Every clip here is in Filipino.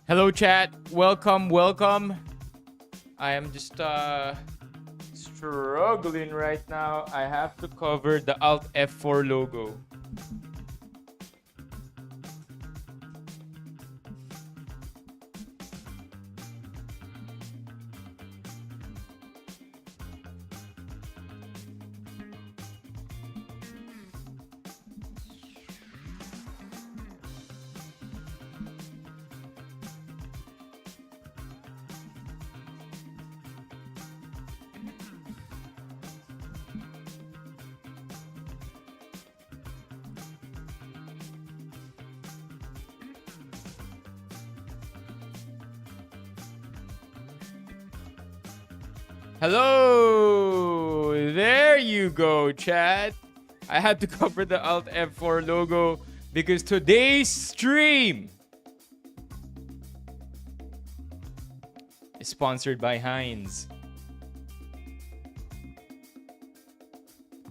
Hello, chat. Welcome, welcome. I am just struggling right now. I have to cover the Alt F4 logo. Hello! There you go, chat. I had to cover the Alt F4 logo because today's stream is sponsored by Heinz.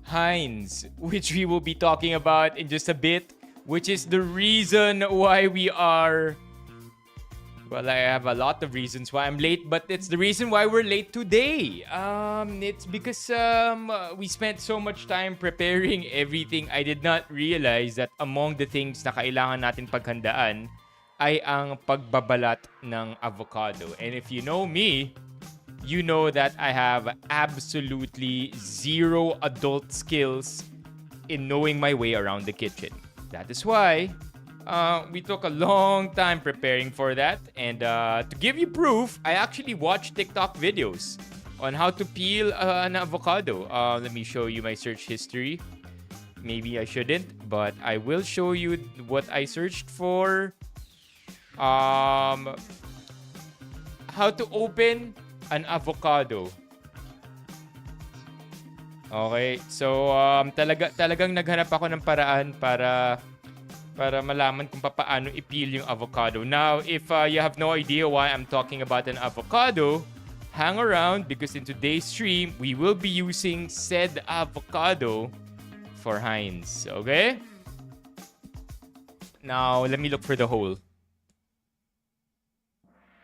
Heinz, which we will be talking about in just a bit, which is the reason why we are... Well, I have a lot of reasons why I'm late, but it's the reason why we're late today. It's because we spent so much time preparing everything. I did not realize that among the things na kailangan natin paghandaan ay ang pagbabalat ng avocado. And if you know me, you know that I have absolutely zero adult skills in knowing my way around the kitchen. That is why we took a long time preparing for that. And to give you proof, I actually watched TikTok videos on how to peel an avocado. Let me show you my search history. Maybe I shouldn't, but I will show you what I searched for. How to open an avocado. Okay, so talagang naghanap ako ng paraan para malaman kung paano i-peel yung avocado. Now, if you have no idea why I'm talking about an avocado, hang around because in today's stream, we will be using said avocado for Heinz. Okay? Now, let me look for the hole.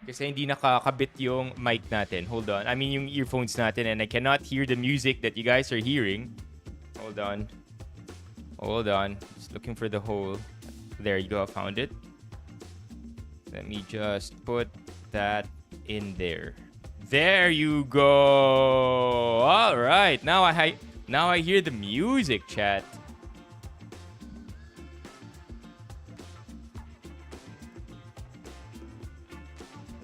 Kasi hindi nakakabit yung mic natin. Hold on. I mean, yung earphones natin, and I cannot hear the music that you guys are hearing. Hold on. Just looking for the hole. There you go. I found it. Let me just put that in there. There you go. All right. Now I hear the music, chat.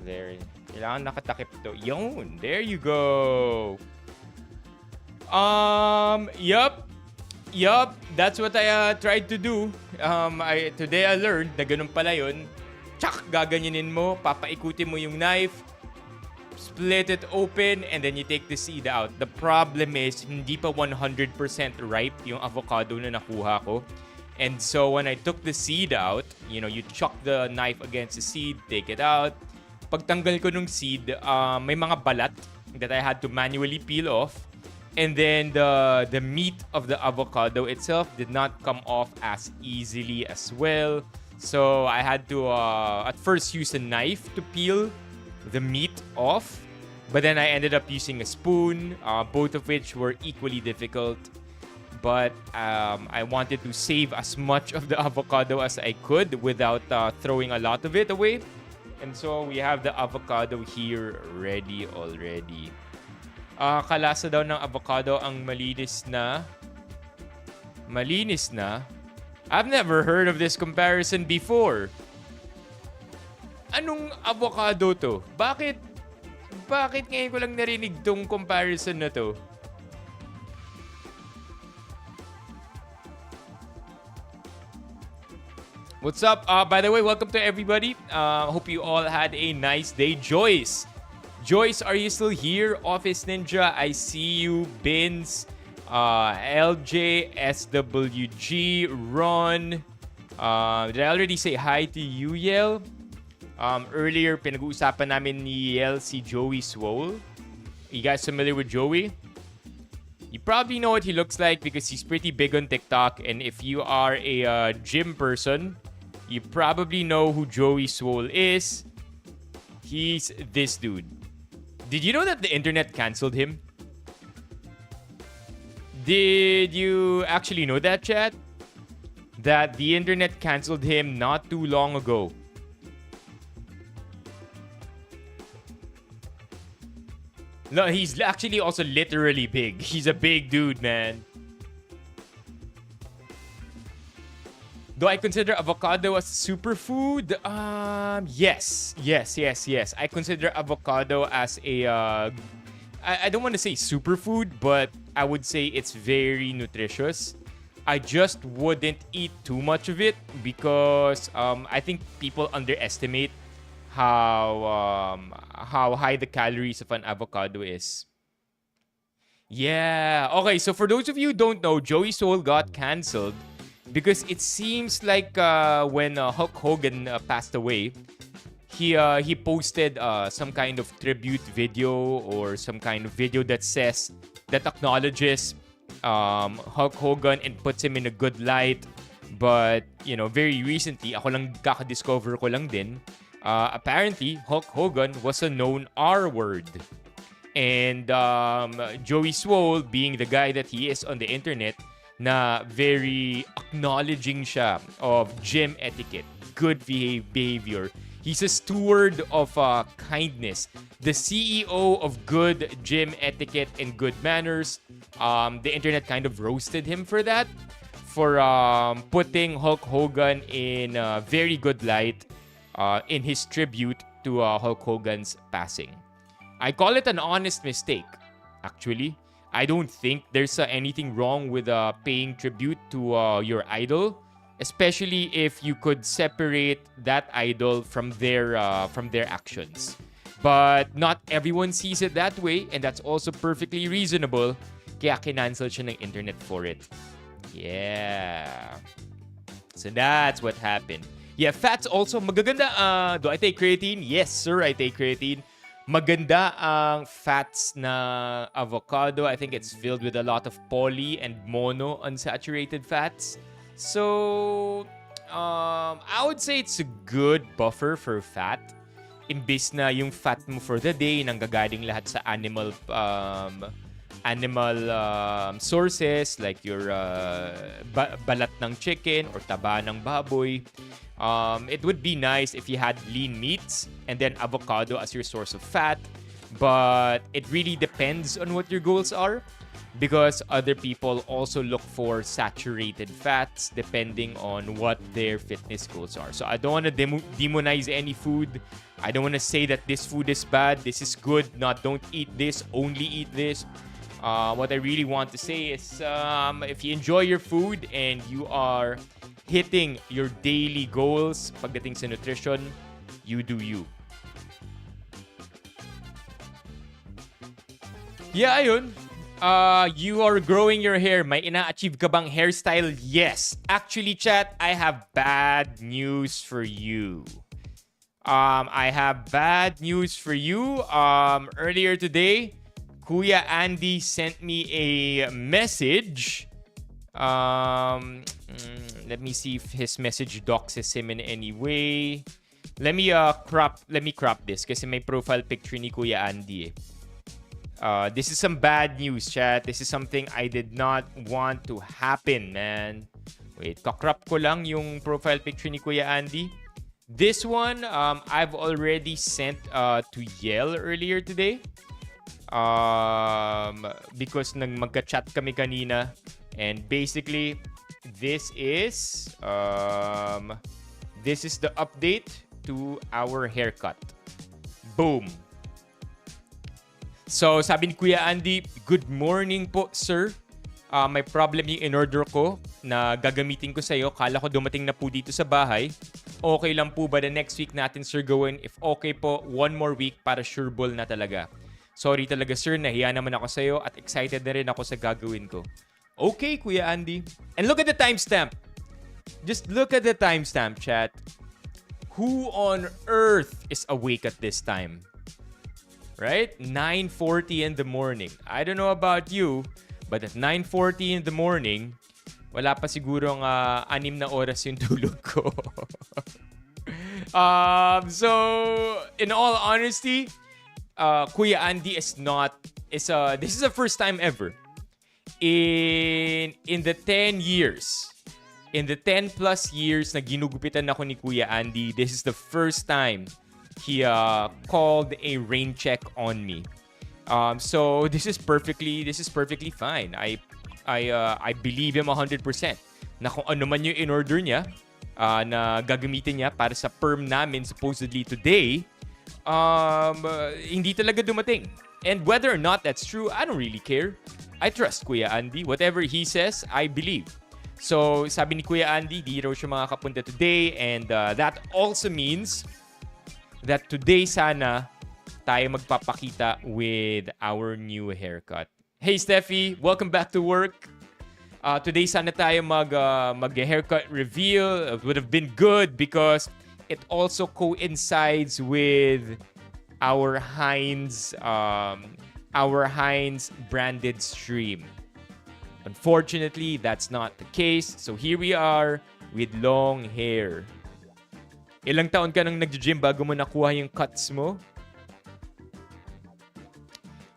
There. Kailangan nakatakip to. Yun. There you go. Yup, that's what I tried to do. Today I learned na ganun pala yun. Tsak, gaganyanin mo, papaikutin mo yung knife, split it open, and then you take the seed out. The problem is, hindi pa 100% ripe yung avocado na nakuha ko. And so when I took the seed out, you chuck the knife against the seed, take it out. Pagtanggal ko nung seed, may mga balat that I had to manually peel off. And then the meat of the avocado itself did not come off as easily as well. So I had to at first use a knife to peel the meat off. But then I ended up using a spoon, both of which were equally difficult. But I wanted to save as much of the avocado as I could without throwing a lot of it away. And so we have the avocado here ready already. Kalasa daw ng avocado ang malinis na. I've never heard of this comparison before. Anong avocado to? Bakit ngayon ko lang narinig tong comparison na to? What's up? By the way, welcome to everybody. Hope you all had a nice day. Joyce, are you still here? Office Ninja, I see you. Bins, LJ, SWG, Ron. Did I already say hi to you, Yel? Earlier, pinag-uusapan namin ni Yel si Joey Swole. You guys familiar with Joey? You probably know what he looks like because he's pretty big on TikTok. And if you are a gym person, you probably know who Joey Swole is. He's this dude. Did you know that the internet canceled him? Did you actually know that, chat? That the internet canceled him not too long ago. No, he's actually also literally big. He's a big dude, man. Do I consider avocado as superfood? Yes. I consider avocado as a I don't want to say superfood, but I would say it's very nutritious. I just wouldn't eat too much of it because I think people underestimate how high the calories of an avocado is. Yeah. Okay, so for those of you who don't know, Joey Soul got canceled because it seems like when Hulk Hogan passed away, he posted some kind of tribute video or some kind of video that acknowledges Hulk Hogan and puts him in a good light. But, you know, very recently, ako lang kaka-discover ko lang din, apparently, Hulk Hogan was a known R-word. And Joey Swole, being the guy that he is on the internet, na very acknowledging siya of gym etiquette, good behavior. He's a steward of kindness, the CEO of good gym etiquette and good manners. The internet kind of roasted him for that, for putting Hulk Hogan in a very good light in his tribute to Hulk Hogan's passing. I call it an honest mistake, actually. I don't think there's anything wrong with paying tribute to your idol, especially if you could separate that idol from their actions. But not everyone sees it that way, and that's also perfectly reasonable. Kaya kinancel siya ng internet for it. Yeah. So that's what happened. Yeah, fats also magaganda. Do I take creatine? Yes, sir, I take creatine. Maganda ang fats na avocado. I think it's filled with a lot of poly and mono unsaturated fats. So, I would say it's a good buffer for fat. Imbis na yung fat mo for the day nanggagaling lahat sa animal sources like your balat ng chicken or taba ng baboy. It would be nice if you had lean meats and then avocado as your source of fat. But it really depends on what your goals are, because other people also look for saturated fats depending on what their fitness goals are. So I don't want to demonize any food. I don't want to say that this food is bad, this is good, don't eat this, only eat this. What I really want to say is if you enjoy your food and you are hitting your daily goals pagdating sa nutrition, you do you. Yeah, ayun. You are growing your hair. May ina-achieve ka bang hairstyle? Yes. Actually, chat, I have bad news for you. I have bad news for you. Earlier today, Kuya Andy sent me a message. Let me see if his message doxes him in any way. Let me crop this kasi may profile picture ni Kuya Andy. This is some bad news, chat. This is something I did not want to happen, man. Wait, kakrop ko lang yung profile picture ni Kuya Andy. This one, I've already sent to Yel earlier today. Because magka-chat kami kanina. And basically, this is the update to our haircut. Boom. So, sabi ni Kuya Andy, good morning po, sir. May problem yung in-order ko na gagamitin ko sa'yo. Kala ko dumating na po dito sa bahay. Okay lang po ba na next week natin, sir, gawin? If okay po, one more week para sure ball na talaga. Sorry talaga, sir. Nahiya naman ako sa'yo at excited na rin ako sa gagawin ko. Okay, Kuya Andy. And look at the timestamp. Just look at the timestamp, chat. Who on earth is awake at this time? Right? 9:40 in the morning. I don't know about you, but at 9:40 in the morning, wala pa siguro ng 6 na oras yung tulog ko. So, in all honesty, Kuya Andy is this is the first time ever in the 10 years, in the 10 plus years na ginugupitan ako ni Kuya Andy, this is the first time he called a rain check on me. So this is perfectly fine. I believe him 100% na kung ano man yung in-order niya na gagamitin niya para sa perm namin supposedly today, hindi talaga dumating. And whether or not that's true, I don't really care. I trust Kuya Andy. Whatever he says, I believe. So, sabi ni Kuya Andy, di raw siya makakapunta today. And that also means that today sana tayo magpapakita with our new haircut. Hey, Steffi! Welcome back to work. Today sana tayo mag-haircut reveal. It would have been good because it also coincides with our Heinz branded stream. Unfortunately, that's not the case. So here we are with long hair. Ilang taon ka nang nag-gym bago mo nakuha yung cuts mo?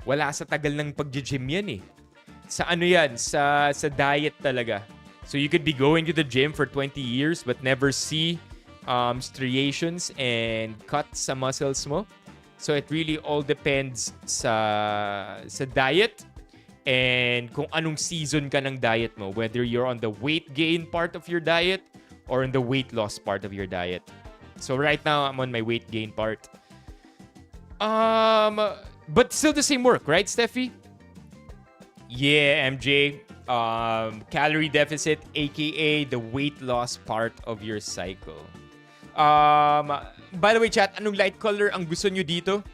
Wala sa tagal ng pag-gym yan eh. Sa ano yan? Sa diet talaga. So you could be going to the gym for 20 years but never see striations and cuts sa muscles mo. So it really all depends sa diet and kung anong season ka ng diet mo. Whether you're on the weight gain part of your diet or on the weight loss part of your diet. So right now, I'm on my weight gain part. But still the same work, right, Steffi? Yeah, MJ. Calorie deficit, aka the weight loss part of your cycle. By the way, chat, anong light color ang gusto nyo dito?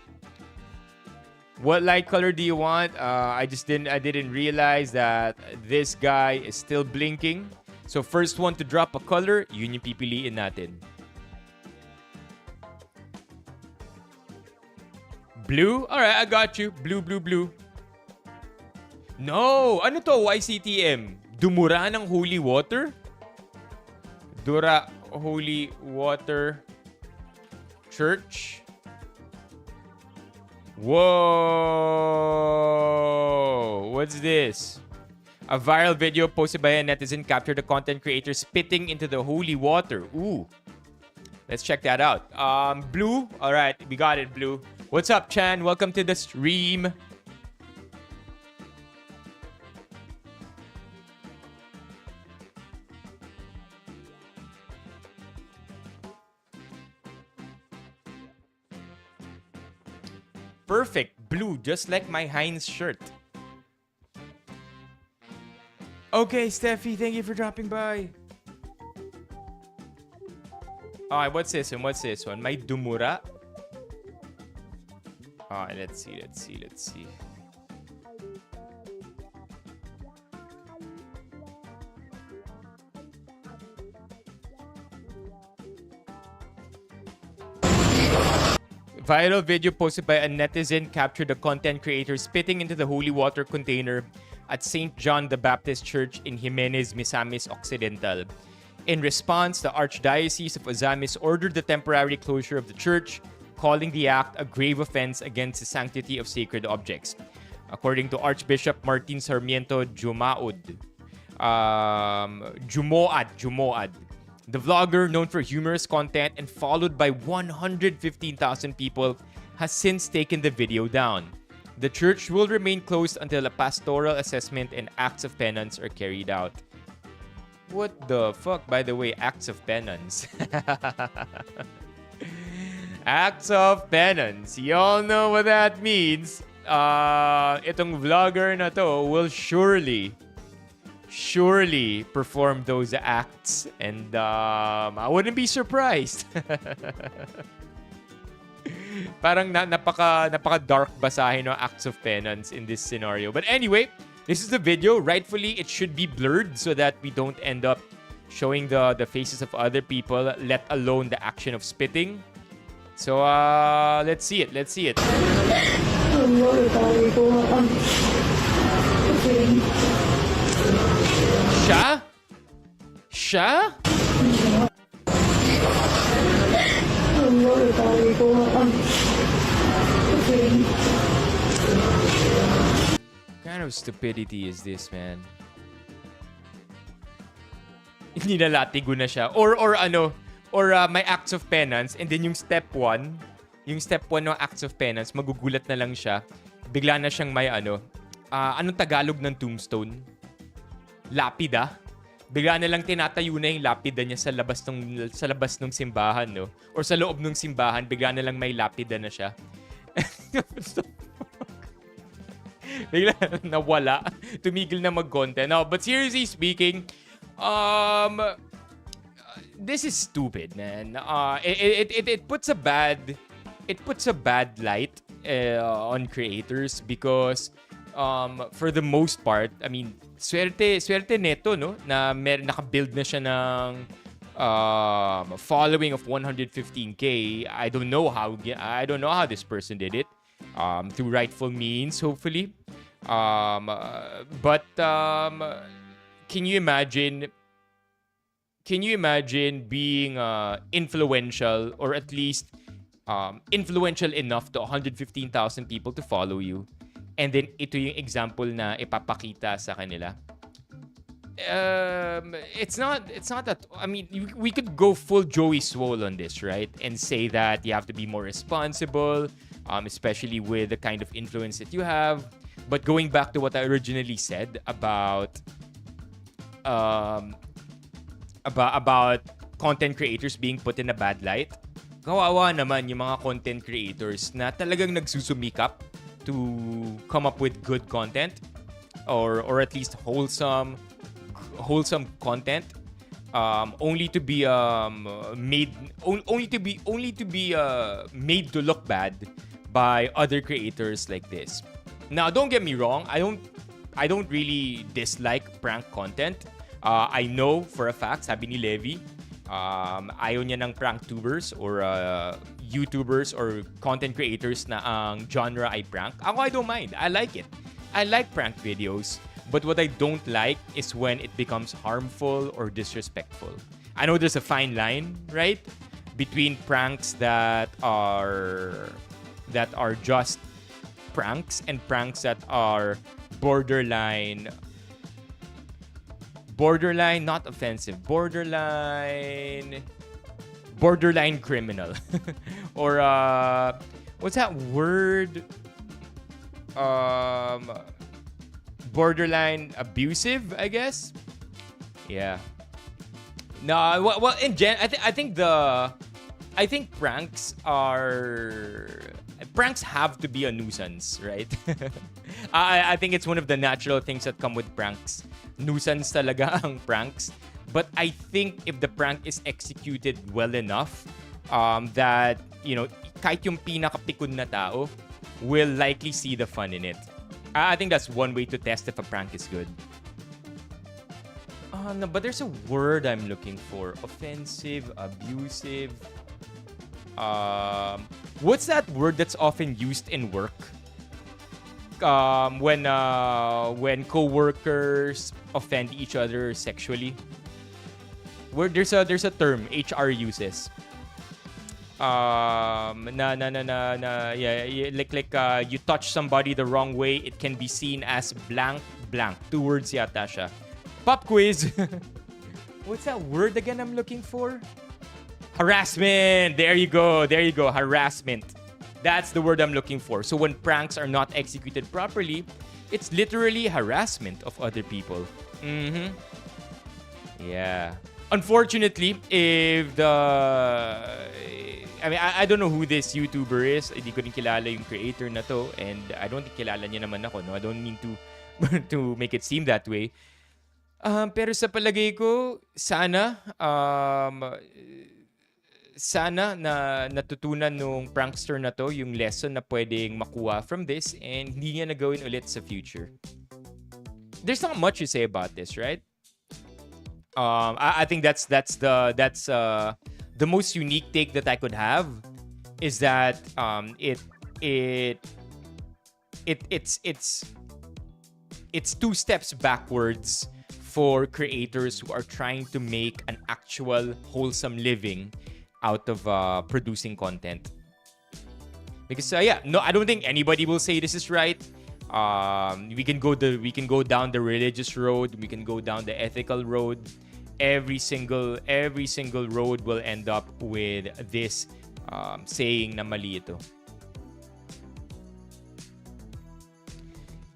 What light color do you want? I didn't realize that this guy is still blinking. So first one to drop a color, yun yung pipiliin natin. Blue? Alright, I got you. Blue, blue, blue. No! Ano to? YCTM? Dumura ng holy water? Dura Holy Water Church? Whoa! What's this? A viral video posted by a netizen captured the content creator spitting into the holy water. Ooh. Let's check that out. Blue? Alright, we got it, Blue. What's up, Chan? Welcome to the stream. Perfect. Blue, just like my Heinz shirt. Okay, Steffi, thank you for dropping by. Alright, what's this one? What's this one? May dumura. Alright, let's see. Viral video posted by a netizen captured the content creator spitting into the holy water container at St. John the Baptist Church in Jimenez, Misamis Occidental. In response, the Archdiocese of Ozamis ordered the temporary closure of the church, calling the act a grave offense against the sanctity of sacred objects. According to Archbishop Martin Sarmiento Jumoad. The vlogger, known for humorous content and followed by 115,000 people, has since taken the video down. The church will remain closed until a pastoral assessment and acts of penance are carried out. What the fuck? By the way, acts of penance. Acts of penance. Y'all know what that means. Itong vlogger na to will surely perform those acts, and I wouldn't be surprised. Parang napaka dark basahin ng acts of penance in this scenario. But anyway, this is the video. Rightfully, it should be blurred so that we don't end up showing the faces of other people, let alone the action of spitting. So let's see it. Siya? What kind of stupidity is this, man? Nilalatigo na siya. Or may acts of penance, and then yung step 1 ng acts of penance, magugulat na lang siya. Bigla na siyang may anong Tagalog ng tombstone? Lapida. Bigla na lang tinatayo na yung lapida niya sa labas ng simbahan, no? Or sa loob ng simbahan, bigla na lang may lapida na siya. Bigla nawala. Tumigil na mag-content. No, but seriously speaking, this is stupid, man. It puts a bad light on creators because for the most part, I mean, swerte neto, no, na naka-build na siya ng following of 115K. I don't know how this person did it. Through rightful means, hopefully. But can you imagine being influential, or at least influential enough to 115,000 people to follow you, and then ito yung example na ipapakita sa kanila? It's not that, I mean, we could go full Joey Swole on this, right? And say that you have to be more responsible, especially with the kind of influence that you have. But going back to what I originally said about content creators being put in a bad light, kawawa naman yung mga content creators na talagang nagsusumikap to come up with good content, or at least wholesome content, only to be made to look bad by other creators like this. Now, don't get me wrong, I don't really dislike prank content. I know for a fact, sabi ni Levi, ayaw niya ng prank tubers or YouTubers or content creators na ang genre ay prank. Ako, I don't mind. I like it. I like prank videos. But what I don't like is when it becomes harmful or disrespectful. I know there's a fine line, right? Between pranks that are just pranks and pranks that are borderline not offensive, borderline criminal. Or what's that word? Borderline abusive, I guess. Yeah. No, well in gen, I think pranks have to be a nuisance, right? I think it's one of the natural things that come with pranks. Nuisance talaga ang pranks. But I think if the prank is executed well enough, that, you know, kahit yung pinakapikon na tao will likely see the fun in it. I think that's one way to test if a prank is good. No, but there's a word I'm looking for. Offensive, abusive. What's that word that's often used in work? When coworkers offend each other sexually. Where there's a term HR uses. You touch somebody the wrong way, it can be seen as blank. 2 words yata siya. Pop quiz. What's that word again I'm looking for? Harassment. There you go. Harassment. That's the word I'm looking for. So when pranks are not executed properly, it's literally harassment of other people. Yeah. Unfortunately, I don't know who this YouTuber is. Hindi ko rin kilala yung creator na to, and I don't think kilala niya naman ako. No? I don't mean to to make it seem that way. Pero sa palagay ko, sana na natutunan nung prankster na to yung lesson na pwedeng makuha from this, and hindi niya nagawin ulit sa future. There's not much to say about this, right? I think that's the most unique take that I could have is that it's 2 steps backwards for creators who are trying to make an actual wholesome living out of producing content. Because no, I don't think anybody will say this is right. We can go down the religious road. We can go down the ethical road. Every single road will end up with this saying na mali ito.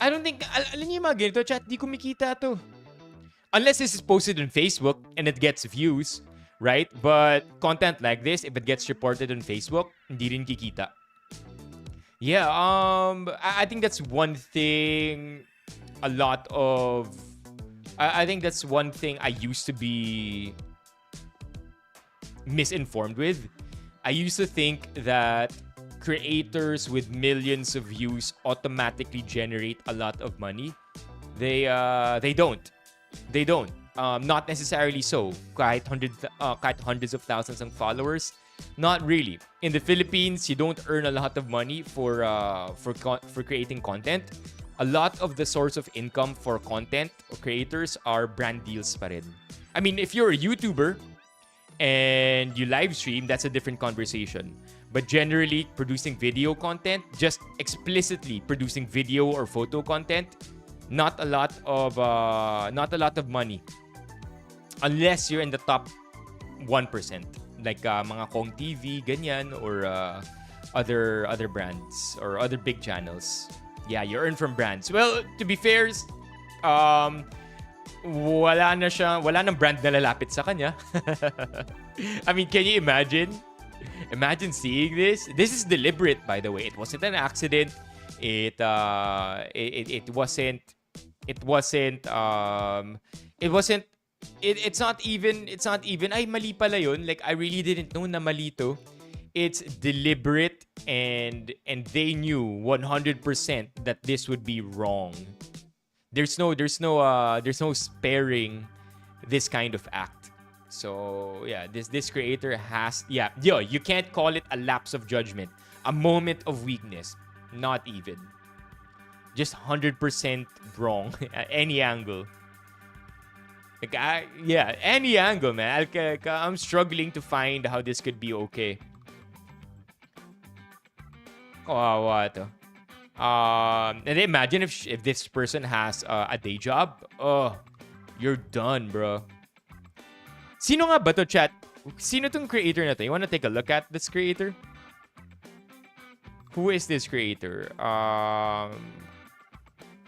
I don't think, alam niyo yung mga ganito, chat, di kumikita to. Unless this is posted on Facebook and it gets views, right? But content like this, if it gets reported on Facebook, hindi rin kikita. Yeah, I think that's one thing I think that's one thing I used to be misinformed with. I used to think that creators with millions of views automatically generate a lot of money. They don't. They don't. Not necessarily so. Kahit hundreds of thousands of followers, not really. In the Philippines, you don't earn a lot of money for creating content. A lot of the source of income for content creators are brand deals pa rin. I mean, if you're a YouTuber and you live stream, that's a different conversation. But generally, producing video content, just explicitly producing video or photo content, not a lot of money. Unless you're in the top 1%. Like mga Kong TV, ganyan, or other brands or other big channels. Yeah, you earn from brands. Well, to be fair, wala nang brand na lalapit sa kanya. I mean, can you imagine? Imagine seeing this. This is deliberate, by the way. It wasn't an accident. It wasn't. It's not even. Ay, mali pala yun. Like, I really didn't know na mali to. It's deliberate, and they knew 100% that this would be wrong. There's no sparing this kind of act. So yeah, this creator has you can't call it a lapse of judgment, a moment of weakness, not even. Just 100% wrong at any angle. Like any angle, man. I'm struggling to find how this could be okay. Kawawa to. And imagine if this person has a day job. Oh, you're done, bro. Sino nga ba to, chat? Sino tong creator na to? You wanna take a look at this creator? Who is this creator?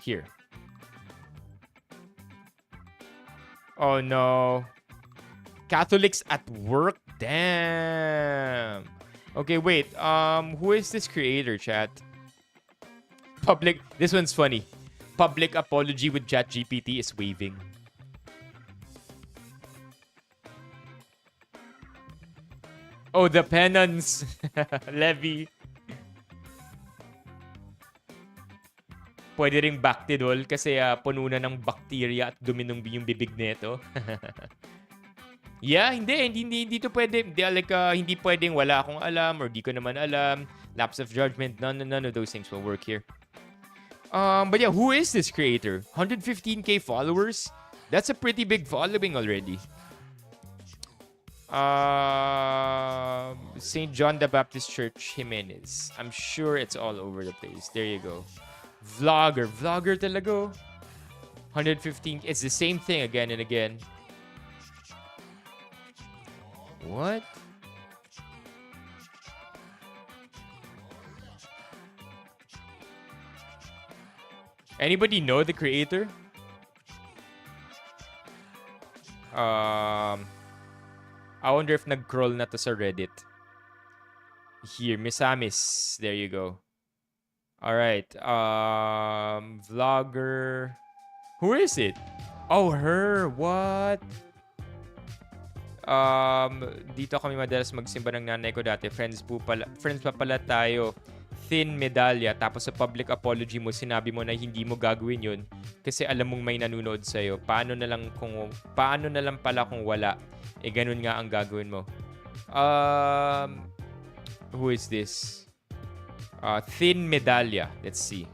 Here. Oh no. Catholics at work? Damn. Okay, wait. Who is this creator, chat? This one's funny. Public apology with ChatGPT is waiving. Oh, the penance levy. Pwede ring bactidol kasi puno na ng bacteria at duminong yung bibig nito. Yeah, hindi to pwede. Hindi pwedeng wala akong alam or di ko naman alam. Lapse of judgment, none of those things will work here. But yeah, who is this creator? 115k followers? That's a pretty big following already. St. John the Baptist Church, Jimenez. I'm sure it's all over the place. There you go. Vlogger talaga. 115. It's the same thing again and again. What? Anybody know the creator? I wonder if nag-crawl na to sa Reddit. Here, Misamis. There you go. Alright. Vlogger. Who is it? Oh, her. What? Dito kami madalas magsimba ng nanay ko dati. Friends pa pala tayo. Thin medalya. Tapos sa public apology mo, sinabi mo na hindi mo gagawin yun kasi alam mong may nanonood sa'yo. Paano na lang pala kung wala? Ganun nga ang gagawin mo. Who is this? Thin medalya. Let's see.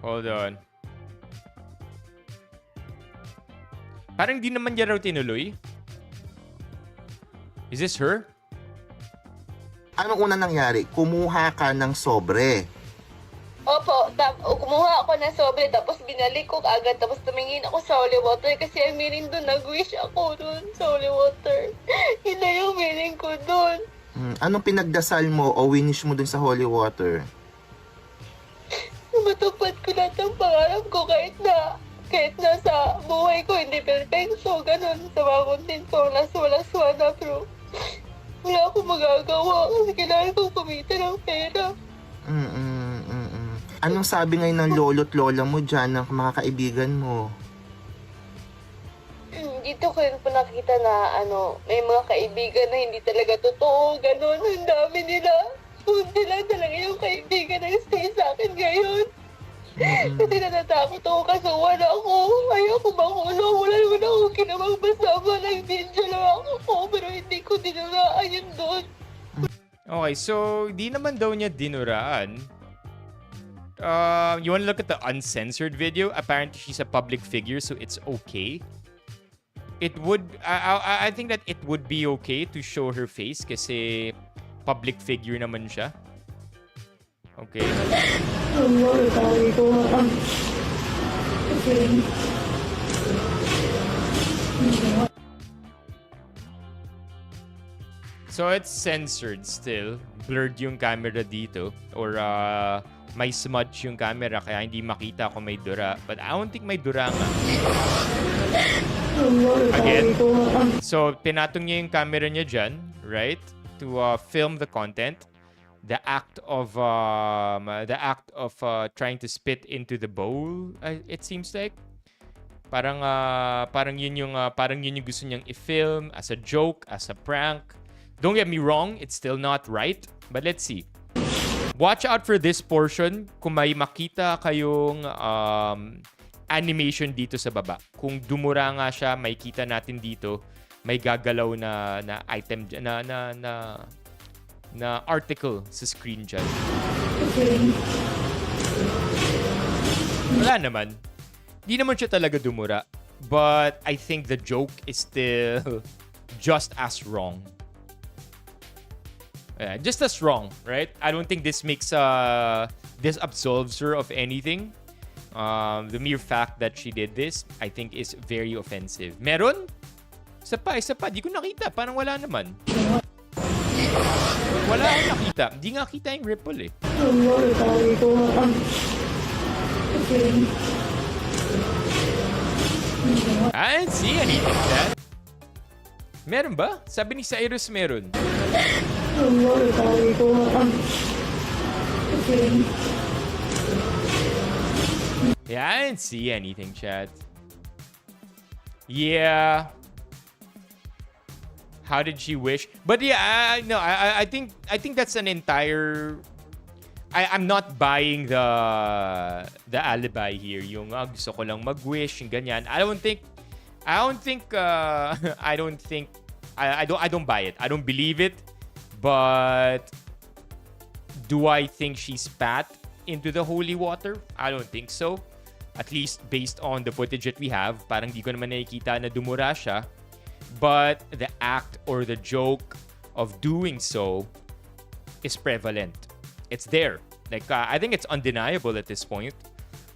Hold on. Parang di naman niya raw tinuloy. Is this her? Anong una nangyari? Kumuha ka ng sobre. Opo, kumuha ako ng sobre tapos binalik ko agad tapos tumingin ako sa holy water kasi ang meaning doon, nag-wish ako doon sa holy water. Yun na yung meaning ko doon. Anong pinagdasal mo o winish mo dun sa holy water? Matupad ko lahat ng pangarap ko kahit na sa buhay ko hindi perfecto, ganun. Sa mga content ko, laswa-laswa na bro. Wala akong magagawa kasi kailangan kong kumita ng pera. Anong sabi ngayon ng lolo't lola mo dyan, ng mga kaibigan mo? Dito ko rin po nakita na may mga kaibigan na hindi talaga totoo, ganun. Ang dami nila. Hindi lang talaga yung kaibigan na stay sa akin ngayon. Kasi natatakot ako kasi wala ako. Ayoko makulong. Wala naman akong ginawang masama. Nag-video lang ako pero hindi ko dinuraan yun doon. Okay, so di naman daw niya dinuraan. You wanna look at the uncensored video? Apparently, she's a public figure, so it's okay. It would, I think that it would be okay to show her face kasi public figure naman siya. Okay. So it's censored still. Blurred yung camera dito. Or may smudge yung camera kaya hindi makita kung may dura. But I don't think may dura nga. Again. So pinatong niya yung camera niya dyan, right? To film the content. The act of trying to spit into the bowl, it seems like. Parang yun yung gusto niyang i-film as a joke, as a prank. Don't get me wrong, it's still not right, but let's see. Watch out for this portion kung may makita kayong animation dito sa baba. Kung dumura nga siya, may kita natin dito, may gagalaw na item na article sa screen dyan. Wala naman. Di naman siya talaga dumura. But I think the joke is still just as wrong. Just as wrong, right? I don't think this makes this absolves her of anything. The mere fact that she did this, I think, is very offensive. Meron? Isa pa. Di ko nakita. Parang wala naman. Wala akong nakita. Di nga kita yung ripple eh. I didn't see anything like that. Meron ba? Sabi ni Cyrus meron. Yeah, I didn't see anything, chat. Yeah. How did she wish? But yeah, no, I think that's an entire. I'm not buying the alibi here. Yung gusto ko lang mag-wish, yung ganyan. I don't buy it. I don't believe it. But do I think she spat into the holy water? I don't think so. At least based on the footage that we have, parang di ko naman nakikita na dumura siya. But the act or the joke of doing so is prevalent. It's there. Like, I think it's undeniable at this point.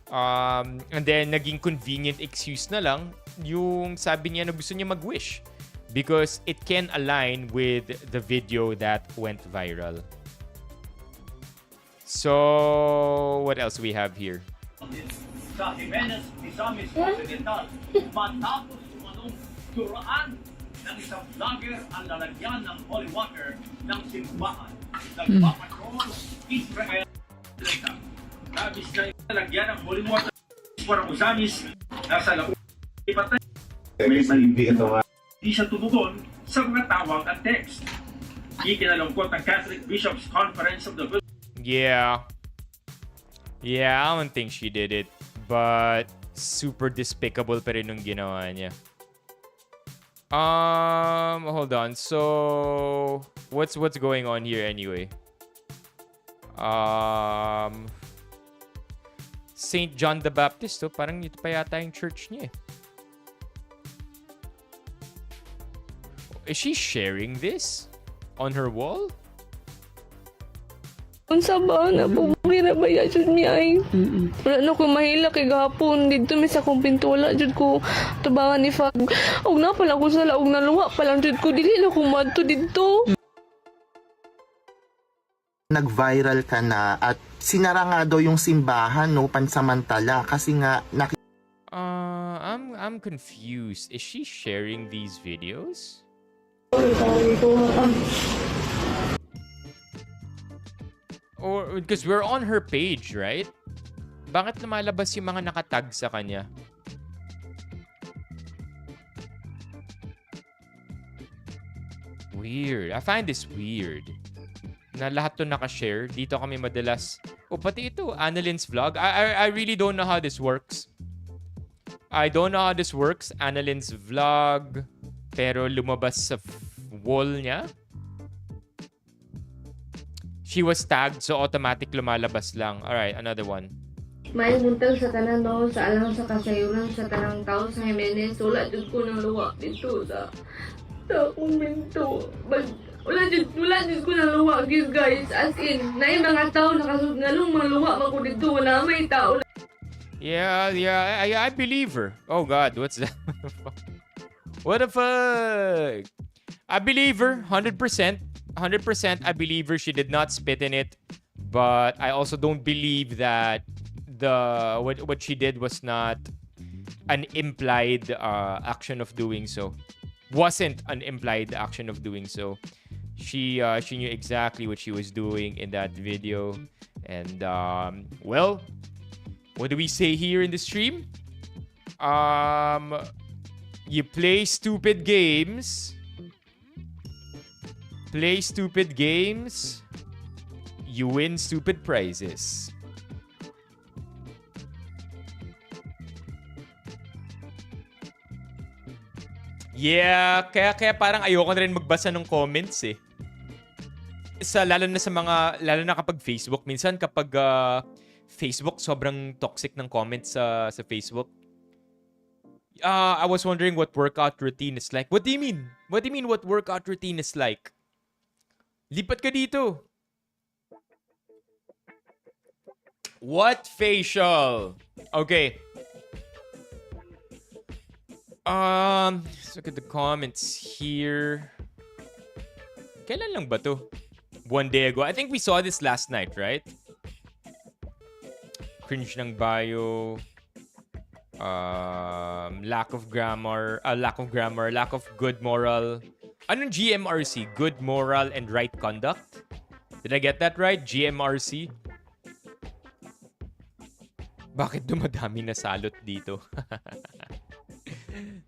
And then, naging convenient excuse na lang yung sabi niya na gusto niya mag-wish. Because it can align with the video that went viral. So, what else we have here? Sa Jimenez Misamis Occidental, matapos umanong turaan ng isang vlogger ang lalagyan ng holy water ng simbahan. Nagpapatrol Israel. Labis na lalagyan ng holy water para Misamis nasa laong ipatay. Di siya tumugon sa mga tawag at text. Ikinalungkot ng Catholic Bishops' Conference of the Yeah, I don't think she did it. But super despicable pa rin nung ginawa niya. Hold on. So, what's going on here anyway? St. John the Baptist, oh. Parang ito pa yata yung church niya, eh. Is she sharing this on her wall? Unsa ba na bubugi na ba ya jud mi ay? Wala na ko mahila kay gahapon didto mi sa kong pinto wala jud ko tubangan ni Fag. Og na pala ko sa laog na luwa pa lang jud ko dili na ko madto didto. Nag-viral ka na at sinara nga daw yung simbahan, no, pansamantala kasi nga I'm confused. Is she sharing these videos? Or because we're on her page, right? Bakit lumalabas yung mga nakatag sa kanya? Weird. I find this weird. Na lahat to nakashare. Dito kami madalas. O pati ito, Annalyn's vlog. I really don't know how this works. I don't know how this works. Annalyn's vlog. Pero lumabas sa wall niya. She was tagged, so automatic lumalabas lang. Alright, another one. May buntag sa tanan no sa alang sa kasayuran sa tanang tao sa Jimenez wala jud ko nang luwa dito sa akong pinto. Wala jud ko nang luwa guys. As in, naay mga tao nakasud ngalong mga luwa man ko dito wala may tao. Yeah, I believe her. Oh God, what's that? What the fuck? I believe her, 100%. 100% I believe her. She did not spit in it. But I also don't believe that what she did was not an implied action of doing so. Wasn't an implied action of doing so. She knew exactly what she was doing in that video. And well, what do we say here in the stream? You play stupid games. Play stupid games. You win stupid prizes. Yeah, kaya parang ayoko na rin magbasa ng comments eh. Lalo na kapag Facebook. Minsan kapag Facebook, sobrang toxic ng comments sa Facebook. I was wondering what workout routine is like. What do you mean? What do you mean what workout routine is like? Lipat ka dito. What facial? Okay. Let's look at the comments here. Kailan lang ba to? One day ago. I think we saw this last night, right? Cringe ng bio. Lack of grammar, lack of good moral. Anong GMRC? Good moral and right conduct? Did I get that right? GMRC? Bakit dumadami na salot dito?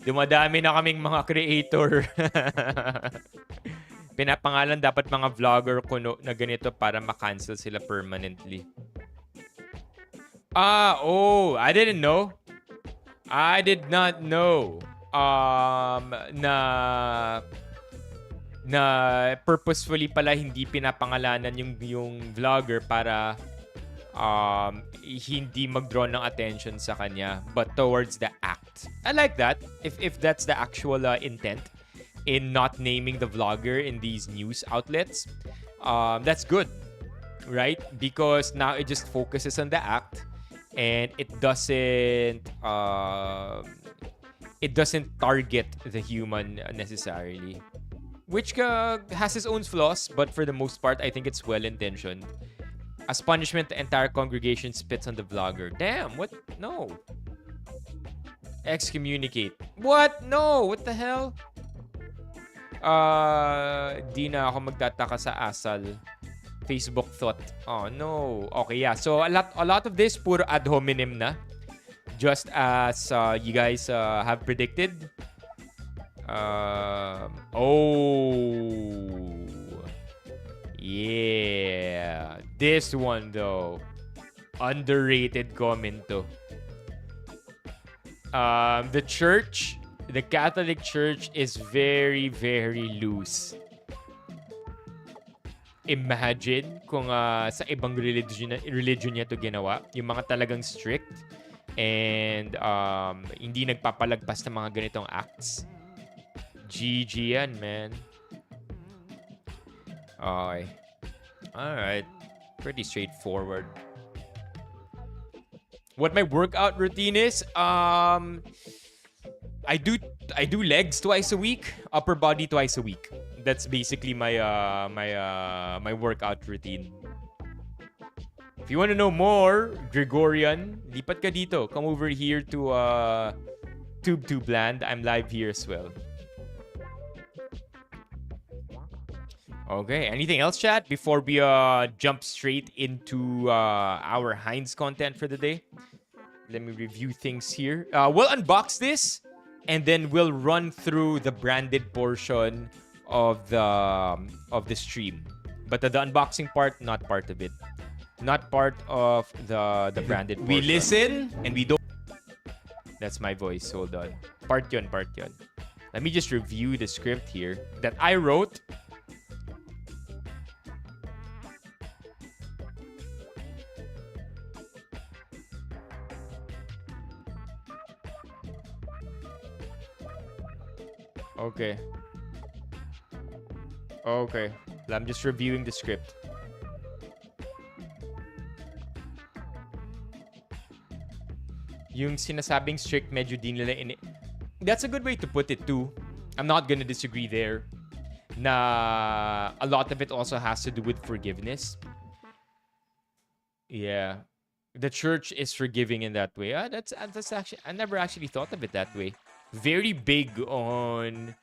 Dumadami na kaming mga creator. Pinapangalan dapat mga vlogger kuno na ganito para ma-cancel sila permanently. I didn't know. I did not know na purposefully pala hindi pinapangalanan yung vlogger para hindi mag-draw ng attention sa kanya but towards the act. I like that if that's the actual intent in not naming the vlogger in these news outlets. That's good, right? Because now it just focuses on the act. And it doesn't target the human necessarily, which has its own flaws, but for the most part, I think it's well-intentioned. As punishment, the entire congregation spits on the vlogger. Damn, what? No. Excommunicate. What? No, what the hell? Di na ako magtataka sa asal. Facebook thought. Oh no. Okay, yeah. So a lot of this puro ad hominem na. Just as you guys have predicted. Yeah. This one though. Underrated comment to. The church, the Catholic Church is very, very loose. imagine kung sa ibang religion niya to ginawa. Yung mga talagang strict and hindi nagpapalagpas ng mga ganitong acts. GG yan, man. Okay. Alright. Pretty straightforward. What my workout routine is? I do legs twice a week, upper body twice a week. That's basically my my workout routine. If you want to know more, Gregorian, lipat ka dito. Come over here to TubeTubeland. I'm live here as well. Okay, anything else, chat, before we jump straight into our Heinz content for the day? Let me review things here. We'll unbox this, and then we'll run through the branded portion of the stream. But the unboxing part, not part of it. Not part of the branded portion. We listen, and we don't... That's my voice. Hold on. Part yun. Let me just review the script here that I wrote. Okay. I'm just reviewing the script. Yung sinasabing strict, medyo di nila That's a good way to put it too. I'm not gonna disagree there. Na a lot of it also has to do with forgiveness. Yeah. The church is forgiving in that way. That's actually, I never actually thought of it that way. Very big on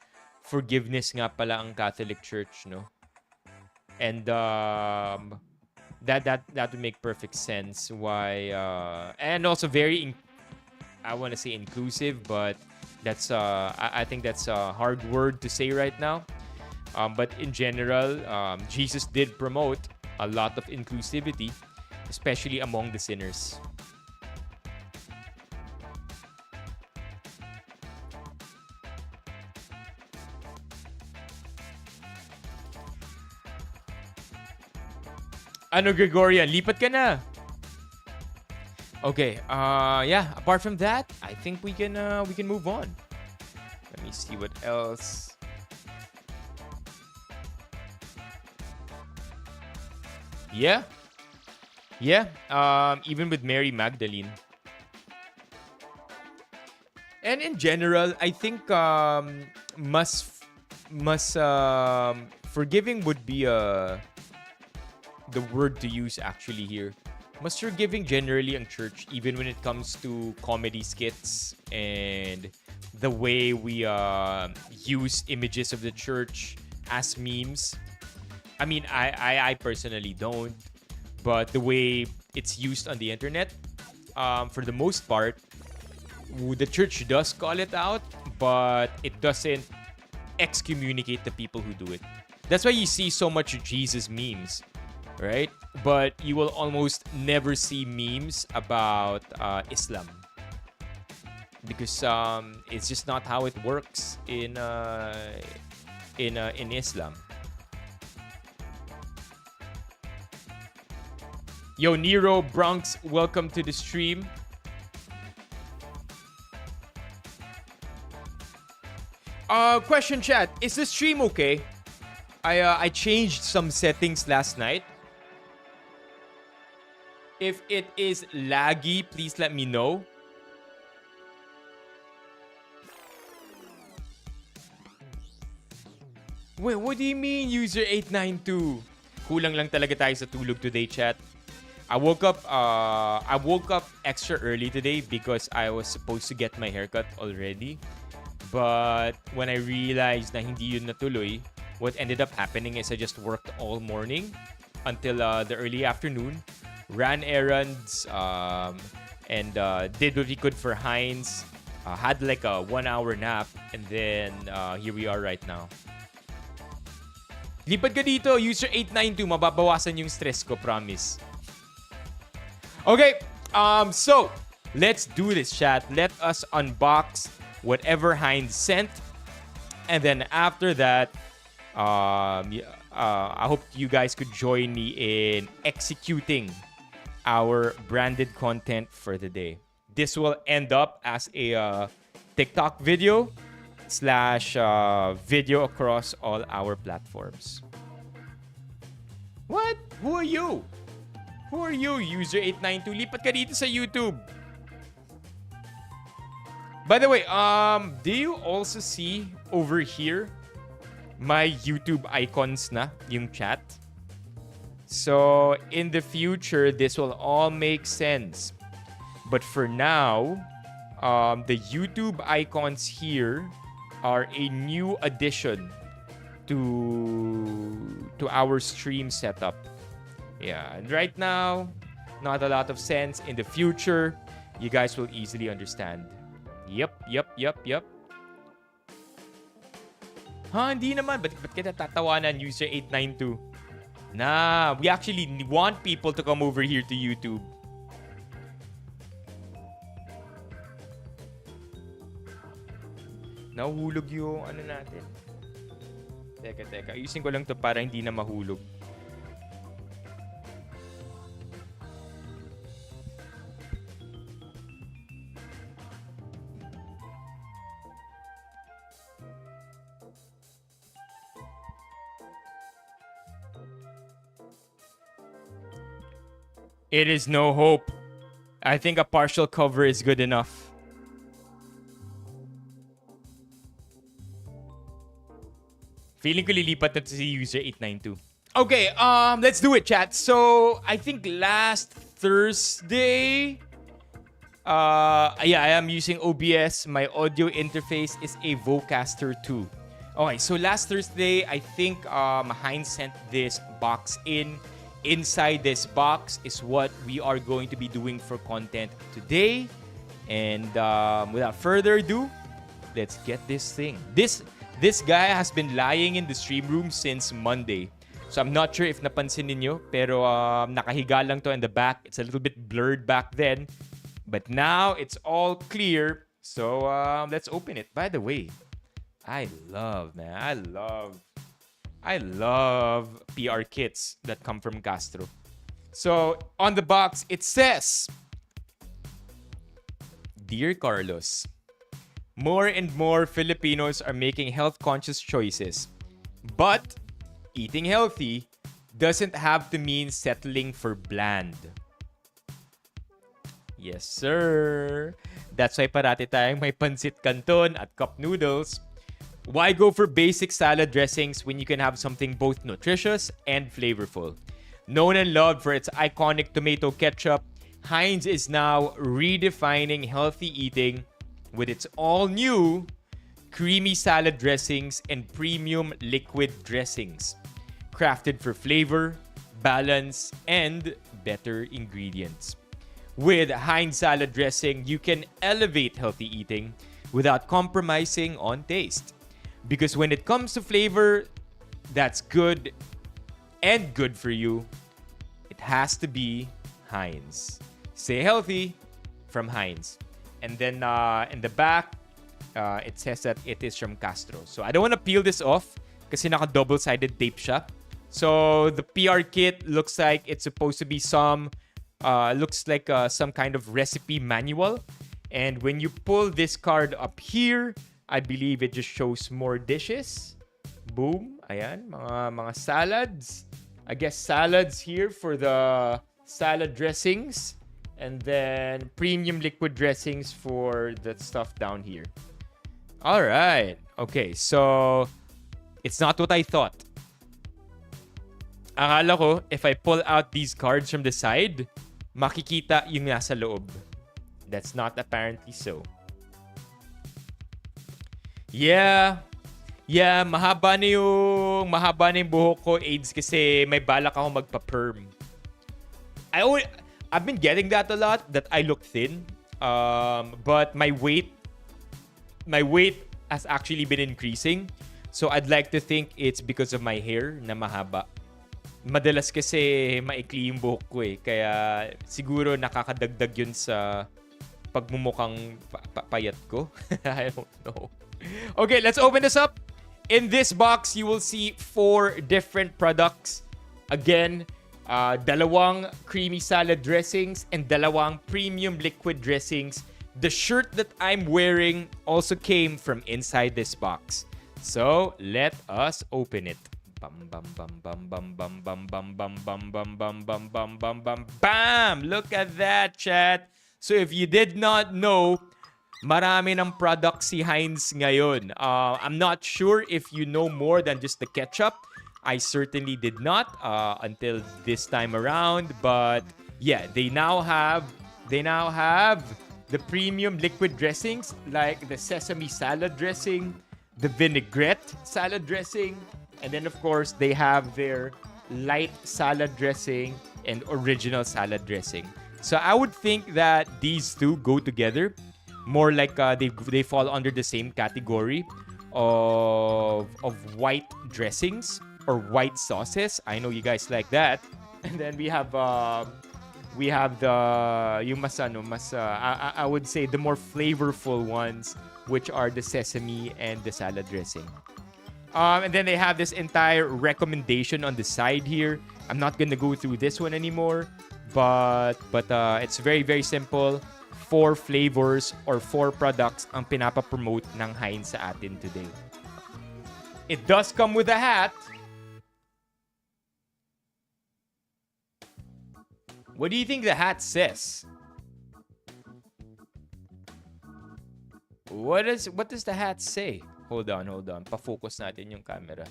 forgiveness nga pala ang Catholic Church, no? And that would make perfect sense why and also very I want to say inclusive, but that's I think that's a hard word to say right now. But in general, Jesus did promote a lot of inclusivity, especially among the sinners. Ano, Gregorian? Lipat ka na. Okay. Yeah. Apart from that, I think we can move on. Let me see what else. Yeah. Even with Mary Magdalene. And in general, I think mas forgiving would be the word to use actually here. Mas forgiving generally ang church, even when it comes to comedy skits and the way we use images of the church as memes. I mean, I personally don't, but the way it's used on the internet, for the most part, the church does call it out, but it doesn't excommunicate the people who do it. That's why you see so much Jesus memes, right? But you will almost never see memes about Islam, because it's just not how it works in Islam. Yo, Nero Bronx, welcome to the stream. Question chat, is the stream okay? I changed some settings last night. If it is laggy, please let me know. Wait, what do you mean, user 892? Kulang lang talaga tayo sa tulog today, chat. I woke up extra early today because I was supposed to get my haircut already. But when I realized na hindi yun natuloy, what ended up happening is I just worked all morning until the early afternoon, ran errands, and did what we could for Heinz, had like a 1-hour nap, and then here we are right now. Lipat ka dito, user 892, mababawasan yung stress ko, promise. Okay, so let's do this, chat. Let us unbox whatever Heinz sent, and then after that, I hope you guys could join me in executing our branded content for the day. This will end up as a TikTok video / video across all our platforms. What? Who are you? Who are you, user892? Lipat ka dito sa YouTube. By the way, do you also see over here my YouTube icons na, yung chat? So, in the future, this will all make sense. But for now, the YouTube icons here are a new addition to our stream setup. Yeah, and right now, not a lot of sense. In the future, you guys will easily understand. Yep. Hindi naman. Ba't kita tatawanan, user892? Nah, we actually want people to come over here to YouTube. Nahuhulog yung ano natin. Teka. Ayusin ko lang to para hindi na mahulog. It is no hope. I think a partial cover is good enough. Feeling ko lilipat na to si user892. Okay, let's do it, chat. So, I think last Thursday, I am using OBS. My audio interface is a Vocaster 2. Okay, so last Thursday, I think Heinz sent this box in. Inside this box is what we are going to be doing for content today. And without further ado, let's get this thing. This guy has been lying in the stream room since Monday. So I'm not sure if napansin ninyo, pero nakahiga lang to in the back. It's a little bit blurred back then. But now it's all clear. So let's open it. By the way, I love PR kits that come from Castro. So on the box, it says, Dear Carlos, more and more Filipinos are making health-conscious choices. But eating healthy doesn't have to mean settling for bland. Yes, sir. That's why parati tayong may pansit canton at cup noodles. Why go for basic salad dressings when you can have something both nutritious and flavorful? Known and loved for its iconic tomato ketchup, Heinz is now redefining healthy eating with its all-new creamy salad dressings and premium liquid dressings, crafted for flavor, balance, and better ingredients. With Heinz salad dressing, you can elevate healthy eating without compromising on taste. Because when it comes to flavor that's good and good for you, it has to be Heinz. Stay healthy from Heinz. And then in the back, it says that it is from Castro. So I don't want to peel this off kasi naka-double-sided tape siya. So the PR kit looks like it's supposed to be some kind of recipe manual. And when you pull this card up here, I believe it just shows more dishes. Boom. Ayan. Mga salads. I guess salads here for the salad dressings. And then premium liquid dressings for the stuff down here. Alright. Okay. So, it's not what I thought. Akala ko, if I pull out these cards from the side, makikita yung nasa loob. That's not apparently so. Yeah, mahaba na yung buhok ko, AIDS, kasi may balak ako magpa-perm. I've been getting that a lot, that I look thin. But my weight has actually been increasing. So I'd like to think it's because of my hair na mahaba. Madalas kasi maikli yung buhok ko eh. Kaya siguro nakakadagdag yun sa pagmumukhang payat ko. I don't know. Okay, let's open this up In this box, you will see 4 different products. Again, dalawang creamy salad dressings and dalawang premium liquid dressings. The shirt that I'm wearing also came from inside this box. So, let us open it. Bam bam bam bam bam bam bam bam bam bam bam bam bam bam bam bam bam. Look at that, chat. So if you did not know, marami ng products si Heinz ngayon. I'm not sure if you know more than just the ketchup. I certainly did not until this time around. But yeah, they now have the premium liquid dressings like the sesame salad dressing, the vinaigrette salad dressing, and then of course they have their light salad dressing and original salad dressing. So I would think that these two go together. More like they fall under the same category of white dressings or white sauces. I know you guys like that. And then we have the yung I would say the more flavorful ones, which are the sesame and the salad dressing. And then they have this entire recommendation on the side here. I'm not gonna go through this one anymore, but it's very, very simple. 4 flavors or 4 products ang pinapa-promote ng Heinz sa atin today. It does come with a hat. What do you think the hat says? What does the hat say? Hold on. Pa-focus natin yung camera.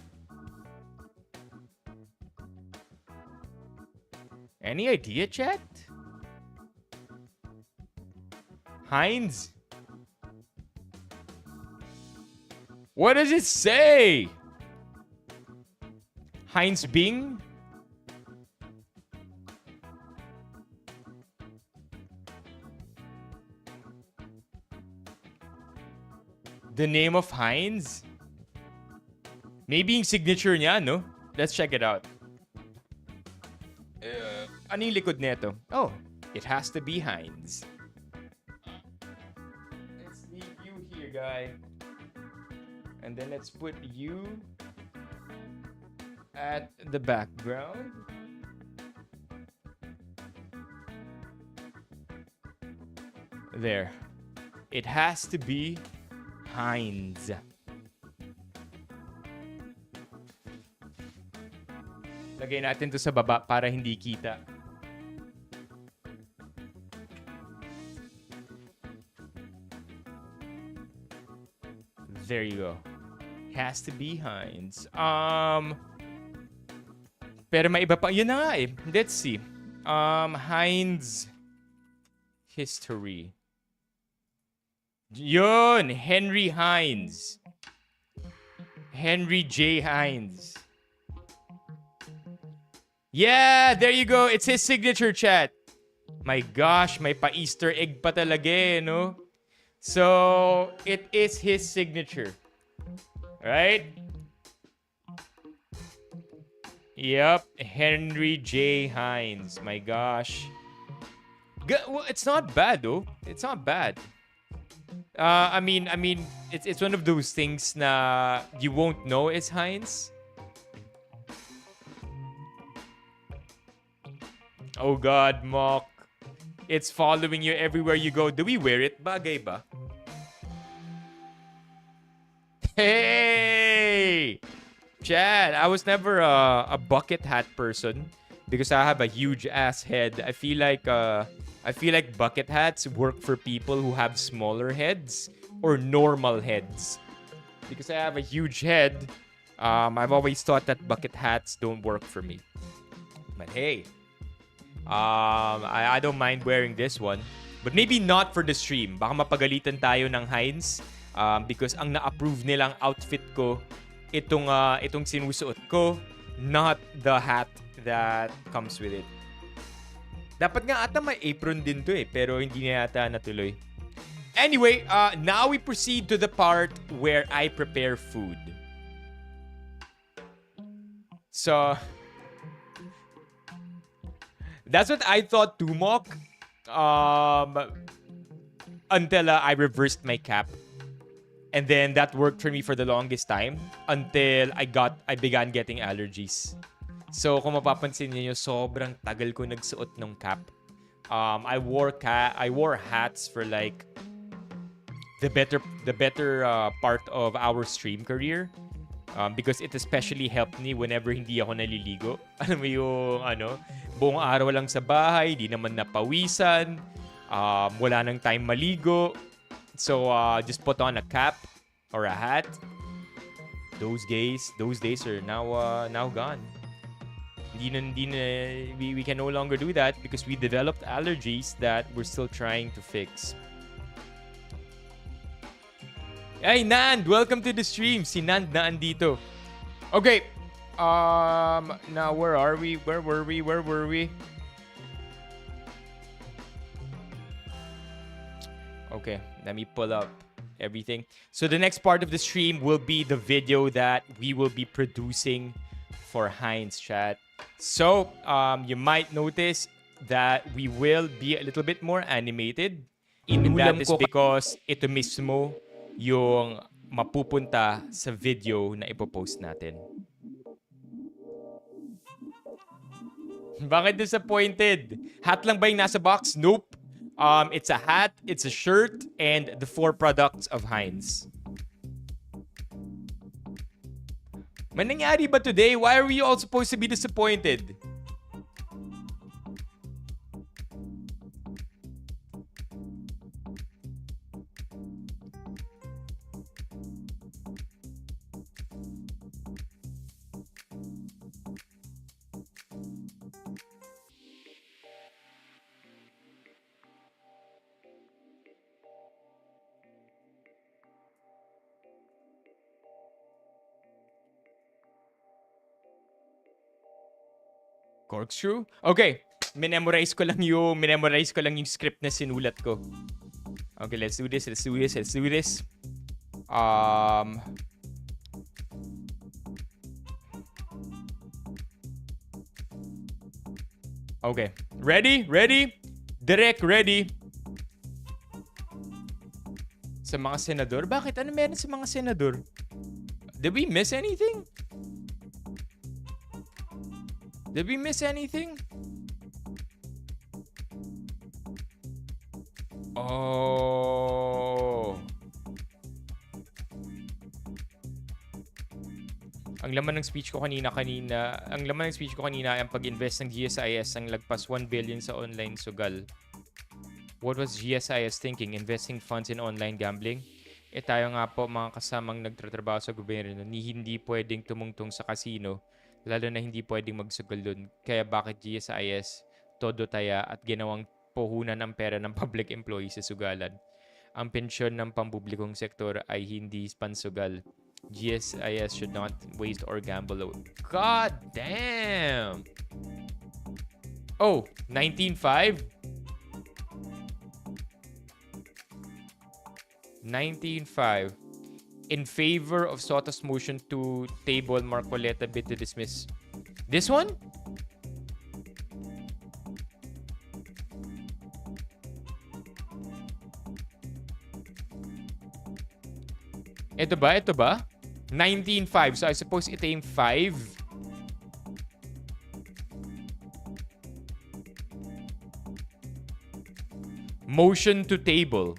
Any idea, chat? Heinz? What does it say? Heinz Bing? The name of Heinz? Maybe yung signature niya, no? Let's check it out. Ano yung likod nito? Oh, it has to be Heinz. Let's leave you here, guy. And then let's put you at the background. There. It has to be Heinz. Lagay natin to sa baba para hindi kita. There you go. Has to be Heinz. Pero may iba pa. Yun na nga eh. Let's see. Heinz history. Yun! Henry Heinz. Henry J. Heinz. Yeah! There you go. It's his signature, chat. My gosh, may pa-Easter egg pa talaga eh, no? So, it is his signature. Right? Yep. Henry J. Heinz. My gosh. Well, it's not bad, though. It's not bad. I mean, it's one of those things na you won't know it's Heinz. Oh God, Mock. It's following you everywhere you go. Do we wear it? Bagay ba? Hey! Chad, I was never a bucket hat person because I have a huge ass head. I feel like bucket hats work for people who have smaller heads or normal heads. Because I have a huge head, I've always thought that bucket hats don't work for me. But hey, I don't mind wearing this one. But maybe not for the stream. Baka mapagalitan tayo ng Heinz because ang na-approve nilang outfit ko, itong sinusuot ko, not the hat that comes with it. Dapat nga ata may apron din to eh, pero hindi na yata natuloy. Anyway, now we proceed to the part where I prepare food. So, that's what I thought too, Mock. Until I reversed my cap. And then that worked for me for the longest time until I began getting allergies. So kung mapapansin niyo, sobrang tagal ko nagsuot ng cap. I wore hats for like the better part of our stream career. Because it especially helped me whenever hindi ako naliligo. Alam mo yung buong araw lang sa bahay, di naman napawisan, wala nang time maligo. So just put on a cap or a hat. Those days are now gone. We can no longer do that because we developed allergies that we're still trying to fix. Hey, Nand! Welcome to the stream. Si Nand na andito. Okay. Now, where are we? Where were we? Okay. Let me pull up everything. So, the next part of the stream will be the video that we will be producing for Heinz, chat. So, you might notice that we will be a little bit more animated. And that is because ito mismo yung mapupunta sa video na ipopost natin. Bakit disappointed? Hat lang ba yung nasa box? Nope. It's a hat, it's a shirt, and the 4 products of Heinz. May nangyari ba today? Why are we all supposed to be disappointed? Corkscrew? Okay. Minemorize ko lang yung script na sinulat ko. Okay, let's do this. Okay. Ready? Direct, ready? Sa mga senador? Bakit? Ano meron sa mga senador? Did we miss anything? Oh. Ang laman ng speech ko kanina ay ang pag-invest ng GSIS ang lagpas 1 billion sa online sugal. What was GSIS thinking? Investing funds in online gambling? Tayo nga po mga kasamang nagtatrabaho sa gobyerno ni hindi pwedeng tumungtong sa casino. Lalo na hindi pwedeng magsugal dun. Kaya bakit GSIS, todo taya at ginawang puhunan ng pera ng public employees sa sugalan? Ang pensyon ng pampublikong sektor ay hindi pansugal. GSIS should not waste or gamble. God damn! Oh, 19.5? 19.5. In favor of Soto's motion to table Marcoleta bid to dismiss. This one? Ito ba? 19.5. So I suppose ito yung 5. Motion to table.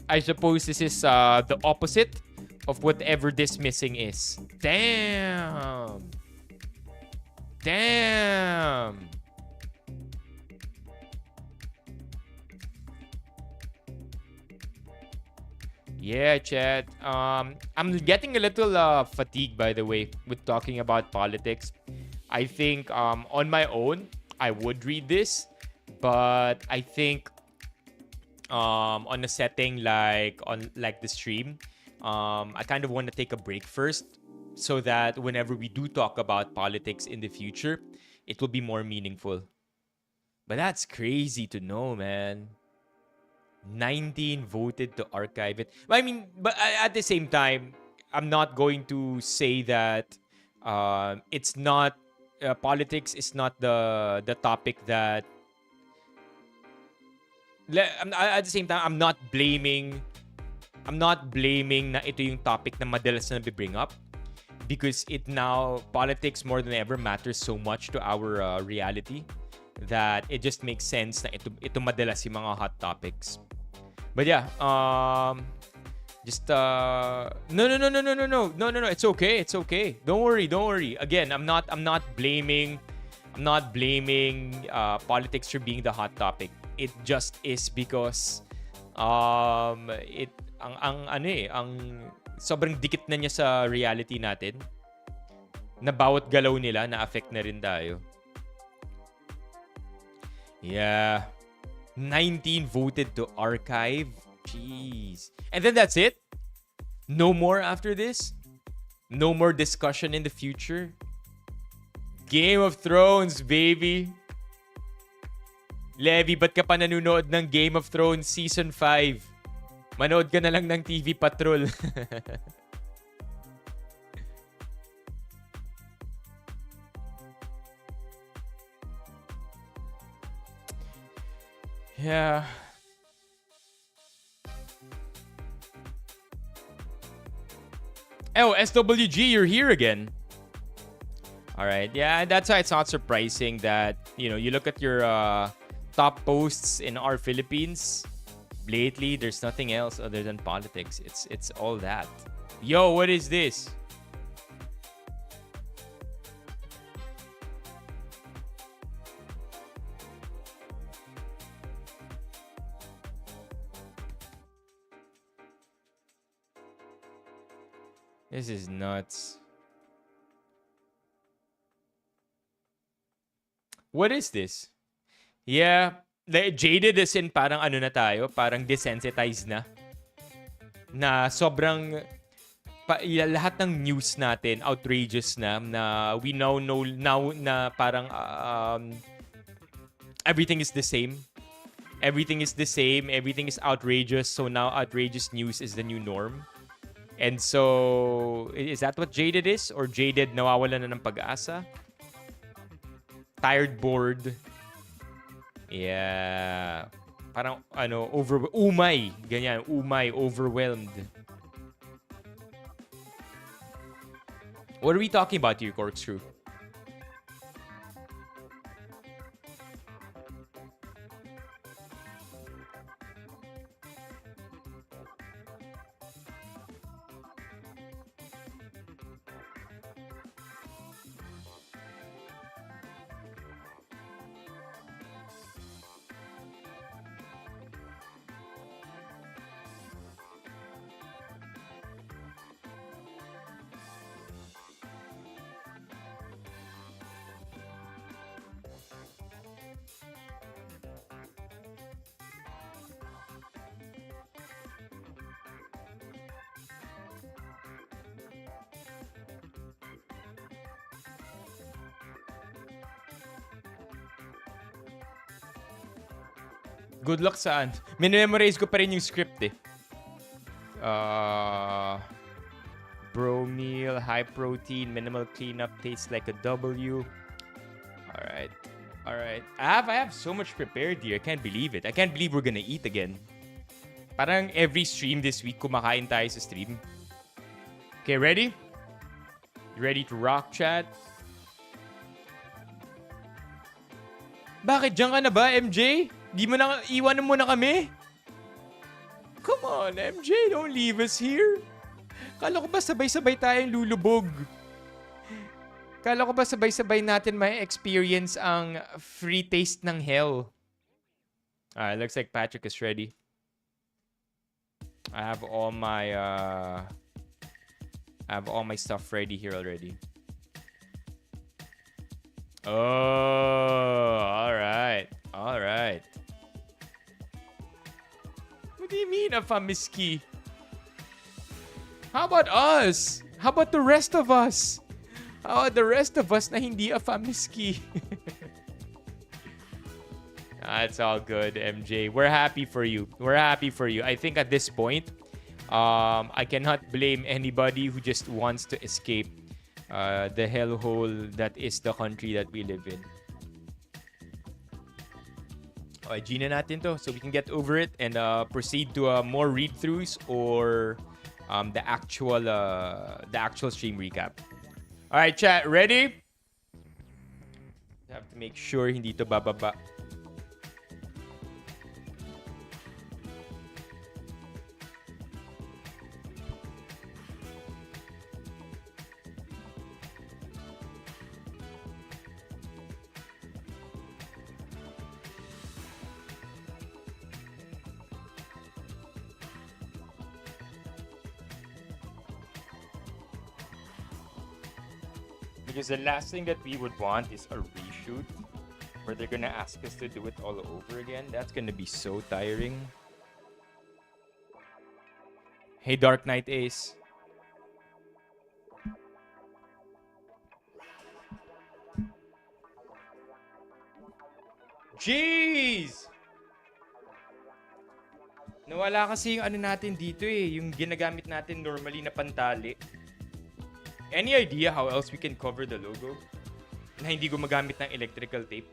I suppose this is the opposite of whatever dismissing is. Damn. Yeah, chat. I'm getting a little fatigued, by the way, with talking about politics. I think on my own, I would read this, but I think on a setting like the stream, I kind of want to take a break first so that whenever we do talk about politics in the future, it will be more meaningful. But that's crazy to know, man. 19 voted to archive it. I mean, but at the same time, I'm not going to say that it's not politics is not the topic that. At the same time, I'm not blaming I'm not blaming na ito yung topic na madalas na bring up because politics more than ever matters so much to our reality that it just makes sense na ito madalas yung mga hot topics. But yeah, no, it's okay. Don't worry. Again, I'm not blaming politics for being the hot topic. It just is because ang sobrang dikit na niya sa reality natin na bawat galaw nila na-affect na rin tayo. Yeah. 19 voted to archive. Jeez. And then that's it? No more after this? No more discussion in the future? Game of Thrones, baby. Levi, ba't ka pa nanonood ng Game of Thrones Season 5? Manood ka na lang ng TV Patrol. Yeah. Oh, SWG, you're here again. All right. Yeah, that's why it's not surprising that, you look at your top posts in our Philippines. Lately, there's nothing else other than politics. It's all that. Yo, what is this? This is nuts. What is this? Yeah, jaded as in parang ano na tayo, parang desensitized na. Na sobrang lahat ng news natin outrageous na we now know now na parang everything is the same. Everything is the same, everything is outrageous, so now outrageous news is the new norm. And so, is that what jaded is? Or jaded nawawala na ng pag-asa? Tired, bored. Yeah. Parang, umay. Ganyan, umay, overwhelmed. What are we talking about here, Corkscrew? Good luck saan? Minimemorize ko pa rin yung script eh. Bro meal, high protein, minimal cleanup, tastes like a W. Alright. I have so much prepared here. I can't believe it. I can't believe we're gonna eat again. Parang every stream this week, kumakain tayo sa stream. Okay, ready? You ready to rock, chat? Bakit? Diyan ka na ba, MJ? Iwanan mo na kami? Come on, MJ, don't leave us here. Kala ko ba sabay-sabay tayong lulubog? Kala ko ba sabay-sabay natin may experience ang free taste ng hell? Alright, looks like Patrick is ready. I have all my stuff ready here already. Oh, alright. What do you mean, Afamiski? How about us? How about the rest of us? How about the rest of us na hindi Afamiski? It's all good, MJ. We're happy for you. I think at this point, I cannot blame anybody who just wants to escape the hellhole that is the country that we live in. Okay, G na natin to so we can get over it and proceed to more read-throughs or the actual stream recap. All right, chat, ready? Have to make sure hindi to bababa. Because the last thing that we would want is a reshoot where they're gonna ask us to do it all over again. That's gonna be so tiring. Hey, Dark Knight Ace. Jeez! Nawala kasi yung ano natin dito eh. Yung ginagamit natin normally na pantali. Any idea how else we can cover the logo na hindi gumagamit ng electrical tape?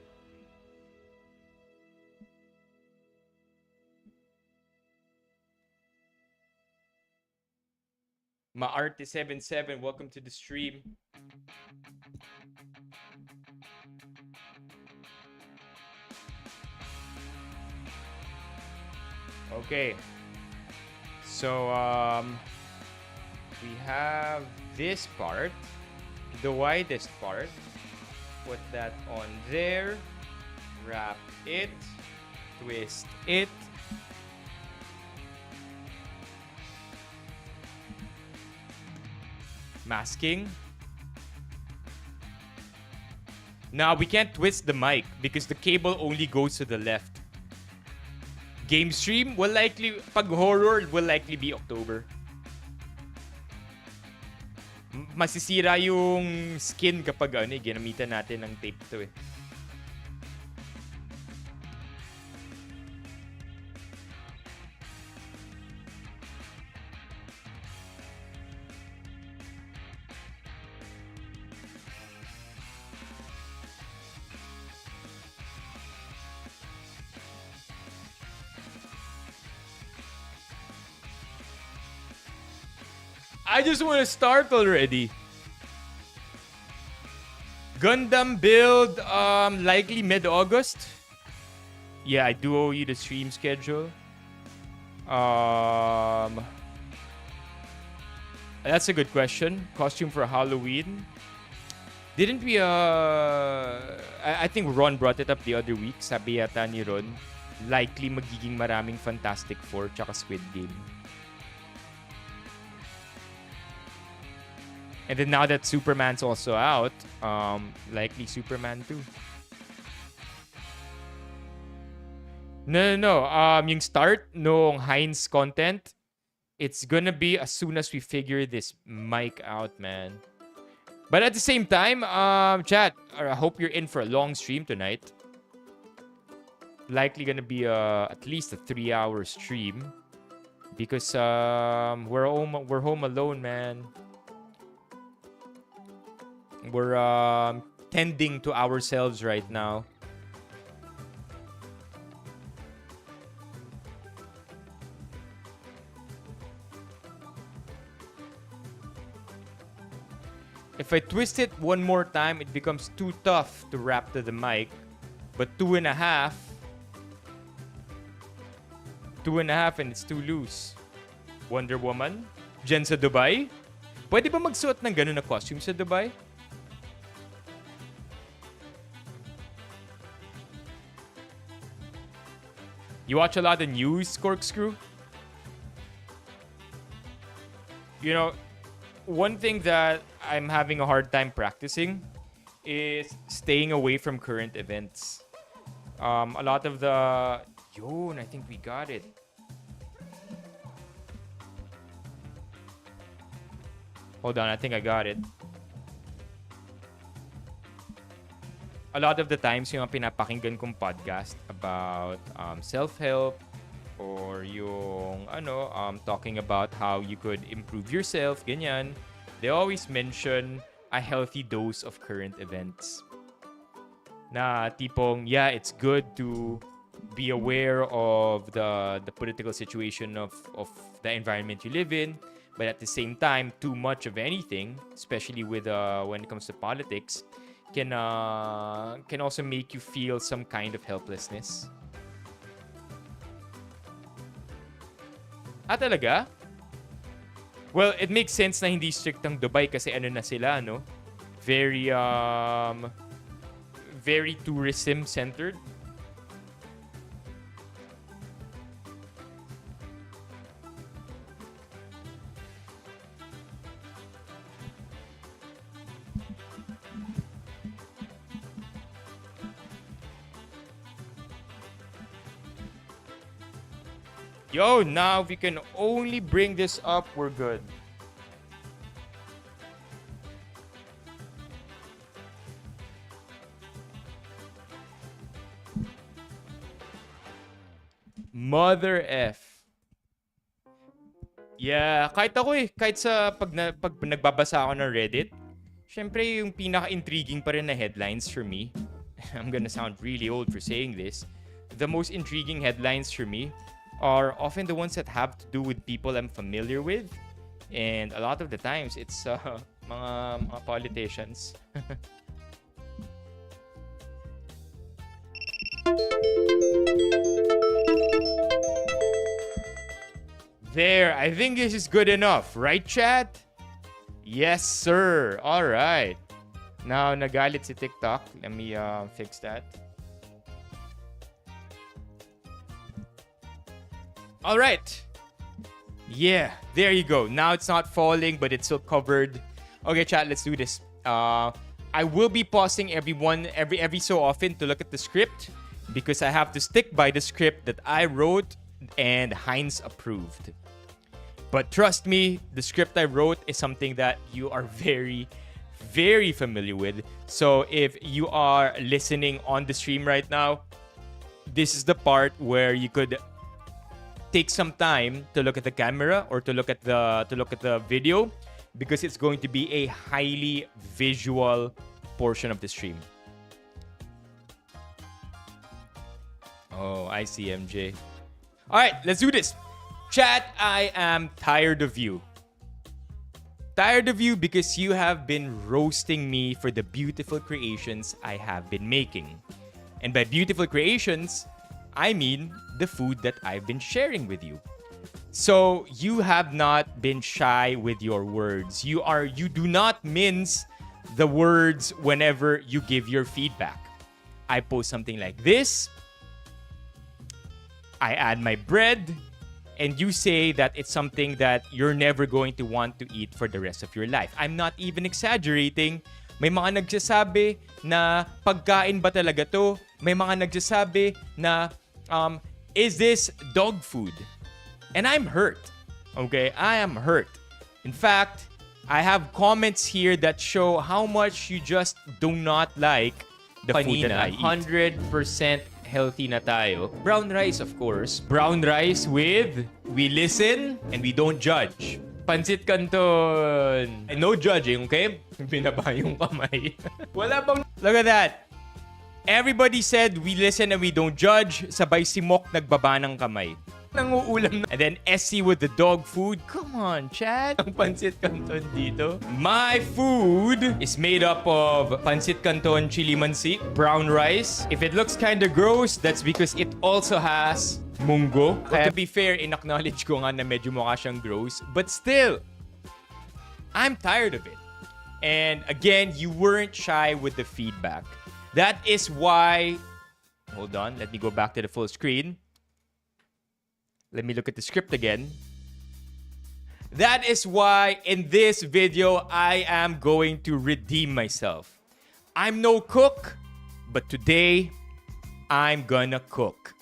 Maarte77, welcome to the stream. Okay. So, we have this part, the widest part. Put that on there. Wrap it. Twist it. Masking. Now, we can't twist the mic because the cable only goes to the left. Game stream will likely, pag horror, will likely be October. Masisira yung skin kapag ginamitan natin ng tape to eh. I just want to start already. Gundam build, likely mid-August. Yeah, I do owe you the stream schedule. That's a good question. Costume for Halloween. Didn't we, I think Ron brought it up the other week. Sabi yata ni Ron, likely magiging maraming Fantastic Four tsaka Squid Game. And then now that Superman's also out, likely Superman 2. No. Yung start nung Heinz content, it's gonna be as soon as we figure this mic out, man. But at the same time, chat, I hope you're in for a long stream tonight. Likely gonna be at least a 3-hour stream because we're home alone, man. We're tending to ourselves right now. If I twist it one more time, it becomes too tough to wrap to the mic. But 2.5 and it's too loose. Wonder Woman? Dyan sa Dubai? Pwede ba magsuot ng ganun na costume sa Dubai? You watch a lot of news, Corkscrew? You know, one thing that I'm having a hard time practicing is staying away from current events. A lot of the... Yun, I think we got it. Hold on, I think I got it. A lot of the times, yung pinapakinggan kong podcast about self-help or yung talking about how you could improve yourself, ganyan, they always mention a healthy dose of current events. Na tipong, yeah, it's good to be aware of the political situation of the environment you live in. But at the same time, too much of anything, especially with when it comes to politics, can also make you feel some kind of helplessness. Ah, talaga? Well, it makes sense na hindi strict ang Dubai kasi ano na sila, no? Very very tourism centered. Yo, now if we can only bring this up, we're good. Mother F. Yeah, kahit ako kahit sa pag nagbabasa ako ng Reddit, syempre yung pinaka-intriguing pa rin na headlines for me. I'm gonna sound really old for saying this. The most intriguing headlines for me are often the ones that have to do with people I'm familiar with. And a lot of the times, it's mga politicians. There, I think this is good enough, right, chat? Yes, sir. All right. Now, nagalit si TikTok. Let me fix that. All right. Yeah, there you go. Now it's not falling, but it's still covered. Okay, chat, let's do this. I will be pausing everyone every so often to look at the script because I have to stick by the script that I wrote and Heinz approved. But trust me, the script I wrote is something that you are very, very familiar with. So if you are listening on the stream right now, this is the part where you could take some time to look at the camera or to look at the video because it's going to be a highly visual portion of the stream. Oh, I see, MJ. All right, let's do this. Chat, I am tired of you. Tired of you because you have been roasting me for the beautiful creations I have been making. And by beautiful creations, I mean the food that I've been sharing with you. So you have not been shy with your words. You do not mince the words whenever you give your feedback. I post something like this. I add my bread. And you say that it's something that you're never going to want to eat for the rest of your life. I'm not even exaggerating. May mga nagsasabi na pagkain ba talaga to? May mga nagsasabi na is this dog food? And I'm hurt. Okay? I am hurt. In fact, I have comments here that show how much you just do not like the food that I eat. 100% healthy na tayo. Brown rice, of course. Brown rice with we listen and we don't judge. Pansit Canton. No judging, okay? Binaba yung kamay. Wala bang... Look at that. Everybody said we listen and we don't judge. Sabay si Mok nagbaba ng kamay. Nanguulam na. And then SC with the dog food. Come on, Chad. Ang Pansit Canton dito. My food is made up of Pansit Canton chili mansi, brown rice. If it looks kind of gross, that's because it also has munggo. Kaya, to be fair, in-acknowledge ko nga na medyo mukha siyang gross. But still, I'm tired of it. And again, you weren't shy with the feedback. That is why... Hold on, let me go back to the full screen. Let me look at the script again. That is why in this video, I am going to redeem myself. I'm no cook, but today, I'm gonna cook.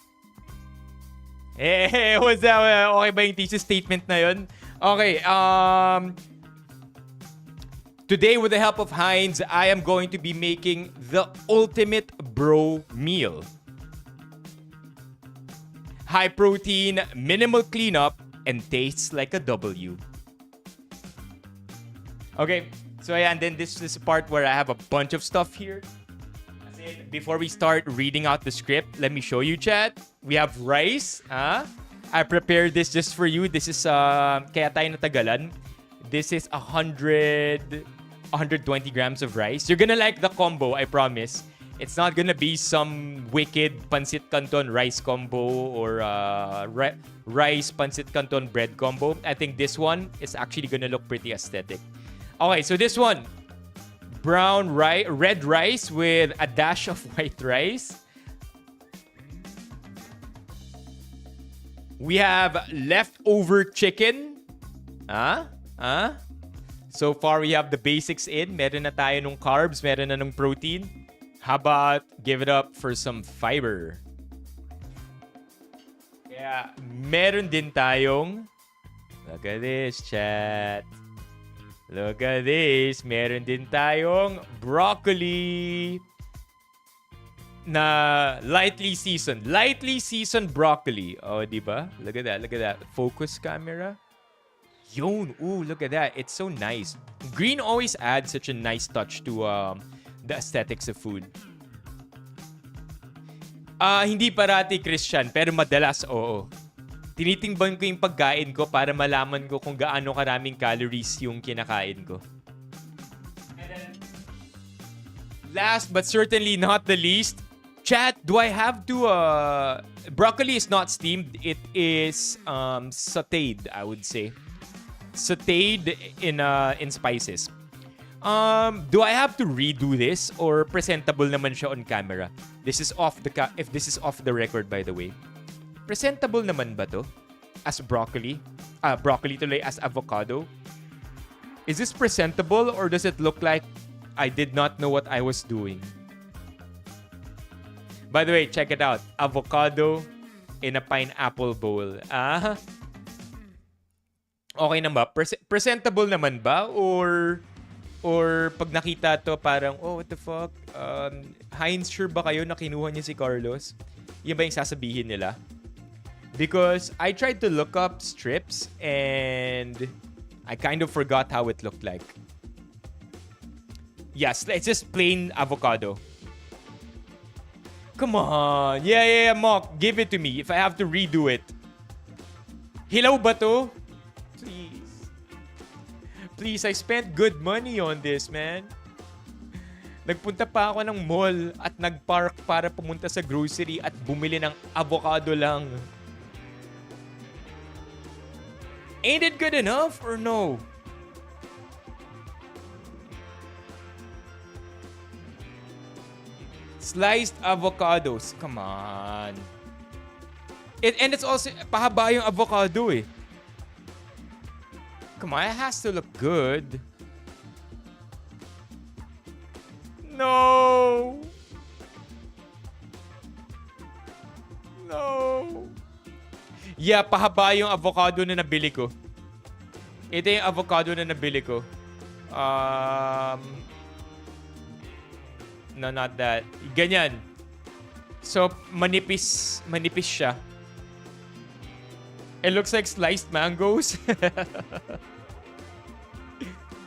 Hey, what's that? Okay ba yung thesis statement na yun? Okay, today, with the help of Heinz, I am going to be making the ultimate bro meal. High protein, minimal cleanup, and tastes like a W. Okay, so yeah, and then this is the part where I have a bunch of stuff here. As Before we start reading out the script, let me show you, chat. We have rice. I prepared this just for you. This is, kaya tayo natagalan. This is 120 grams of rice. You're gonna like the combo, I promise. It's not gonna be some wicked pancit canton rice combo or rice pancit canton bread combo. I think this one is actually gonna look pretty aesthetic. Okay, so this one, red rice with a dash of white rice. We have leftover chicken. So far, we have the basics in. Meron na tayo nung carbs, meron na nung protein. How about give it up for some fiber? Kaya, meron din tayong... Look at this, chat. Look at this. Meron din tayong broccoli na lightly seasoned. Lightly seasoned broccoli. Oh, diba? Look at that. Look at that. Focus camera. Yun. Ooh, look at that. It's so nice. Green always adds such a nice touch to the aesthetics of food. Hindi parati, Christian, pero madalas, oo. Tinitimbang ko yung pagkain ko para malaman ko kung gaano karaming calories yung kinakain ko. And then, last but certainly not the least, chat, do I have to... broccoli is not steamed. It is sauteed, I would say. Sauteed in spices. Do I have to redo this or presentable naman siya on camera? This is if this is off the record, by the way. Presentable naman ba to? As broccoli? Broccoli tuloy as avocado? Is this presentable or does it look like I did not know what I was doing? By the way, check it out. Avocado in a pineapple bowl. Okay na ba? Presentable naman ba? Or pag nakita to parang, oh, what the fuck? Heinz, sure ba kayo na kinuha niya si Carlos? Yan ba yung sasabihin nila? Because I tried to look up strips and I kind of forgot how it looked like. Yes, it's just plain avocado. Come on. Yeah, Mock. Give it to me if I have to redo it. Hilaw ba to? Please, I spent good money on this, man. Nagpunta pa ako ng mall at nagpark para pumunta sa grocery at bumili ng avocado lang. Ain't it good enough or no? Sliced avocados. Come on. And it's also, pahaba yung avocado eh. Come on, it has to look good. No. Yeah, pahaba yung avocado na nabili ko. Ito yung avocado na nabili ko. No, not that. Ganyan. So, manipis siya. It looks like sliced mangoes.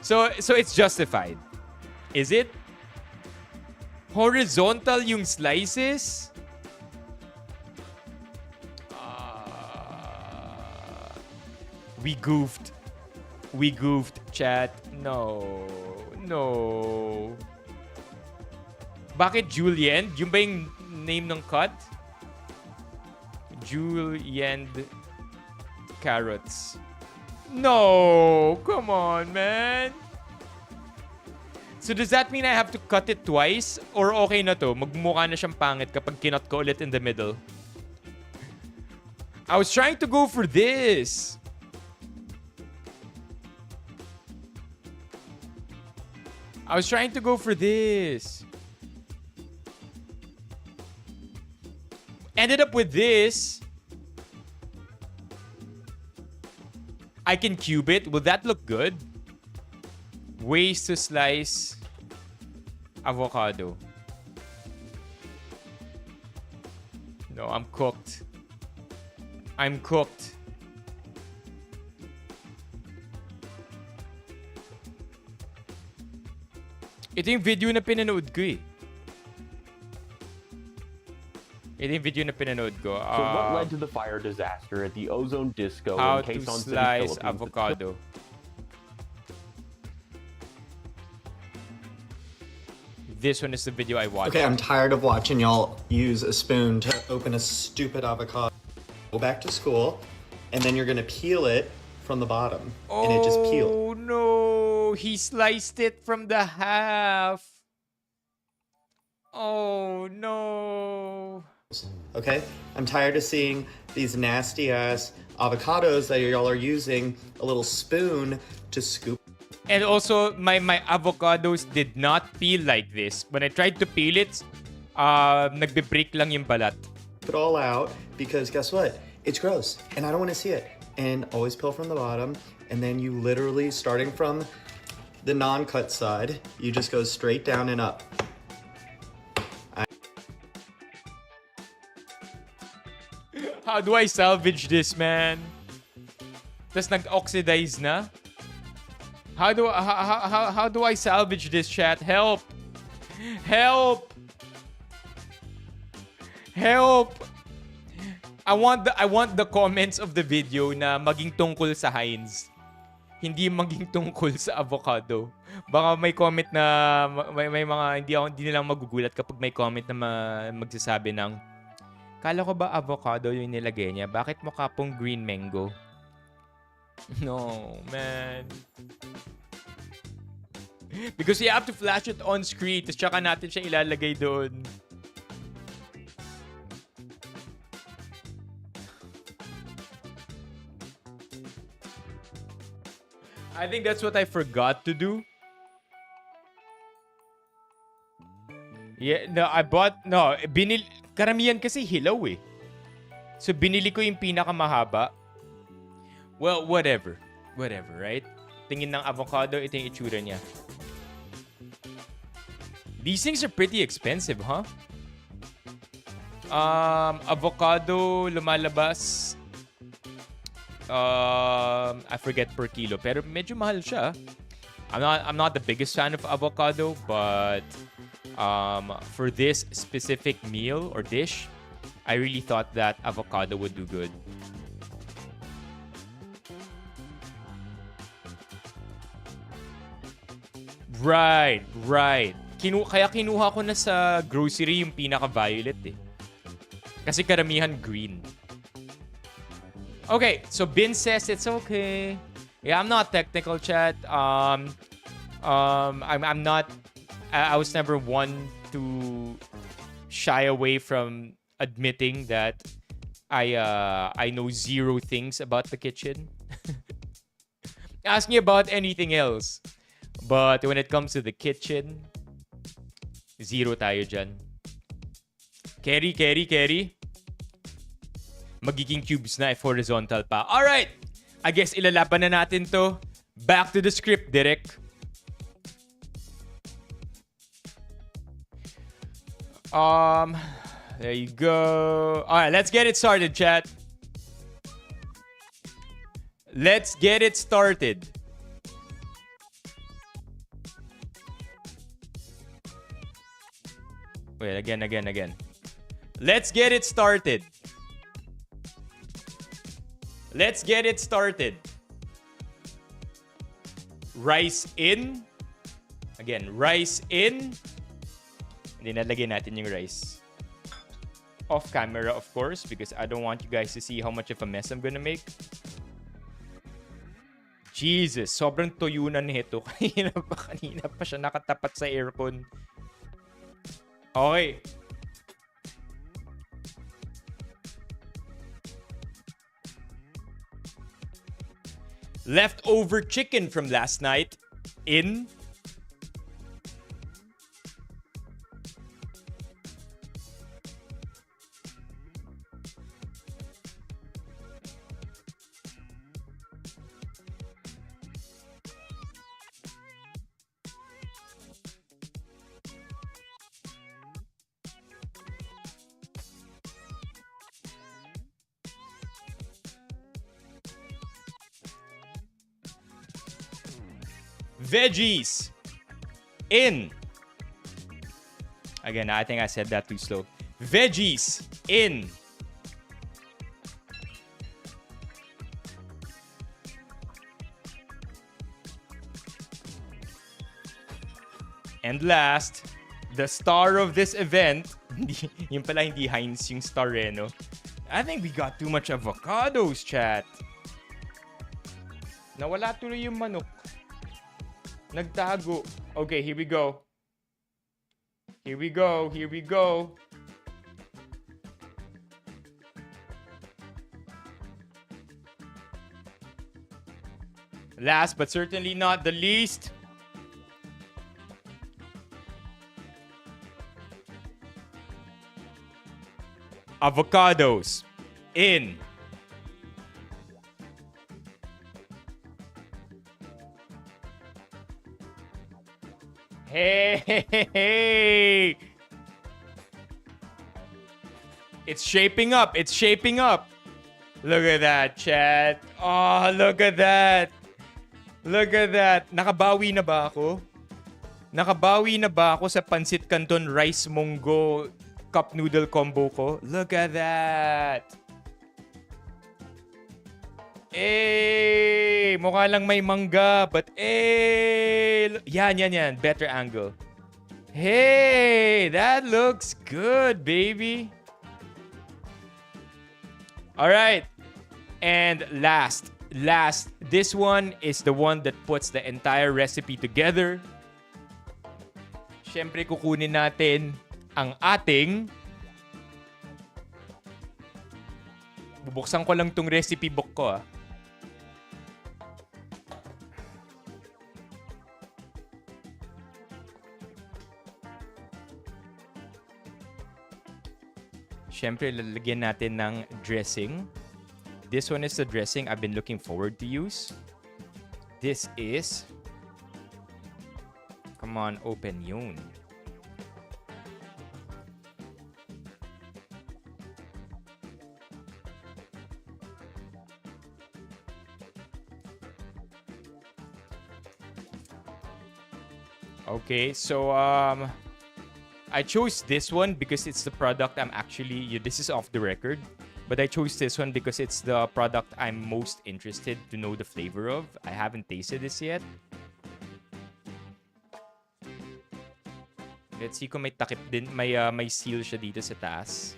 So it's justified. Is it? Horizontal yung slices? We goofed, chat. No. Bakit Julienne? Yung ba yung name ng cut? Julienne carrots. No! Come on, man! So does that mean I have to cut it twice? Or okay na to? Magmukha na siyang pangit kapag kinot ko ulit in the middle. I was trying to go for this. Ended up with this. I can cube it. Will that look good? Ways to slice avocado. No, I'm cooked. Ito yung video na pinanood ko eh. Ito yung video na pinanood ko. So what led to the fire disaster at the Ozone Disco How in to Quezon City, slice Philippines? avocado. This one is the video I watched. Okay, I'm tired of watching y'all use a spoon to open a stupid avocado. Go back to school, and then you're gonna peel it from the bottom, and it just peeled. Oh no, he sliced it from the half. Oh no. Okay, I'm tired of seeing these nasty ass avocados that y'all are using a little spoon to scoop And also, my avocados did not peel like this. When I tried to peel it, nagbe-break lang yung balat. it all out, because guess what? It's gross, and I don't want to see it. And always peel from the bottom, and then you literally, starting from the non-cut side, you just go straight down and up. How do I salvage this, man? Tas nag-oxidize na? How do I salvage this, chat? Help! Help! Help! I want the comments of the video na maging tungkol sa Heinz. Hindi maging tungkol sa avocado. Baka may comment na may mga hindi nilang magugulat kapag may comment na magsasabi ng kala ko ba avocado yung nilagay niya? Bakit mukha pong green mango? No, man. Because you have to flash it on screen tapos tsaka natin siya ilalagay doon. I think that's what I forgot to do. Yeah, no, karamihan kasi hilaw eh. So binili ko yung pinakamahaba. Well, whatever. Whatever, right? Tingin ng avocado, ito yung itsura niya. These things are pretty expensive, huh? Avocado lumalabas I forget per kilo, pero medyo mahal siya. I'm not the biggest fan of avocado, but for this specific meal or dish, I really thought that avocado would do good. Right. Kaya kinuha ko na sa grocery yung pinaka-violet eh. Kasi karamihan green. Okay, so Bin says it's okay. Yeah, I'm not technical, chat. I'm not. I was never one to shy away from admitting that I know zero things about the kitchen. Ask me about anything else, but when it comes to the kitchen, zero tayo dyan. Carry. Magiging cubes na if horizontal pa. Alright! I guess ilalaban na natin to. Back to the script, Derek. There you go. Alright, let's get it started, chat. Let's get it started. Wait, again. Let's get it started. Let's get it started. Rice in. Again, rice in. Hindi nalagay natin yung rice. Off camera, of course, because I don't want you guys to see how much of a mess I'm gonna make. Jesus, sobrang tuyunan nito. Kanina pa siya nakatapat sa aircon. Okay. Leftover chicken from last night in. Veggies in. Again, I think I said that too slow. Veggies in. And last, the star of this event, yung pala hindi Heinz yung star eh, no? I think we got too much avocados, chat. Nawala tuloy yung manok. Nagtago. Okay, here we go. Here we go. Here we go. Last but certainly not the least, avocados in. Hey! It's shaping up. It's shaping up. Look at that, chat. Oh, look at that. Look at that. Nakabawi na ba ako? Nakabawi na ba ako sa Pancit Canton Rice Monggo Cup Noodle combo ko? Look at that. Eh, mukha lang may mangga, but yan. Better angle. Hey, that looks good, baby. All right. And last, this one is the one that puts the entire recipe together. Siyempre, kukunin natin ang ating... Bubuksan ko lang tong recipe book ko, ah. Siyempre, lalagyan natin ng dressing. This one is the dressing I've been looking forward to use. This is... Come on, open yun. Okay, so I chose this one because it's the product I'm actually... This is off the record. But I chose this one because it's the product I'm most interested to know the flavor of. I haven't tasted this yet. Let's see kung may takip din. May seal siya dito sa taas.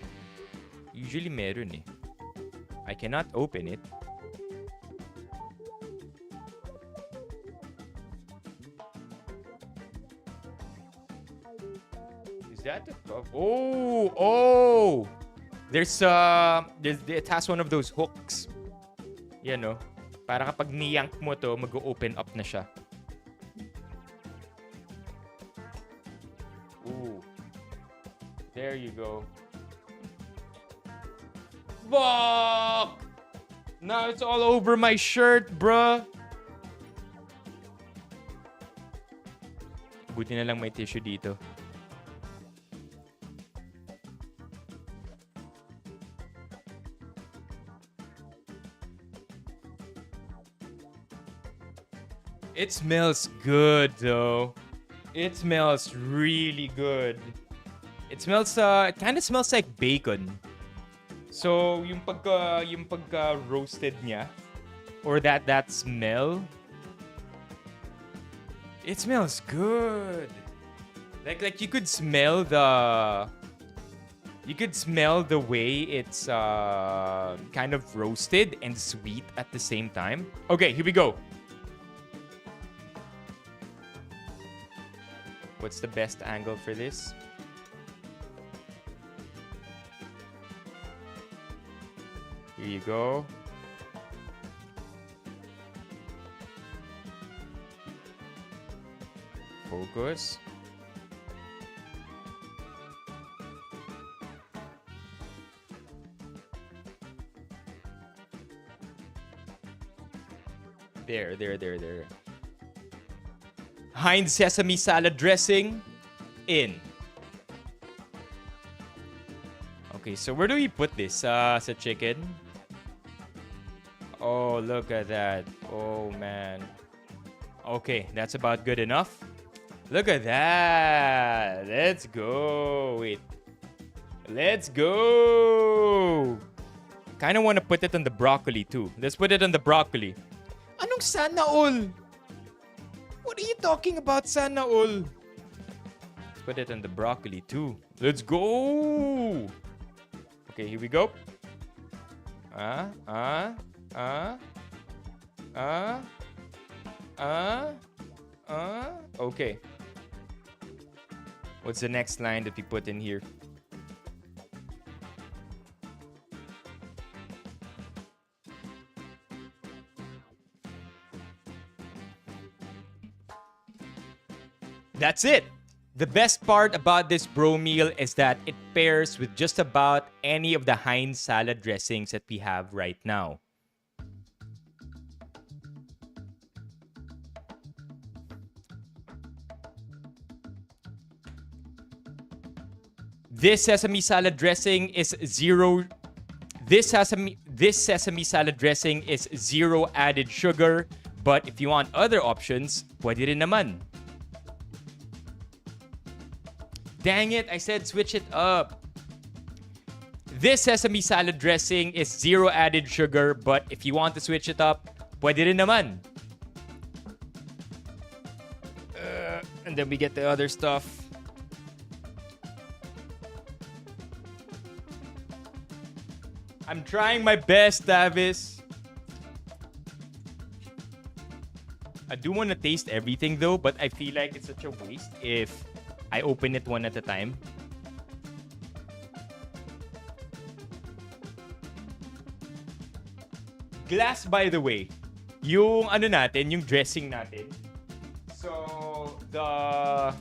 Usually meron eh. I cannot open it. Is that the... Oh! There's it has one of those hooks. Yan, no? Para kapag niyank mo to, mag-open up na siya. Ooh. There you go. Fuck! Now it's all over my shirt, bruh. Buti na lang may tissue dito. It smells good, though. It smells really good. It smells, it kind of smells like bacon. So, yung pagka roasted niya, or that smell, it smells good. Like you could smell the way it's kind of roasted and sweet at the same time. Okay, here we go. What's the best angle for this? Here you go. Focus. There. Heinz sesame salad dressing in. Okay, so where do we put this? Sa chicken? Oh, look at that. Oh, man. Okay, that's about good enough. Look at that. Let's go. Wait. Let's go! Kinda wanna put it on the broccoli too. Let's put it on the broccoli. Anong sana all? What are you talking about, sana all? Let's put it on the broccoli too. Let's go! Okay, here we go. Okay. What's the next line that we put in here? That's it. The best part about this bro meal is that it pairs with just about any of the Heinz salad dressings that we have right now. This sesame salad dressing is zero. This sesame salad dressing is zero added sugar. But if you want other options, pwede rin naman. Dang it, I said switch it up. This sesame salad dressing is zero added sugar, but if you want to switch it up, pwede rin naman. And then we get the other stuff. I'm trying my best, Davis. I do want to taste everything though, but I feel like it's such a waste if I open it one at a time. Glass, by the way, yung ano natin, yung dressing natin. So, the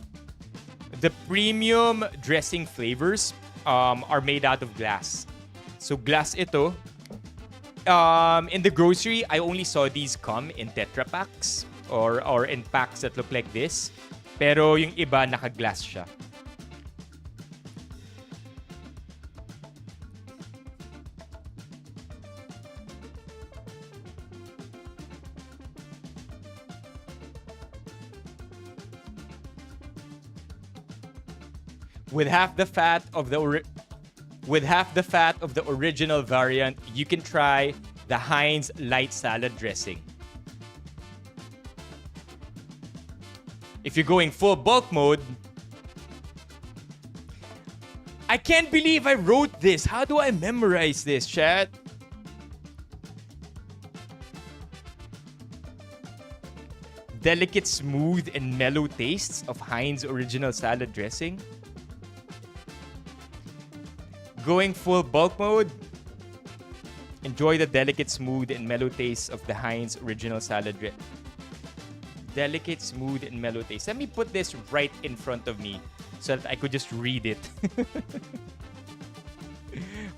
premium dressing flavors are made out of glass. So, glass ito. In the grocery, I only saw these come in Tetra packs or in packs that look like this. Pero yung iba, naka-glass siya. With half the fat of the original variant, you can try the Heinz light salad dressing. If you're going full bulk mode, I can't believe I wrote this. How do I memorize this, chat? Delicate, smooth, and mellow tastes of Heinz original salad dressing. Going full bulk mode, enjoy the delicate, smooth, and mellow taste of the Heinz original salad dressing. Delicate, smooth, and mellow taste. Let me put this right in front of me so that I could just read it.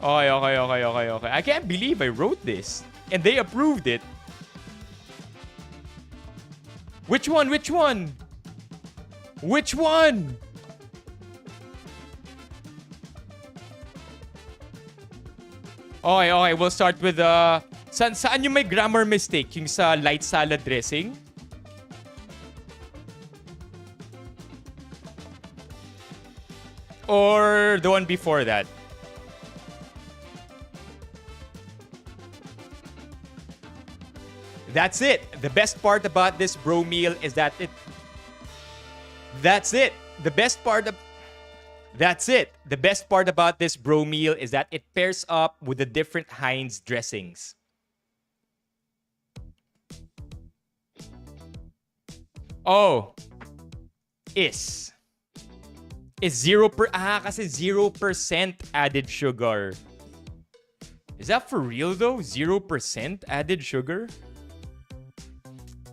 Okay. I can't believe I wrote this. And they approved it. Which one? Which one? Which one? Okay. We'll start with saan yung may grammar mistake? Yung sa light salad dressing? Or the one before that? That's it. The best part about this bro meal is that it... That's it. The best part of... That's it. The best part about this bro meal is that it pairs up with the different Heinz dressings. Oh. Is 0 kasi 0% added sugar. Is that for real though? 0% added sugar?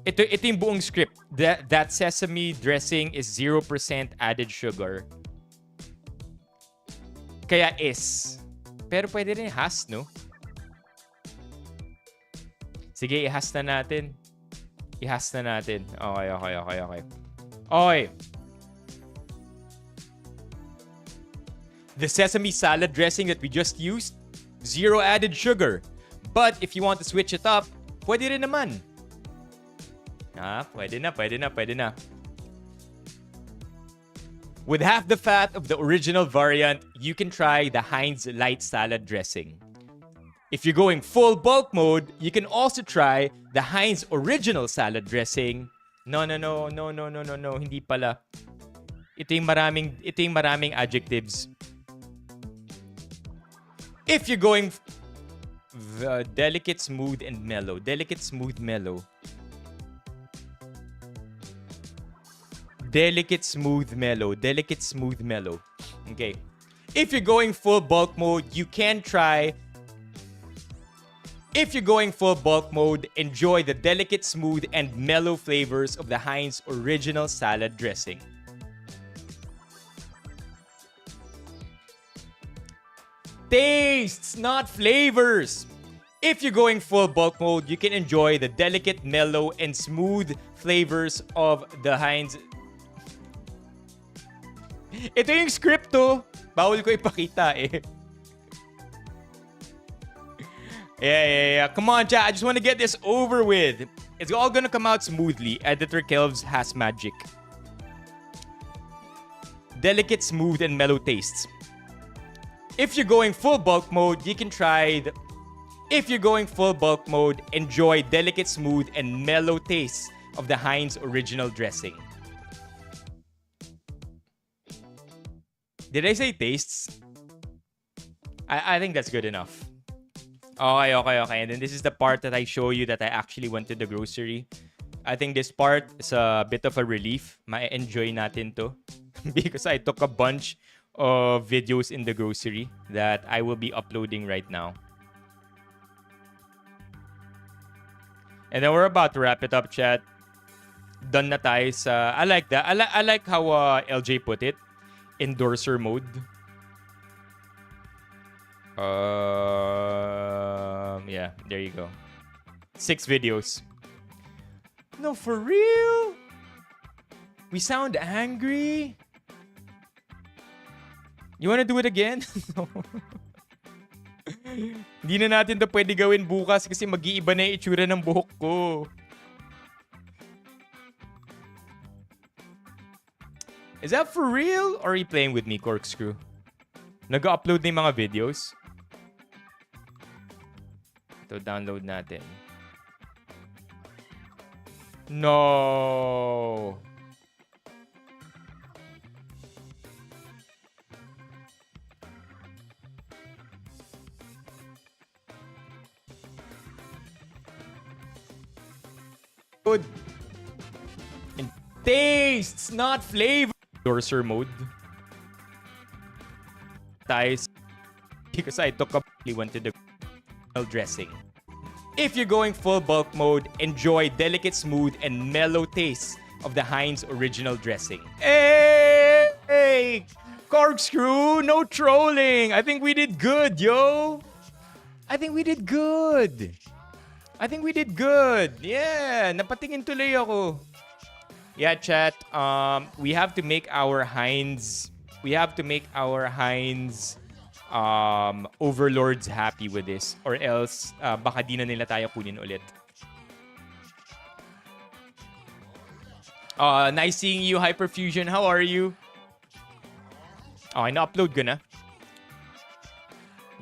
Ito yung buong script. That sesame dressing is 0% added sugar. Kaya is. Pero pwede rin has, no? Sige, ihas na natin. Ihas na natin. Okay. Okay. The sesame salad dressing that we just used, 0 added sugar. But if you want to switch it up, pwede rin naman. Pwede na. With half the fat of the original variant, you can try the Heinz light salad dressing. If you're going full bulk mode, you can also try the Heinz original salad dressing. No, hindi pala. Ito yung maraming adjectives. If you're going delicate, smooth, and mellow. Delicate, smooth, mellow. Delicate, smooth, mellow. Delicate, smooth, mellow. Okay. If you're going full bulk mode, you can try... If you're going full bulk mode, enjoy the delicate, smooth, and mellow flavors of the Heinz original salad dressing. Tastes, not flavors. If you're going full bulk mode, you can enjoy the delicate, mellow, and smooth flavors of the Heinz. Ito yung script to. Bawal ko ipakita eh. Yeah. Come on, chat. I just want to get this over with. It's all gonna come out smoothly. Editor Kelvs has magic. Delicate, smooth, and mellow tastes. If you're going full bulk mode, you can try the... If you're going full bulk mode, enjoy delicate, smooth, and mellow tastes of the Heinz original dressing. Did I say tastes? I think that's good enough. Okay. And then this is the part that I show you that I actually went to the grocery. I think this part is a bit of a relief. Ma-enjoy natin to. Because I took a bunch of videos in the grocery that I will be uploading right now. And then we're about to wrap it up, chat. Done na tayo sa... I like that. I like how LJ put it. Endorser mode. Yeah, there you go. 6 videos. No, for real? We sound angry? You wanna do it again? No. Hindi na natin to pwede gawin bukas kasi mag-iiba na yung itsura ng buhok ko. Is that for real? Or are you playing with me, Corkscrew? Nag-upload na yung mga videos. Ito, download natin. No! Good. And tastes, not flavor. Endorser mode. Ties. Because I took went to the dressing. If you're going full bulk mode, enjoy delicate, smooth, and mellow taste of the Heinz original dressing. Hey! Corkscrew, no trolling. I think we did good, yo. I think we did good. Yeah, napatingin tuloy ako. Yeah, chat. We have to make our Heinz. Overlords happy with this, or else baka di na nila tayo kunin ulit. Nice seeing you, Hyperfusion. How are you? Okay, na-upload ko na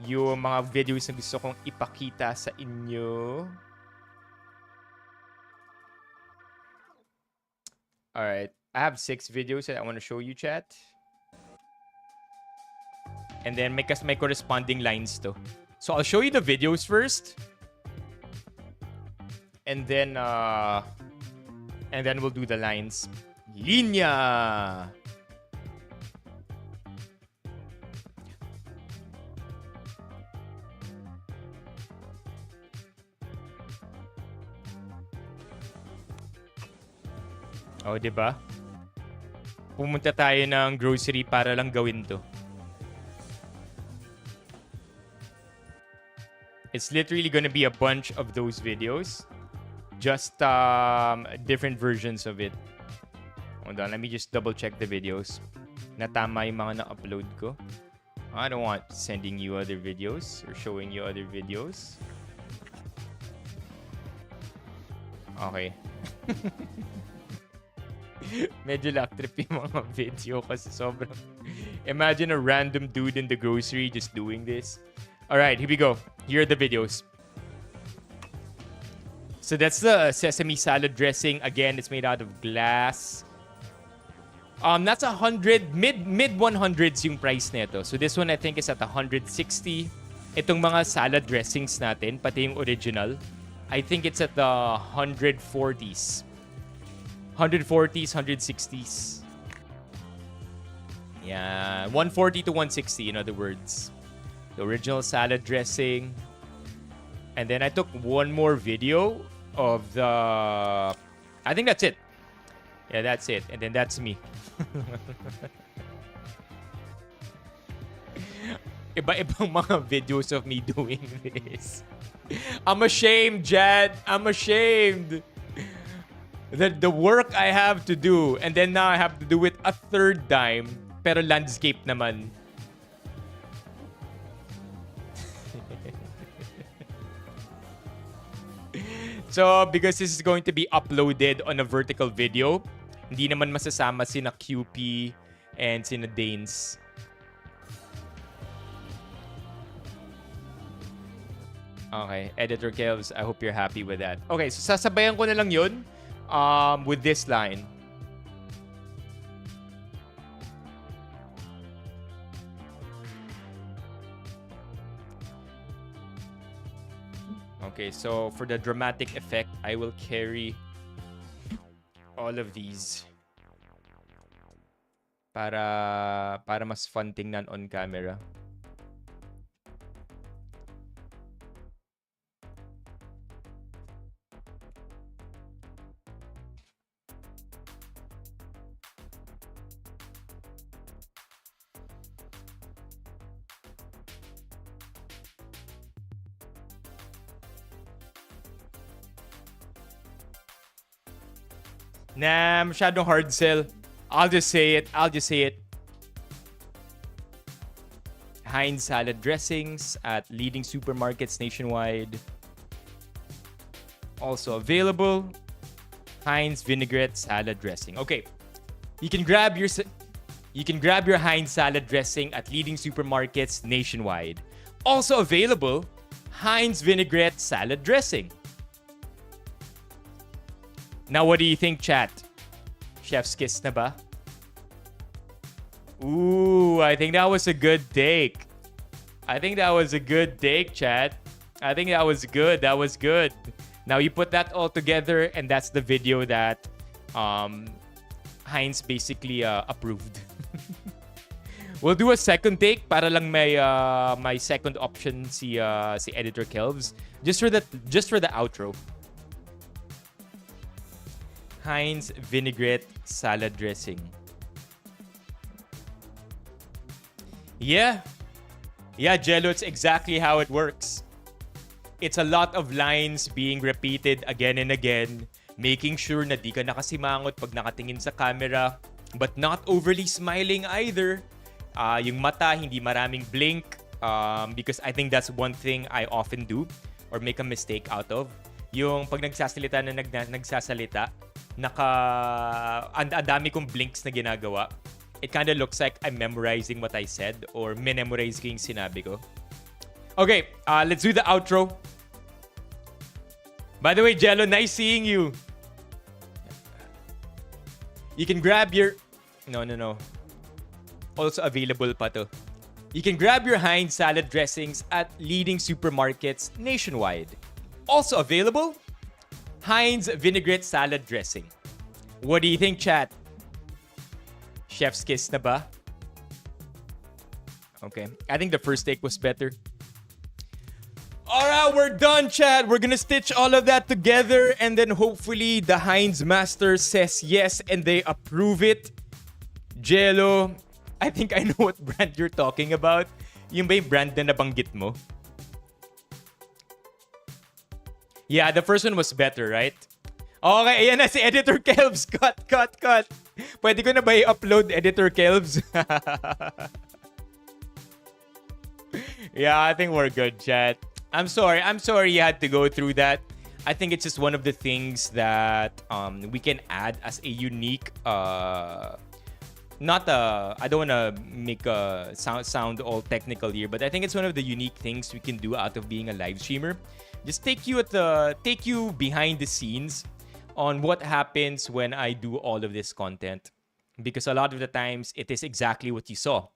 yung mga videos na gusto kong ipakita sa inyo. Alright, I have 6 videos that I want to show you, chat. And then may corresponding lines to. So I'll show you the videos first. And then we'll do the lines. Linya! Oh, diba? Pumunta tayo ng grocery para lang gawin to. It's literally gonna be a bunch of those videos. Just different versions of it. Hold on, let me just double check the videos. Natama yung mga na-upload ko. I don't want sending you other videos or showing you other videos. Okay. Medyo luck trip yung mga video kasi sobrang... Imagine a random dude in the grocery just doing this. Alright, here we go. Here are the videos. So that's the sesame salad dressing. Again, it's made out of glass. That's 100, mid 100s yung price nito. So this one I think is at 160. Itong mga salad dressings natin, pati yung original, I think it's at the 140s. 140s, 160s. Yeah, 140 to 160 in other words. The original salad dressing. And then I took one more video of the... I think that's it. Yeah, that's it. And then that's me. Iba-ibang mga videos of me doing this. I'm ashamed, Jad. I'm ashamed. The work I have to do. And then now I have to do it a third time. Pero landscape naman. So, because this is going to be uploaded on a vertical video, hindi naman masasama sina QP and sina Danes. Okay, Editor Kevs, I hope you're happy with that. Okay, so sasabayan ko na lang yun with this line. Okay, so for the dramatic effect, I will carry all of these para mas fun tingnan on camera. Nah, masyadong hard sell. I'll just say it. Heinz salad dressings at leading supermarkets nationwide. Also available. Heinz vinaigrette salad dressing. Okay. You can grab your Heinz salad dressing at leading supermarkets nationwide. Also available, Heinz vinaigrette salad dressing. Now, what do you think, chat? Chef's kiss na ba? Ooh, I think that was a good take. Chat. I think that was good. That was good. Now, you put that all together, and that's the video that Heinz basically approved. We'll do a second take para lang may second option si Editor Kelvs. Just for the outro. Heinz vinaigrette salad dressing. Yeah, Jello, it's exactly how it works. It's a lot of lines being repeated again and again, making sure na di ka nakasimangot pag nakatingin sa camera, but not overly smiling either. Yung mata, hindi maraming blink, because I think that's one thing I often do or make a mistake out of. Yung pag nagsasalita na nagsasalita, ang dami kong blinks na ginagawa. It kind of looks like I'm memorizing what I said or memorize ko yung sinabi ko. Okay, let's do the outro. By the way, Jello, nice seeing you. You can grab your... No. Also available pa to. You can grab your Heinz salad dressings at leading supermarkets nationwide. Also available, Heinz vinaigrette salad dressing. What do you think, chat? Chef's kiss na ba? Okay. I think the first take was better. Alright, we're done, chat. We're gonna stitch all of that together and then hopefully the Heinz master says yes and they approve it. Jello, I think I know what brand you're talking about. Yung ba yung brand na nabanggit mo? Yeah, the first one was better, right? Okay, ayan na si Editor Kelvs. Cut. Pwede ko na ba i-upload, Editor Kelvs? Yeah, I think we're good, chat. I'm sorry you had to go through that. I think it's just one of the things that we can add as a unique not I don't want to make a sound all technical here, but I think it's one of the unique things we can do out of being a live streamer. Just take you behind the scenes on what happens when I do all of this content, because a lot of the times it is exactly what you saw.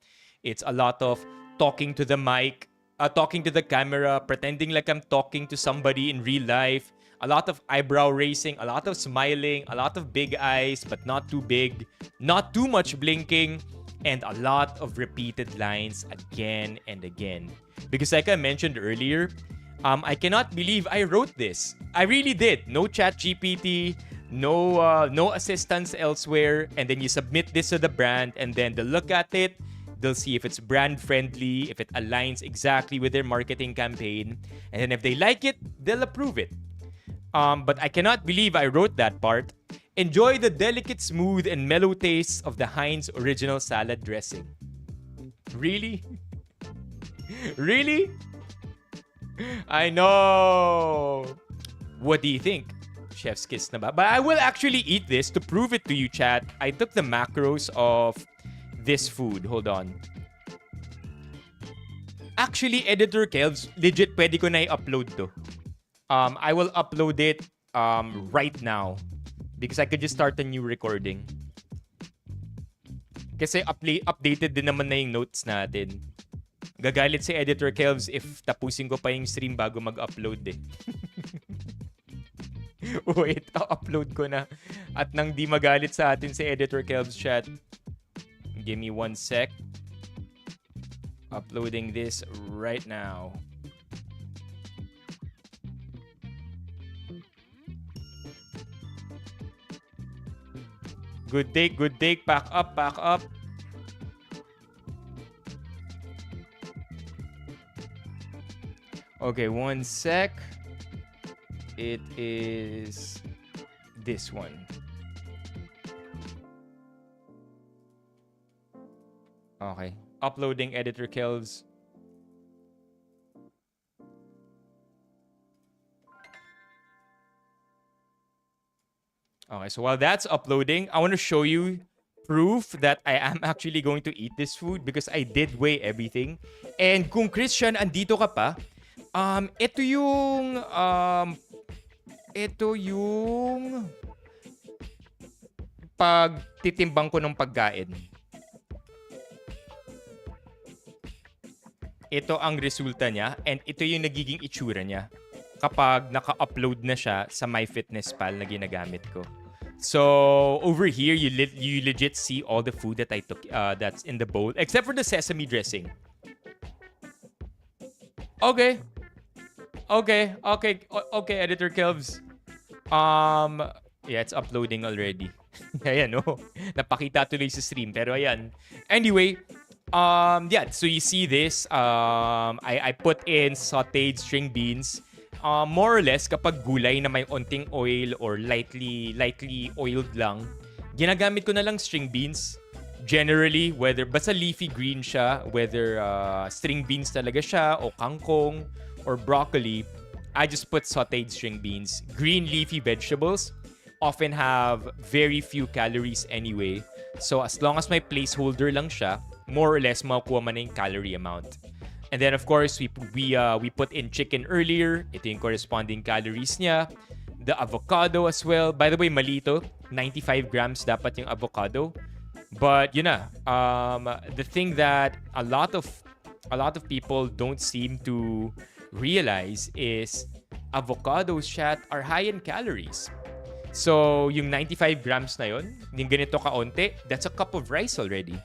It's a lot of talking to the mic, talking to the camera, pretending like I'm talking to somebody in real life. A lot of eyebrow raising, a lot of smiling, a lot of big eyes, but not too big, not too much blinking, and a lot of repeated lines again and again. Because like I mentioned earlier, I cannot believe I wrote this. I really did. No chat GPT, no assistance elsewhere, and then you submit this to the brand, and then they'll look at it. They'll see if it's brand friendly, if it aligns exactly with their marketing campaign, and then if they like it, they'll approve it. But I cannot believe I wrote that part. Enjoy the delicate, smooth, and mellow taste of the Heinz original salad dressing. Really? Really? I know. What do you think? Chef's kiss na ba? But I will actually eat this to prove it to you, chat. I took the macros of this food. Hold on. Actually, Editor Kelvs, legit pwede ko na i-upload to. I will upload it right now because I could just start a new recording. Kasi updated din naman na yung notes natin. Gagalit si Editor Kelvs if tapusin ko pa yung stream bago mag-upload eh. Wait, upload ko na. At nang di magalit sa atin si Editor Kelvs, chat. Give me 1 sec. Uploading this right now. Good take. Pack up. Okay, 1 sec. It is this one. Okay. Uploading Editor Kelvs. Okay, so while that's uploading, I want to show you proof that I am actually going to eat this food because I did weigh everything. And kung Christian, andito ka pa, ito yung pagtitimbang ko ng pagkain. Ito ang resulta niya and ito yung nagiging itsura niya kapag naka-upload na siya sa MyFitnessPal na ginagamit ko. So, over here, you legit see all the food that I took that's in the bowl, except for the sesame dressing. Okay, Editor Kelvs. Yeah, it's uploading already. Ayan, no? Napakita tuloy sa stream, pero ayan. Anyway, yeah, so you see this. I put in sauteed string beans. More or less, kapag gulay na may onting oil or lightly oiled lang, ginagamit ko na lang string beans. Generally, whether basta leafy green siya, whether string beans talaga siya, o kangkong, or broccoli, I just put sauteed string beans. Green leafy vegetables often have very few calories anyway. So as long as may placeholder lang siya, more or less makukuha man na yung calorie amount. And then of course, we put in chicken earlier. Ito yung corresponding calories niya. The avocado as well. By the way, malito. 95 grams dapat yung avocado. But yun na. The thing that a lot of people don't seem to realize is avocados, chat, are high in calories. So yung 95 grams na yun, yung ganito kaunti, that's a cup of rice already.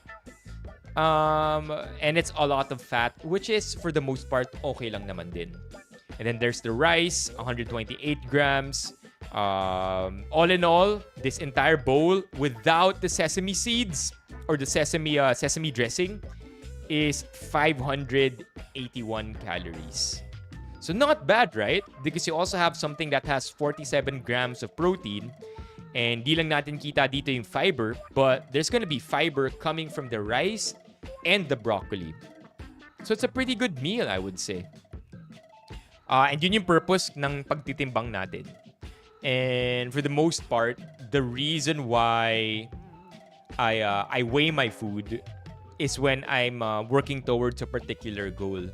And it's a lot of fat, which is for the most part okay lang naman din. And then there's the rice, 128 grams. All in all, this entire bowl without the sesame seeds or the sesame dressing is 581 calories. So not bad, right? Because you also have something that has 47 grams of protein. And di lang natin kita dito yung fiber, but there's gonna be fiber coming from the rice and the broccoli. So it's a pretty good meal, I would say. And yun yung purpose ng pagtitimbang natin. And for the most part, the reason why I weigh my food is when I'm working towards a particular goal.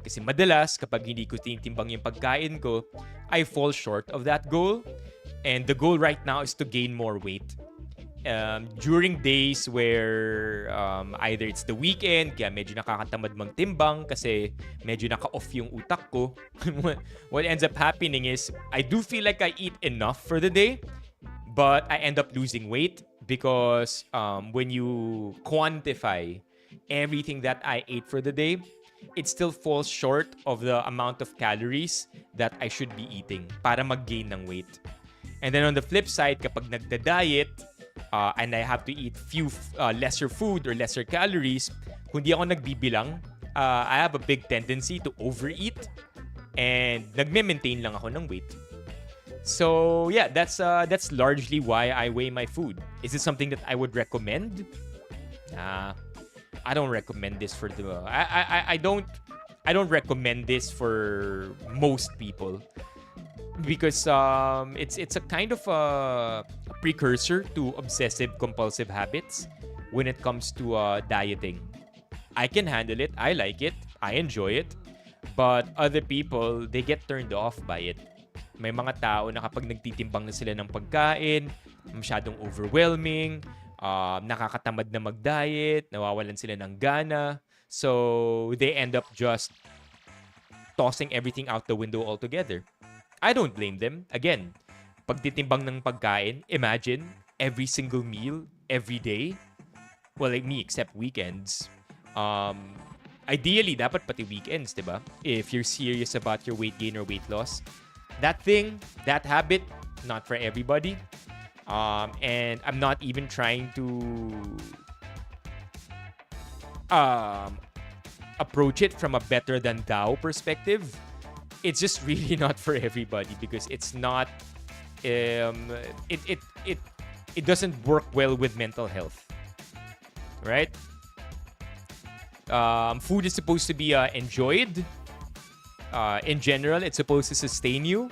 Kasi madalas, kapag hindi ko tinitimbang yung pagkain ko, I fall short of that goal. And the goal right now is to gain more weight. During days where either it's the weekend, kaya medyo nakakatamad magtimbang kasi medyo naka-off yung utak ko, what ends up happening is I do feel like I eat enough for the day, but I end up losing weight because when you quantify everything that I ate for the day, it still falls short of the amount of calories that I should be eating para mag-gain ng weight. And then on the flip side, kapag nagda-diet, and I have to eat few lesser food or lesser calories, kung di ako nagbibilang, I have a big tendency to overeat and nagme-maintain lang ako ng weight. So yeah, that's largely why I weigh my food. Is it something that I would recommend? I don't recommend this for the I don't recommend this for most people because it's a kind of a precursor to obsessive compulsive habits when it comes to dieting. I can handle it, I like it, I enjoy it, but other people, they get turned off by it. May mga tao na kapag nagtitimbang na sila ng pagkain, masyadong overwhelming, nakakatamad na mag-diet, nawawalan sila ng gana. So, they end up just tossing everything out the window altogether. I don't blame them. Again, pagtitimbang ng pagkain, imagine every single meal, every day. Well, like me, except weekends. Ideally, dapat pati weekends, diba? If you're serious about your weight gain or weight loss. That thing, that habit, not for everybody. And I'm not even trying to approach it from a better than thou perspective. It's just really not for everybody because it's not it doesn't work well with mental health. Right? Food is supposed to be enjoyed. In general, it's supposed to sustain you,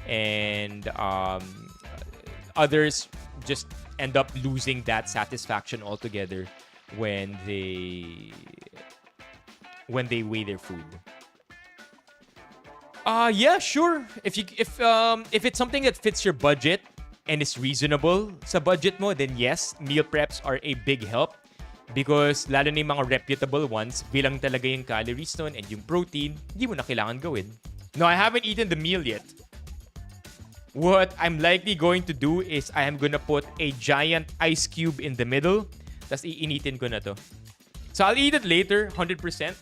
and others just end up losing that satisfaction altogether when they weigh their food. Yeah, sure. If it's something that fits your budget and is reasonable sa budget mo, then yes, meal preps are a big help. Because lalo na yung mga reputable ones, bilang talaga yung calories nun and yung protein, hindi mo na kailangan gawin. No, I haven't eaten the meal yet. What I'm likely going to do is I am gonna put a giant ice cube in the middle, tas iinitin ko na to. So I'll eat it later, 100%.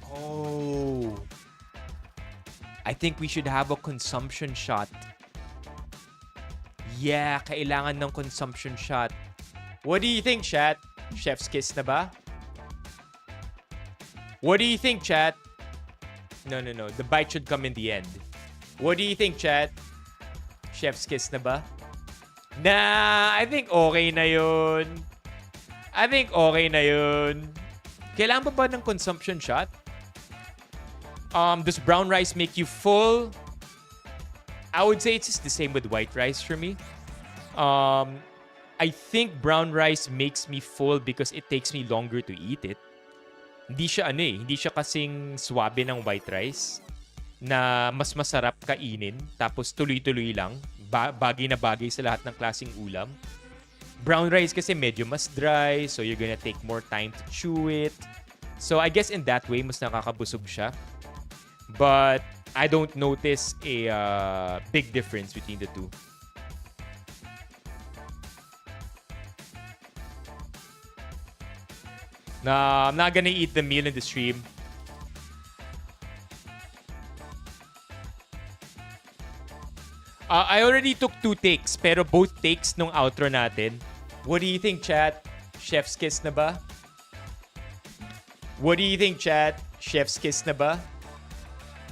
Oh. I think we should have a consumption shot. Yeah, kailangan ng consumption shot. What do you think, chat? Chef's kiss na ba? What do you think, chat? No. The bite should come in the end. What do you think, chat? Chef's kiss na ba? Nah, I think okay na yun. Kailangan ba ng consumption shot? Does brown rice make you full? I would say it's just the same with white rice for me. I think brown rice makes me full because it takes me longer to eat it. Hindi siya kasing swabe ng white rice na mas masarap kainin tapos tuloy-tuloy lang, bagay na bagay sa lahat ng klaseng ulam. Brown rice kasi medyo mas dry, so you're gonna take more time to chew it. So I guess in that way, mas nakakabusog siya. But I don't notice a big difference between the two. Nah, I'm not gonna eat the meal in the stream. I already took 2 takes, pero both takes nung outro natin. What do you think, chat? Chef's kiss na ba? What do you think, chat? Chef's kiss na ba?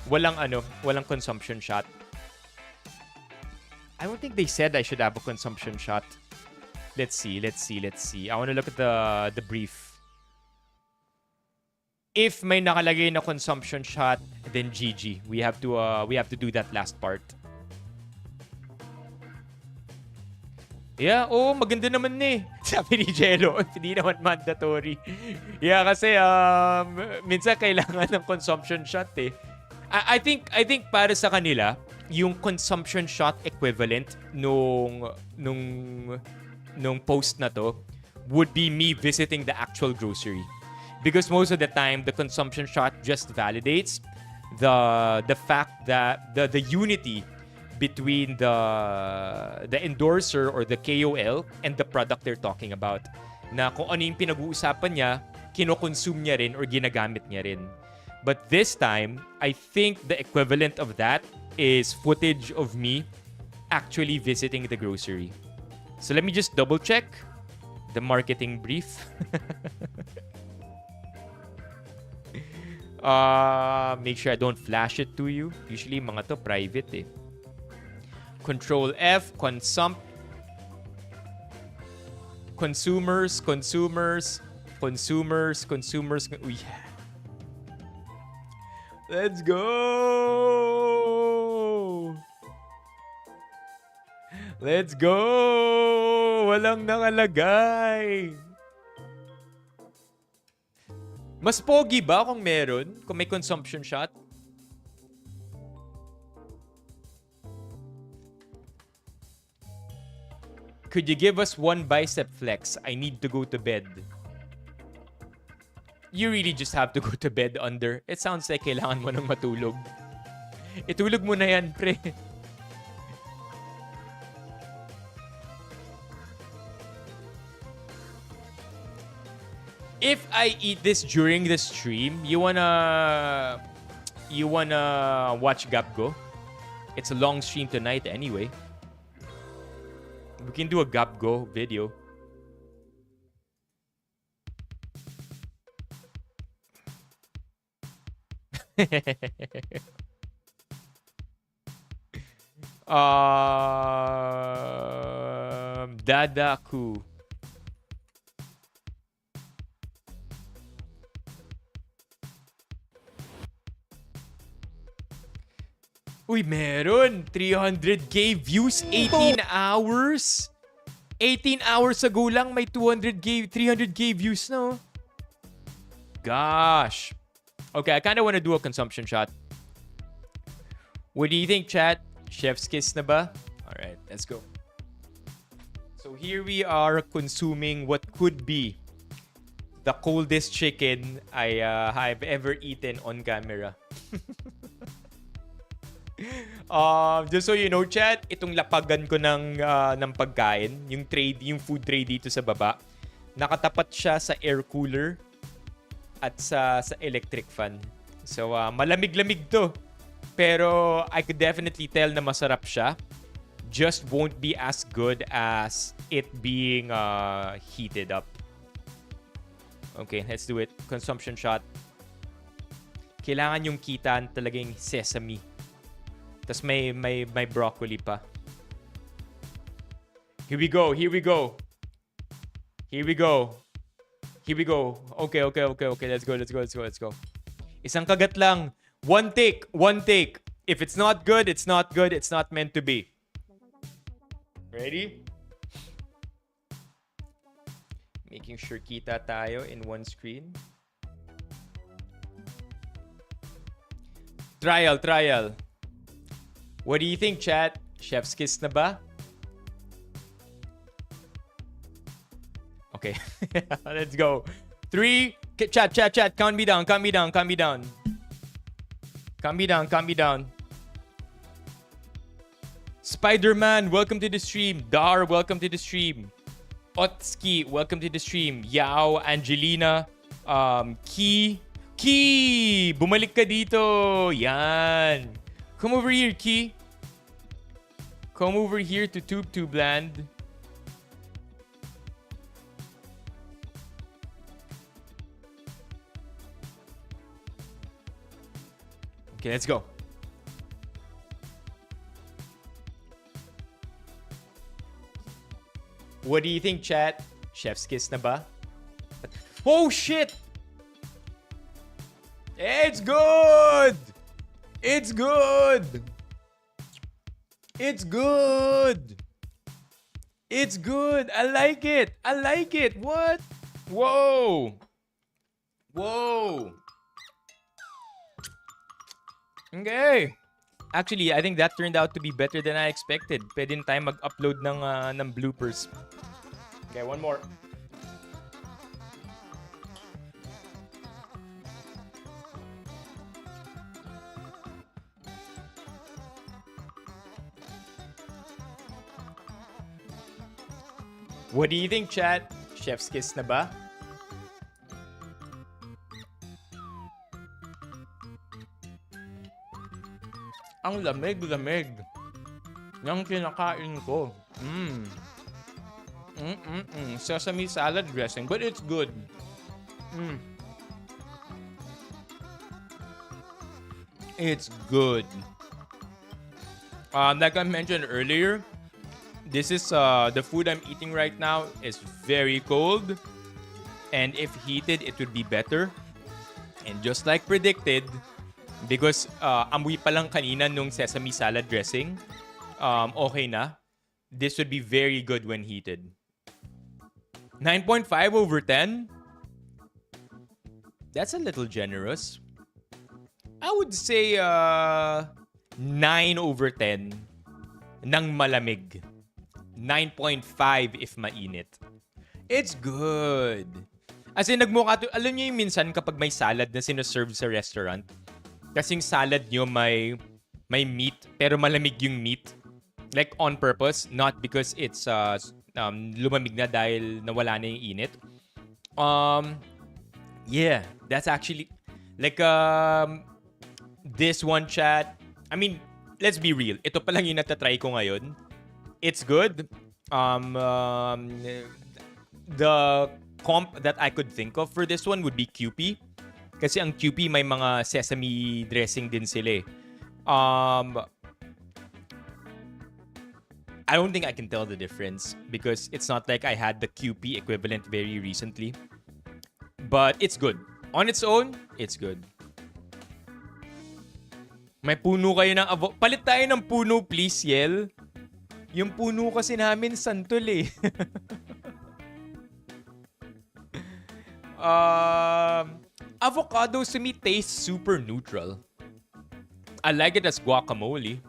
Walang consumption shot. I don't think they said I should have a consumption shot. Let's see. I want to look at the brief. If may nakalagay na consumption shot, then GG. We have to do that last part. Yeah, maganda naman eh. Sabi ni Jello, hindi naman mandatory. Yeah, kasi minsan kailangan ng consumption shot eh. I think para sa kanila, yung consumption shot equivalent nung post na to would be me visiting the actual grocery. Because most of the time, the consumption shot just validates the fact that the unity between the endorser or the KOL and the product they're talking about. Na kung ano yung pinag-uusapan niya, kinokonsume niya rin or ginagamit niya rin. But this time, I think the equivalent of that is footage of me actually visiting the grocery. So let me just double check the marketing brief. Make sure I don't flash it to you. Usually mga to private eh. Control F, consumers. Uy. Let's go! Let's go! Walang nakalagay. Mas pogi ba kung meron? Kung may consumption shot? Could you give us one bicep flex? I need to go to bed. You really just have to go to bed under. It sounds like kailangan mo nang matulog. Itulog mo na yan, pre. If I eat this during the stream, you wanna watch Gap Go? It's a long stream tonight anyway. We can do a Gap Go video. Dadaku. Uy, meron! 300k views, 18 hours? 18 hours ago lang, may 300k views na. Gosh. Okay, I kind of want to do a consumption shot. What do you think, chat? Chef's kiss na ba? Alright, let's go. So here we are consuming what could be the coldest chicken I've ever eaten on camera. Just so you know, chat, itong lapagan ko ng pagkain, yung food tray dito sa baba, nakatapat siya sa air cooler at sa electric fan. So, malamig-lamig to. Pero I could definitely tell na masarap siya. Just won't be as good as it being heated up. Okay, let's do it. Consumption shot. Kailangan yung kita talagang sesame. Tapos may broccoli pa. Here we go. Okay. Let's go. Isang kagat lang. One take. If it's not good, it's not good. It's not meant to be. Ready? Making sure kita tayo in one screen. Trial. What do you think, chat? Chef's kiss na ba? Okay. Let's go. 3. Chat. Count me down. Spider-Man, welcome to the stream. Dar, welcome to the stream. Otski, welcome to the stream. Yao, Angelina, Key, bumalik ka dito. Yan. Come over here, Key. Come over here to Tube Land. Okay, let's go. What do you think, chat? Chef's kiss na ba? Oh, shit! It's good! It's good! It's good! It's good! I like it! I like it! What? Whoa! Whoa! Okay. Actually, I think that turned out to be better than I expected. Pwede na tayo mag-upload ng bloopers. Okay, one more. What do you think, chat? Chef's kiss na ba? Ang lamig-lamig ng kinakain ko. Sesame salad dressing, but it's good. It's good. Like I mentioned earlier, this is the food I'm eating right now is very cold, and if heated, it would be better. And just like predicted, because amoy pa lang kanina nung sesame salad dressing, okay na. This would be very good when heated. 9.5 over 10? That's a little generous. I would say 9 over 10 nang malamig. 9.5 if mainit. It's good. As in, nagmukha to, alam niyo yung minsan kapag may salad na sinaserve sa restaurant, kasing salad nyo may meat, pero malamig yung meat. Like on purpose, not because it's lumamig na dahil nawala na yung init. Yeah, that's actually, like, this one, chat. I mean, let's be real. Ito pa lang yung natatry ko ngayon. It's good. The comp that I could think of for this one would be QP. Kasi ang QP may mga sesame dressing din sila eh. I don't think I can tell the difference because it's not like I had the QP equivalent very recently. But it's good. On its own, it's good. May puno kayo ng palit tayo ng puno, please, Yel. Yung puno kasi namin santol eh. Avocado to me tastes super neutral. I like it as guacamole.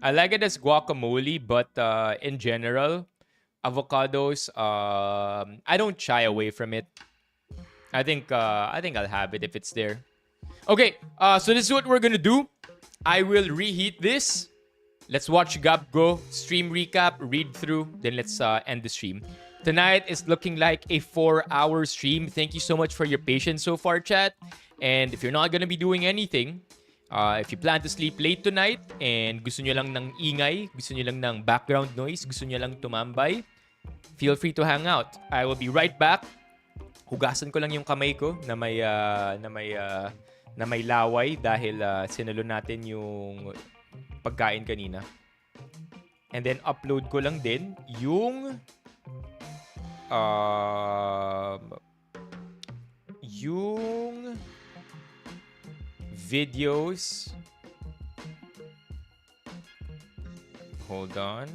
I like it as guacamole, but in general, avocados, I don't shy away from it. I think I'll have it if it's there. Okay, so this is what we're gonna do. I will reheat this. Let's watch Gab go, stream recap, read through, then let's end the stream. Tonight is looking like a 4-hour stream. Thank you so much for your patience so far, chat. And if you're not gonna be doing anything, if you plan to sleep late tonight and gusto nyo lang ng ingay, gusto nyo lang ng background noise, gusto nyo lang tumambay, feel free to hang out. I will be right back. Hugasan ko lang yung kamay ko na may laway dahil sinalo natin yung pagkain kanina. And then upload ko lang din yung videos. Hold on.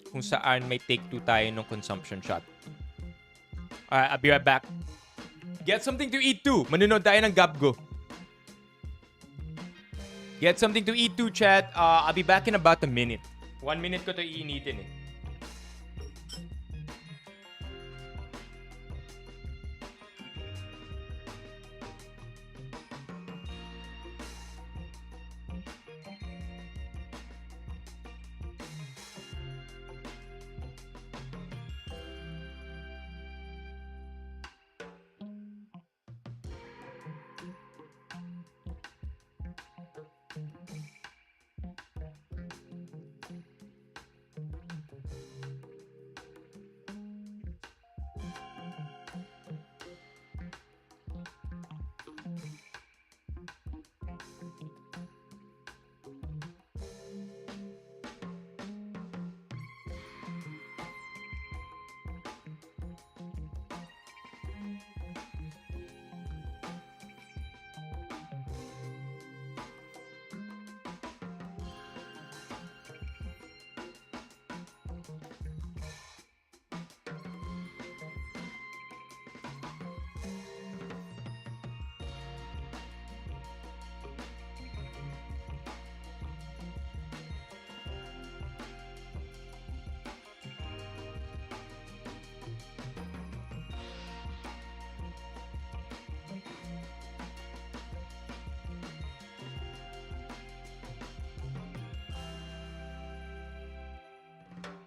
Kung saan may take 2 tayo ng consumption shot. I'll be right back. Get something to eat too. Manunod tayo ng Gabgo. Get something to eat too, chat. I'll be back in about a minute. 1 minute ko to iinitin eh.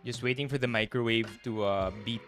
Just waiting for the microwave to beep.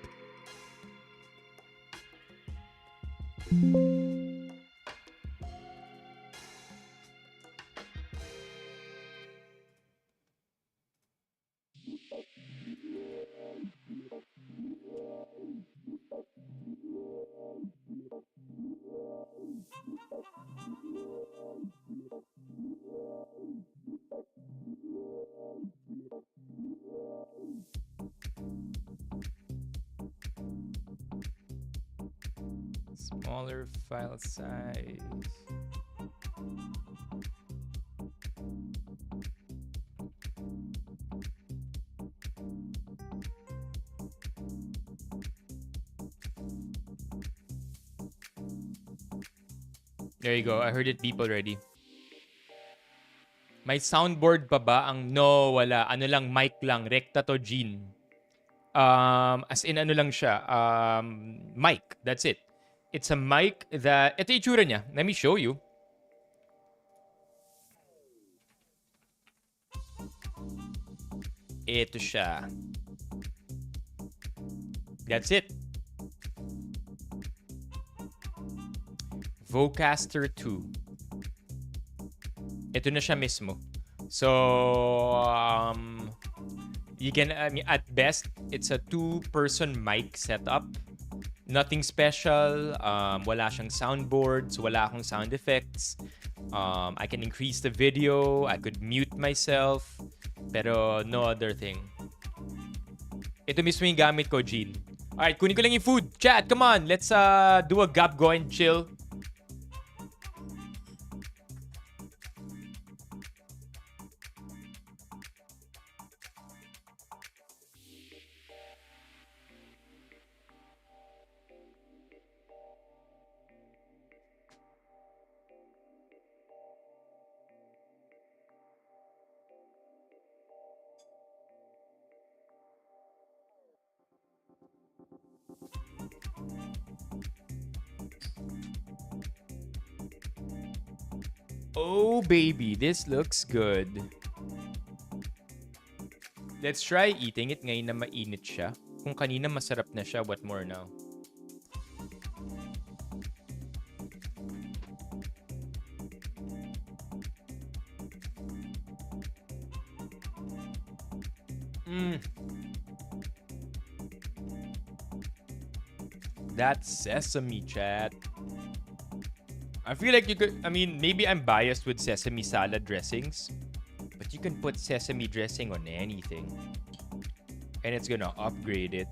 Smaller file size. There you go. I heard it beep already. May soundboard pa ba ang no, wala. Ano lang, mic lang. Rekta to, Gene. As in, ano lang siya. Mic. That's it. It's a mic that... Ito yung itsura niya. Let me show you. Ito siya. That's it. Vocaster 2. Ito na siya mismo. So, you can, I mean, at best, it's a 2-person mic setup. Nothing special. Wala siyang soundboards. Wala akong sound effects. I can increase the video. I could mute myself. Pero no other thing. Ito mismo yung gamit ko, Gene. Alright, kunin ko lang yung food. Chat, come on. Let's do a gab, go and chill. Oh, baby, this looks good. Let's try eating it ngayon na mainit siya. Kung kanina masarap na siya, what more now? That's sesame, chat. I feel like you could, I mean, maybe I'm biased with sesame salad dressings, but you can put sesame dressing on anything, and it's gonna upgrade it.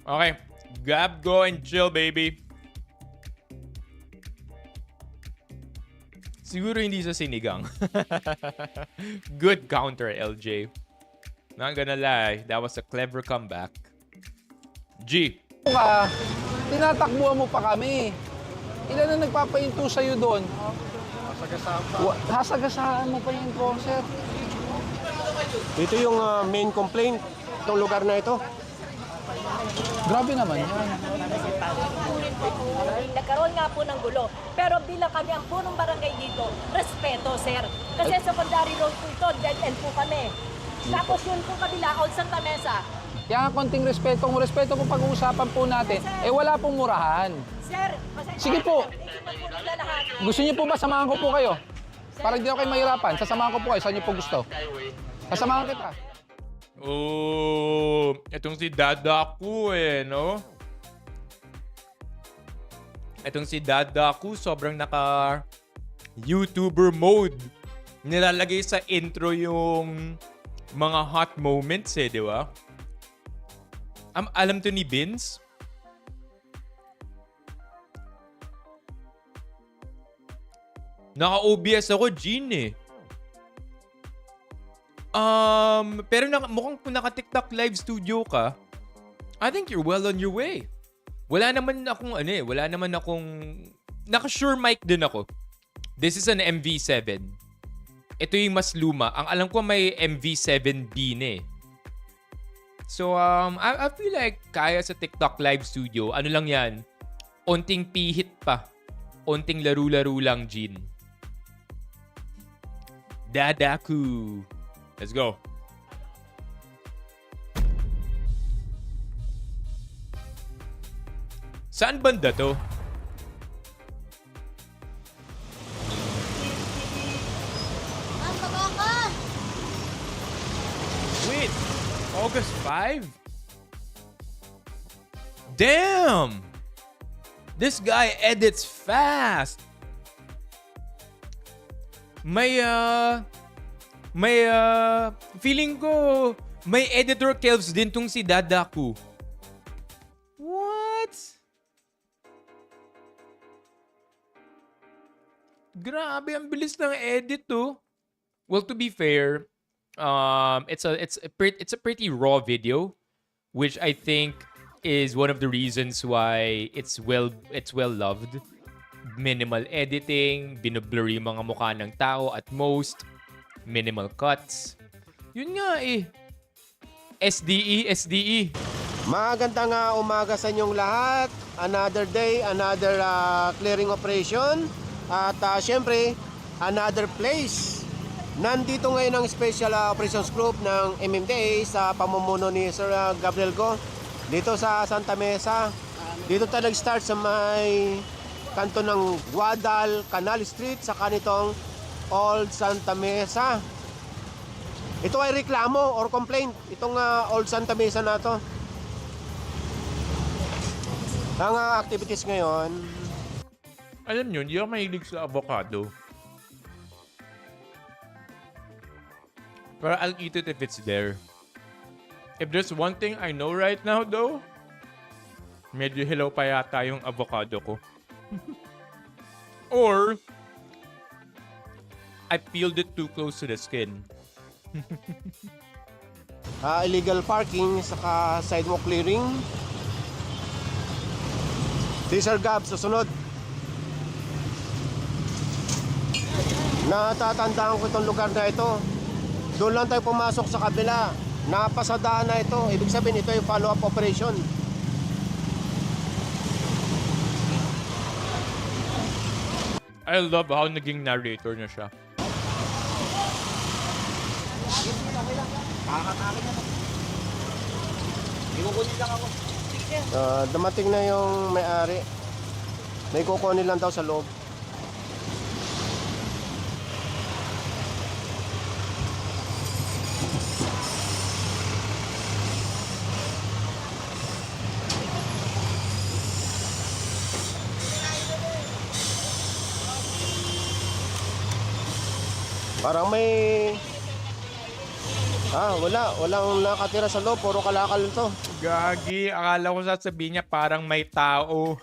Okay, grab, go, and chill, baby. Siguro hindi sa sinigang. Good counter, LJ. Not gonna lie, that was a clever comeback. G. Tinatakbuhan mo pa kami. Ilan na nagpapahinto sa'yo doon? Hasagasaan mo pa yung concert. Ito yung main complaint ng lugar na ito. Grabe naman yan. Nagkaroon nga po ng gulo. Pero bilang kami ang punong barangay dito, respeto, sir. Kasi secondary road po ito, dead end po kami. Tapos yun po kabila, Old Santa Mesa. Kaya konting respeto po pag-uusapan po natin. Wala pong murahan. Sir, Sige po. Gusto niyo po ba samahan ko po kayo? Para hindi ako kayo mahirapan. Sasamahan ko po kayo. Saan niyo po gusto? Sasamahan kita. Oh, itong si Dadaku no? Itong si Dadaku, sobrang naka-YouTuber mode. Nilalagay sa intro yung mga hot moments di ba? Alam to ni Vince? Naka-OBS ako, Gene pero mukhang kung naka-TikTok live studio ka, I think you're well on your way. Wala naman akong naka-sure mic din ako. This is an MV7. Ito yung mas luma. Ang alam ko may MV7B na So, I feel like kaya sa TikTok live studio, ano lang yan, onting pihit pa. Onting laro-laro lang, Jean. Dadaku. Let's go. Saan banda to? Wait, August 5? Damn! This guy edits fast. Feeling ko may editor kelps din tong si Dadaku. What? Grabe, ang bilis ng edit to. Well, to be fair, it's a pretty raw video, which I think is one of the reasons why it's well loved. Minimal editing, binoblur yung mga mukha ng tao at most, minimal cuts. Yun nga eh. SDE. Magandang umaga sa inyong lahat. Another day, another clearing operation. At syempre, another place. Nandito ngayon ang Special Operations Group ng MMDA sa pamumuno ni Sir Gabriel Go. Dito sa Santa Mesa. Dito tayo nag-start sa may kanto ng Guadal, Canal Street sa kanitong Old Santa Mesa. Ito ay reklamo or complaint. Itong Old Santa Mesa na to. Ang activities ngayon. Alam nyo, hindi ako mahilig sa avocado. But I'll eat it if it's there. If there's one thing I know right now though, medyo hilaw pa yata yung avocado ko. Or, I peeled it too close to the skin. Illegal parking saka sidewalk clearing. Sir Gab, susunod. Natatandaan ko itong lugar na ito. Doon lang tayo pumasok sa kabila. Napasadahan na ito. Ibig sabihin ito yung follow-up operation. I love how naging narrator na siya. Dumating na yung may-ari. May kukunin lang daw sa loob. Parang may... walang nakatira sa loob. Puro kalakal ito. Gagi, akala ko sasabihin niya parang may tao.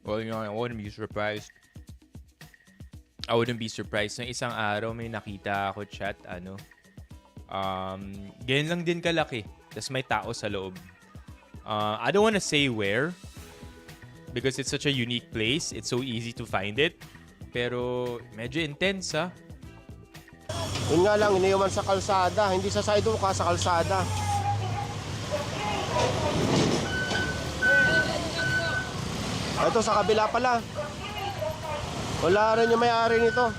Well, you know, I wouldn't be surprised. I wouldn't be surprised. Nung isang araw may nakita ako chat, ganyan lang din kalaki. Tapos may tao sa loob. I don't wanna say where. Because it's such a unique place. It's so easy to find it. Pero medyo intense, ha? Yun nga lang, iniiwan sa kalsada. Hindi sa sidewalk, sa kalsada. Ito sa kabila pala. Wala rin yung may-ari nito.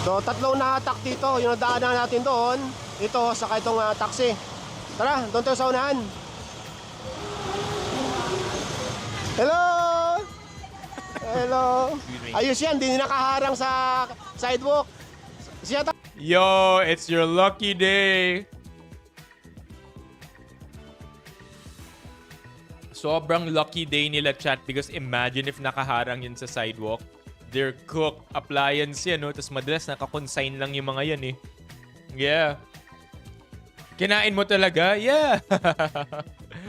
So, tatlong nahatak dito. Yung nadaanan natin doon. Ito, saka itong taxi. Tara, doon tayo sa unahan. Hello! Hello! Ayos yan, di nakaharang sa sidewalk. Yo, it's your lucky day. Sobrang lucky day nila, chat, because imagine if nakaharang yun sa sidewalk. They're cooked appliance yan, no? Tapos madalas nakakonsign lang yung mga yan, eh. Yeah. Kinain mo talaga? Yeah.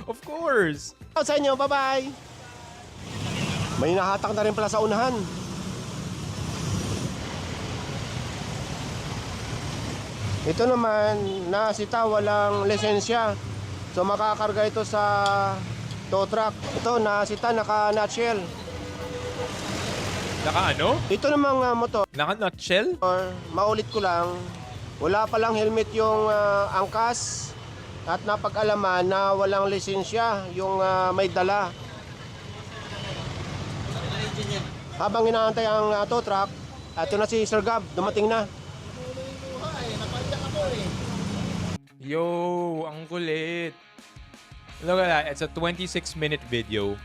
Of course. Sa inyo, bye-bye. May nahatak na rin pala sa unahan. Ito naman, nasita, walang lisensya. So makakarga ito sa tow truck. Ito, nasita, naka-nutshell. Naka ano? Ito namang motor, Naka nutshell? maulit ko lang, wala palang helmet yung angkas at napag-alaman na walang lisensya yung may dala. Habang inaantay ang tow truck, ito na si Sir Gab, dumating na. Yo, ang kulit. Look at that. It's a 26-minute video.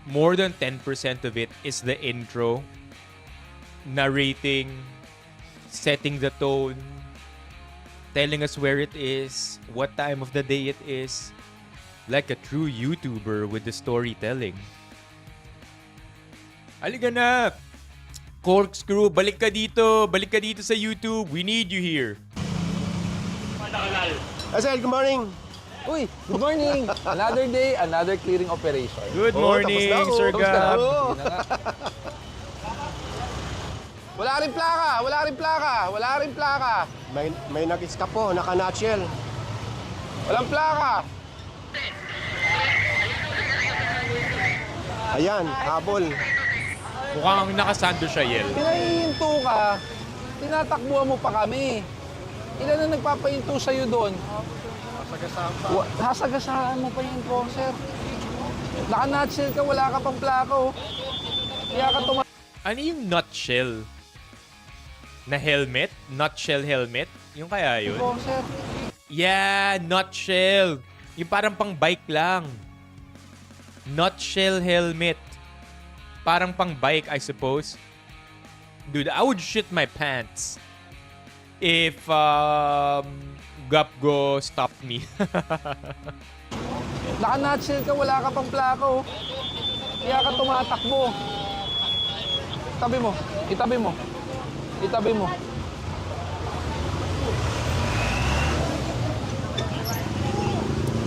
More than 10% of it is the intro, narrating, setting the tone, telling us where it is, what time of the day it is, like a true YouTuber with the storytelling. Halika na! Corkscrew, balik ka dito sa YouTube. We need you here. Sir, good morning. Uy, good morning! Another day, another clearing operation. Good morning, tapos na ako. Sir Tapos na Gab. ako. Hindi na nga. Wala rin plaka! Wala rin plaka! Wala rin plaka! May nag-escape po, naka-nutshell. Walang plaka! Ayan, habol. Mukhang nakasando siya, Yel. Pinahinto ka, tinatakbuhan mo pa kami. Ilan na nagpapahinto sa'yo doon? Hasagasaan mo pa yung enforcer. Naka-nutshell ka, wala ka pang plaka, oh. Kaya ka Ano yung nutshell? Na helmet? Nutshell helmet? Yung kaya yun? enforcer. Yeah, nutshell. Yung parang pang bike lang. Nutshell helmet. Parang pang bike, I suppose. Dude, I would shit my pants if Gapgo stopped me. Naka-nutshell ka, wala ka pang plaka, oh. Kaya ka tumatakbo. Itabi mo, itabi mo. Itabi mo.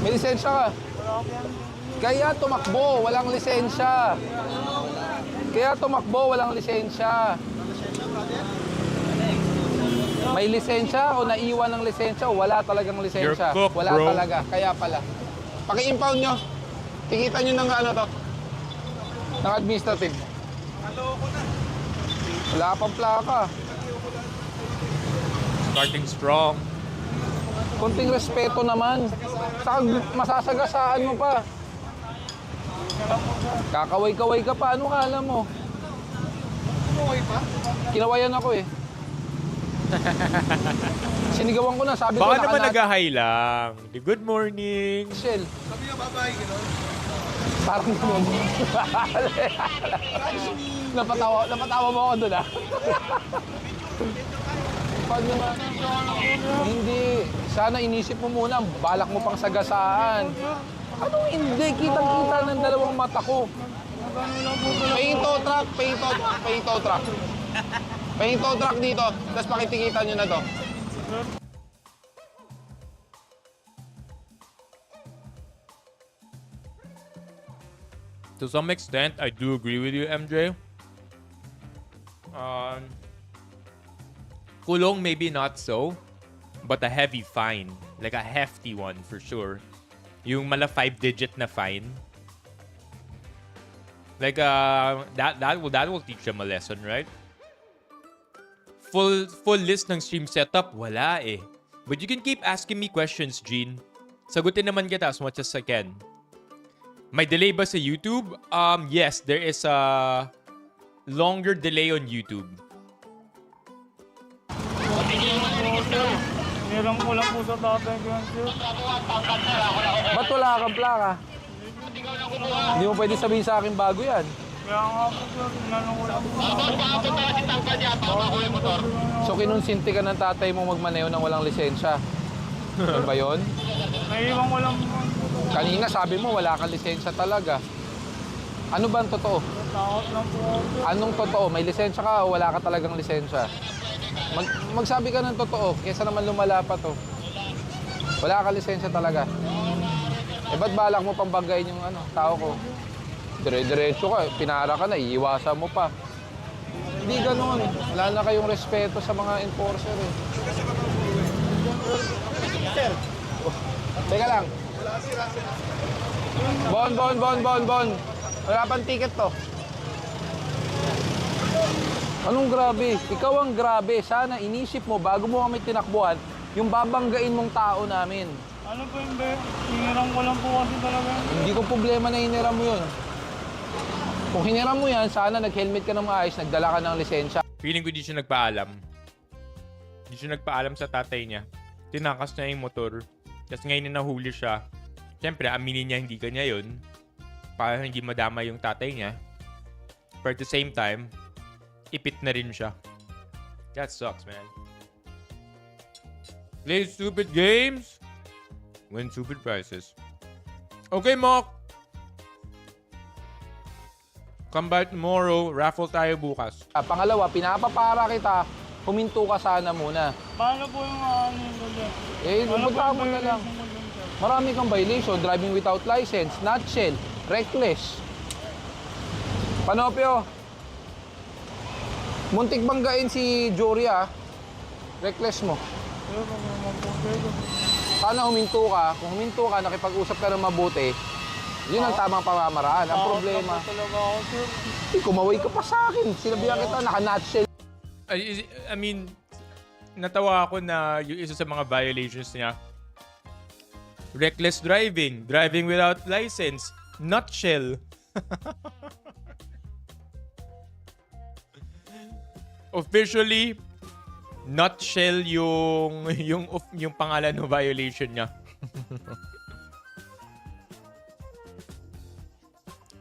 May lisensya ka. Kaya tumakbo, walang lisensya. Kaya tumakbo, walang lisensya. May lisensya o naiwan ng lisensya o wala talagang lisensya. You're cooked, Wala bro. talaga, kaya pala. Paki-impound nyo. Tikita nyo ng ano to. Ng administrative. Wala pang plaka. Starting strong. Kunting respeto naman. Saka masasagasaan mo pa. Kakaway-kaway ka pa. Ano kala mo? Kinawayan ako eh. Sinigawan ko na. Sabi ko Baka naman naka-nut- nag-hi lang. Good morning. Shell. Sabi nga babay, gano'n? Parang gano'n. napatawa mo ako doon ah. Pag naman, hindi. Sana inisip mo muna, balak mo pang sagasaan. Anong hindi? Kitang-kita ng dalawang mata ko. Paying tow truck, paying tow truck. Paying tow truck dito, tapos pakitikita nyo na to. To some extent, I do agree with you, MJ. Kulong maybe not so, but a heavy fine. Like a hefty one for sure. Yung mala 5-digit na fine. Like that will teach them a lesson, right? Full list ng stream setup, wala eh. But you can keep asking me questions, Gene. Sagutin naman kita as much as I can. May delay ba sa YouTube? Yes, there is a longer delay on YouTube. Meron ko lang po sa tatay ko yan, sir. Ba't wala kang plaka? Hindi mo pwede sabihin sa akin bago yan. Kaya nga po, sir. Meron ko lang po. So kinonsinti ka ng tatay mo magmaneho ng walang lisensya. Yun ba yun? Naiiwan ko lang po. Kanina sabi mo wala kang lisensya talaga. Ano ba ang totoo? Takot lang po ako, sir. Anong totoo? May lisensya ka o wala ka talagang lisensya? Magsabi ka ng totoo, kesa naman lumala pa to. Wala ka lisensya talaga. Eh ba't balak mo pang banggain yung tao ko? Dire-diretso ka, pinara ka na, iiwasan mo pa. Hindi ganun. Wala na kayong respeto sa mga enforcer eh. Sir, teka lang. Bon. Wala pang ticket to. Anong grabe? Ikaw ang grabe. Sana inisip mo bago mo kami tinakbuhan, yung babanggain mong tao namin. Ano po yung be? Hiniram ko lang po kasi talaga. Hindi ko problema na hiniram mo yun. Kung hiniram mo yan, sana nag-helmet ka ng maayos, nagdala ka ng lisensya. Feeling ko di siya nagpaalam. Di siya nagpaalam sa tatay niya. Tinakas niya yung motor. Tapos ngayon na nahuli siya. Siyempre, aminin niya hindi kanya yun. Para hindi madama yung tatay niya. But at the same time, ipit na rin siya. That sucks, man. Play stupid games. Win stupid prizes. Okay, Mok. Come by tomorrow. Raffle tayo bukas. Pangalawa, pinapapara kita, huminto ka sana muna. Paano po yung ano yung gulong? Butahan mo na lang. Marami kang violation, driving without license, nutshell, reckless. Panopio, muntik banggain si Jory reckless mo. Sana huminto ka. Kung huminto ka, nakipag-usap ka ng mabuti, yun ang tamang pamamaraan. Ang problema, kumaway ka pa sa akin. Sinabihan kita, naka-nutshell. I mean, natawa ako na yung isa sa mga violations niya, reckless driving, driving without license, nutshell. Officially, nutshell yung pangalan ng violation niya.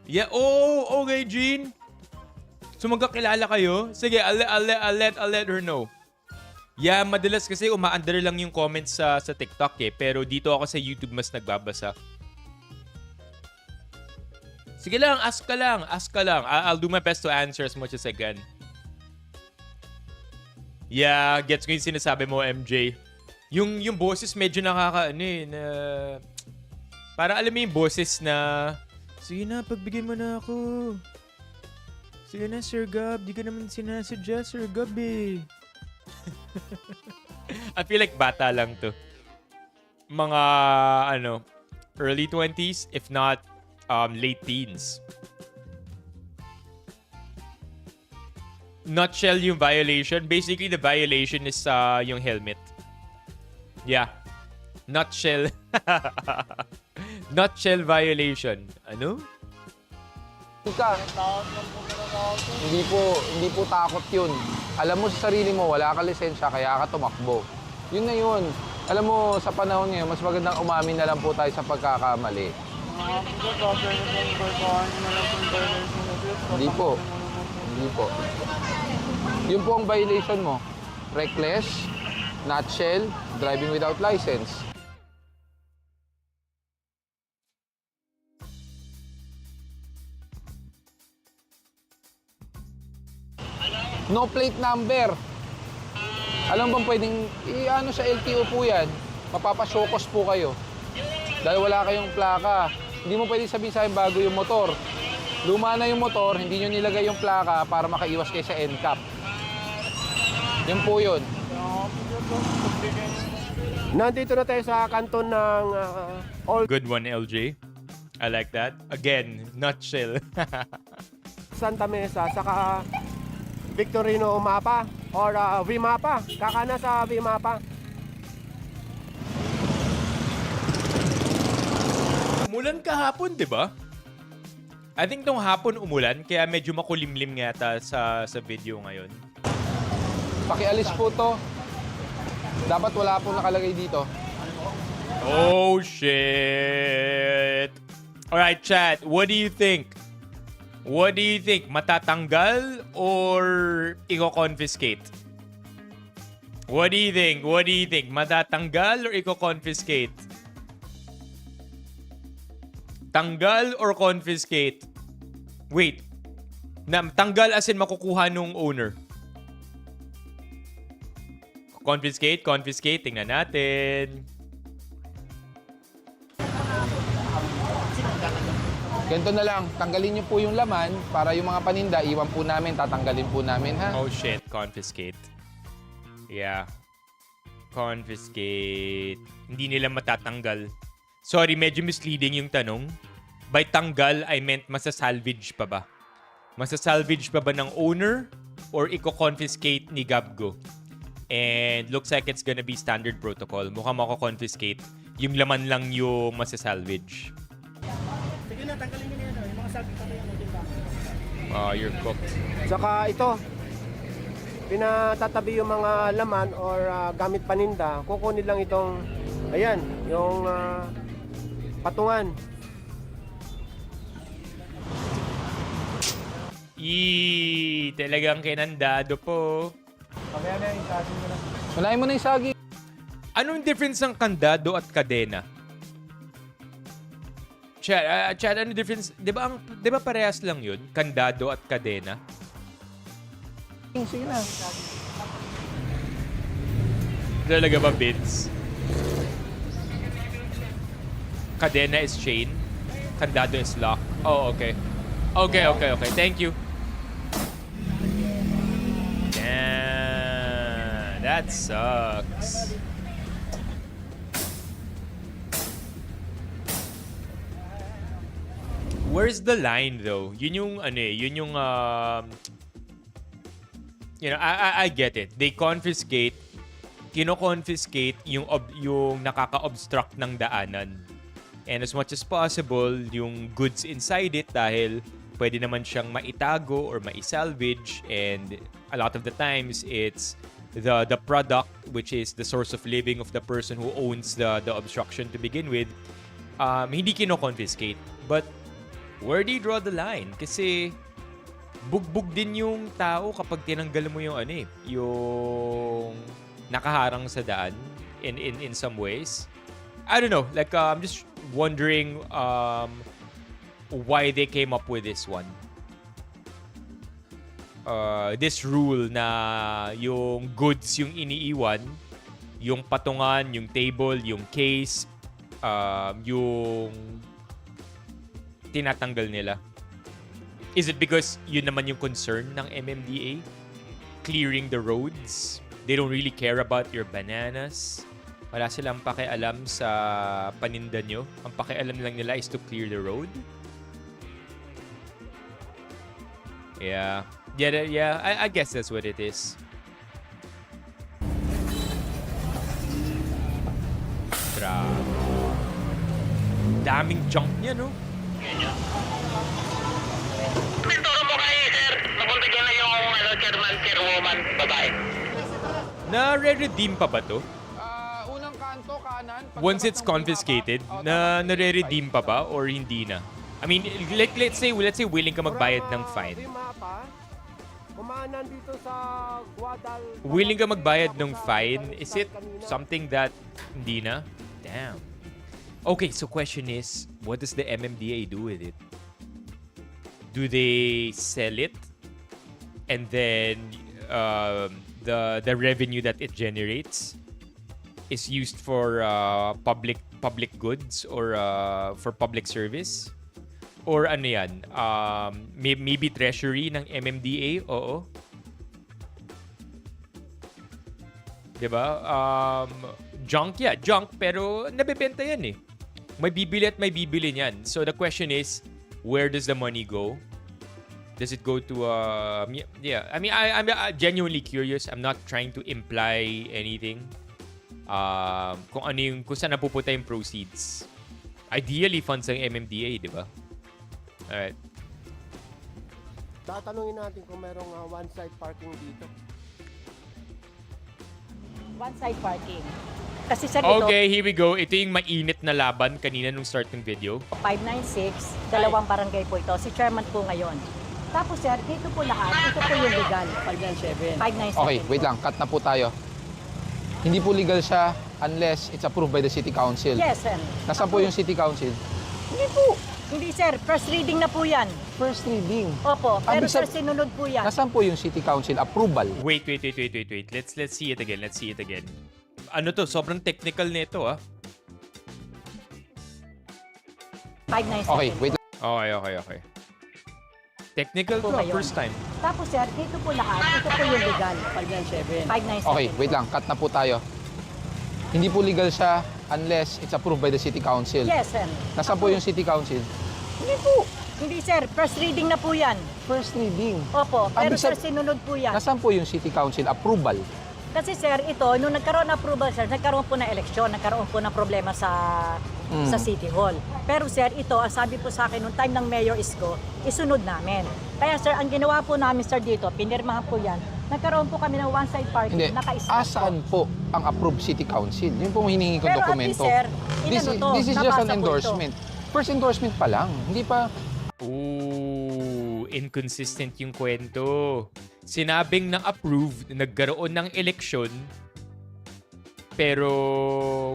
Yeah, okay, Jean. So magkakilala kayo? Sige, I'll let her know. Yeah, madalas kasi umaandar lang yung comments sa TikTok pero dito ako sa YouTube mas nagbabasa. Sige lang, ask ka lang. I'll do my best to answer as much as I can. Yeah, gets ko yung sinasabi mo, MJ. Yung boses medyo na para alam mo yung boses na, sige na, pagbigay mo na ako. Sige na, Sir Gab. Di ka naman sinasadya, Sir Gab eh. I feel like bata lang to. Mga, early 20s, if not late teens. Nutshell yung violation. Basically, the violation is yung helmet. Yeah. Nutshell. Nutshell violation. Ano? Hindi po takot yun. Alam mo sa sarili mo, wala ka lisensya, kaya ka tumakbo. Yun na yun. Alam mo, sa panahon ngayon, mas magandang umamin na lang po tayo sa pagkakamali. Hindi po. Yun po ang violation mo. Reckless, nutshell, driving without license. No plate number. Alam bang pwedeng sa LTO po yan? Mapapasyokos po kayo. Dahil wala kayong plaka. Hindi mo pwedeng sabihin sa akin bago yung motor. Luma na yung motor, hindi nyo nilagay yung plaka para makaiwas kayo sa NCAP. Yan po yun. Nandito na tayo sa kanton ng Good one, LJ. I like that. Again, nutshell. Santa Mesa, saka Victorino Mapa or Vimapa. Kakana sa Vimapa. Umulan kahapon, di ba? I think nung hapon umulan, kaya medyo makulimlim nga yata sa video ngayon. Pakialis po to. Dapat wala pong nakalagay dito. Oh, shit. Alright, chat. What do you think? What do you think? Matatanggal or i-confiscate? What do you think? Matatanggal or i-confiscate? Tanggal or confiscate? Wait. Tanggal as in makukuha nung owner. Confiscate. Tingnan natin. Ganito na lang, tanggalin niyo po yung laman para yung mga paninda, iwan po namin, tatanggalin po namin, ha? Oh shit, confiscate. Yeah. Confiscate. Hindi nila matatanggal. Sorry, medyo misleading yung tanong. By tanggal, I meant masasalvage pa ba? Masasalvage pa ba ng owner or iko-confiscate ni Gabgo? And looks like it's gonna be standard protocol. Mukhang mako-confiscate. Yung laman lang yung masasalvage. Sige na, tanggalin niyo na yan. Yung mga sabi ko yan. Oh, you're cooked. Saka ito, pinatatabi yung mga laman or gamit paninda, kukunin lang itong, ayan, yung patungan. Talagang kinandado po. Pagaya na yung sabi mo na. Unahin mo na yung saging. Anong difference ng kandado at kadena? Chad, ano difference? Di ba parehas lang yun? Kandado at kadena? Sige na. Talaga ba, Vince? Kadena is chain. Kandado is lock. Oh, okay. Okay. Thank you. Damn. That sucks. Where's the line though? Yun yung I get it. They confiscate, kino-confiscate yung nakaka-obstruct ng daanan. And as much as possible, yung goods inside it dahil pwede naman siyang maitago or maisalvage, and a lot of the times it's the product, which is the source of living of the person who owns the obstruction to begin with, hindi kino-confiscate. But where do you draw the line? Kasi bugbog din yung tao kapag tinanggal mo yung yung nakaharang sa daan in some ways. I don't know, like I'm just wondering why they came up with this one. This rule na yung goods yung iniiwan, yung patungan, yung table, yung case, yung tinatanggal nila. Is it because yun naman yung concern ng MMDA? Clearing the roads? They don't really care about your bananas? Wala silang pakialam sa paninda nyo? Ang pakialam lang nila is to clear the road? Yeah. I guess that's what it is. Grabe. Daming junk niya, no? Turo mo kayo, sir. Napunta dyan na yung chairman, chairwoman, babae. Na-redeem pa ba to? Unang kanto, kanan. Once it's confiscated, na-redeem pa ba or hindi na? I mean, let's say willing ka magbayad ng fine. Kumanan dito sa Guadal. Willing ka magbayad ng fine? Is it something that hindi na? Damn. Okay, so question is, what does the MMDA do with it? Do they sell it? And then the revenue that it generates is used for public goods or for public service? Or ano yan? Maybe treasury ng MMDA? Oo. Diba? Junk, yeah. Junk, pero nabebenta yan eh. May bibili at may bibili niyan. So the question is, where does the money go? Does it go to yeah, I mean, I'm genuinely curious. I'm not trying to imply anything. Kung saan napupunta yung proceeds. Ideally, funds ng MMDA, di ba? Alright. Tatanungin natin kung merong one-side parking dito. One-side parking. Kasi sir, ito, Okay, here we go. Ito yung mainit na laban kanina nung start ng video. 596, dalawang barangay po ito. Si chairman po ngayon. Tapos sir, dito po lahat, ito po yung legal. 597. 597. Okay, wait lang. Cut na po tayo. Hindi po legal siya unless it's approved by the City Council. Yes, sir. Nasaan po yung City Council? Hindi po. Hindi sir, first reading na po yan. First reading. Opo, pero Ibig sir, sinunod po yan. Nasaan po yung City Council approval? Wait. Let's see it again. Ano to? Sobrang technical nito, ah. 597. Okay, wait lang. Okay. Technical to, ngayon. first time. Tapos sir, dito po lahat, ito po yung legal. 597. 597. Okay, wait lang. Cut na po tayo. Hindi po legal siya unless it's approved by the City Council. Yes, sir. Nasaan po yung City Council? Hindi po. Hindi, sir. First reading na po yan. First reading. Opo. Pero Ibig sir, sinunod po yan. Nasaan po yung City Council approval? Kasi sir, ito, nung nagkaroon ng approval, sir, nagkaroon po ng eleksyon, nagkaroon po ng problema sa City Hall. Pero sir, ito, ang sabi po sa akin, nung time ng Mayor Isko, isunod namin. Kaya sir, ang ginawa po namin sir dito, pinirmahan po yan, nagkaroon po kami ng one-side parking, Hindi. naka-stop Asaan po ang approved City Council? Yun po ang hinihingi kong Pero dokumento. at least, sir, This is just an endorsement. First endorsement pa lang. Hindi pa... Ooh, inconsistent yung kwento. Sinabing na approved, nagkaroon ng eleksyon, pero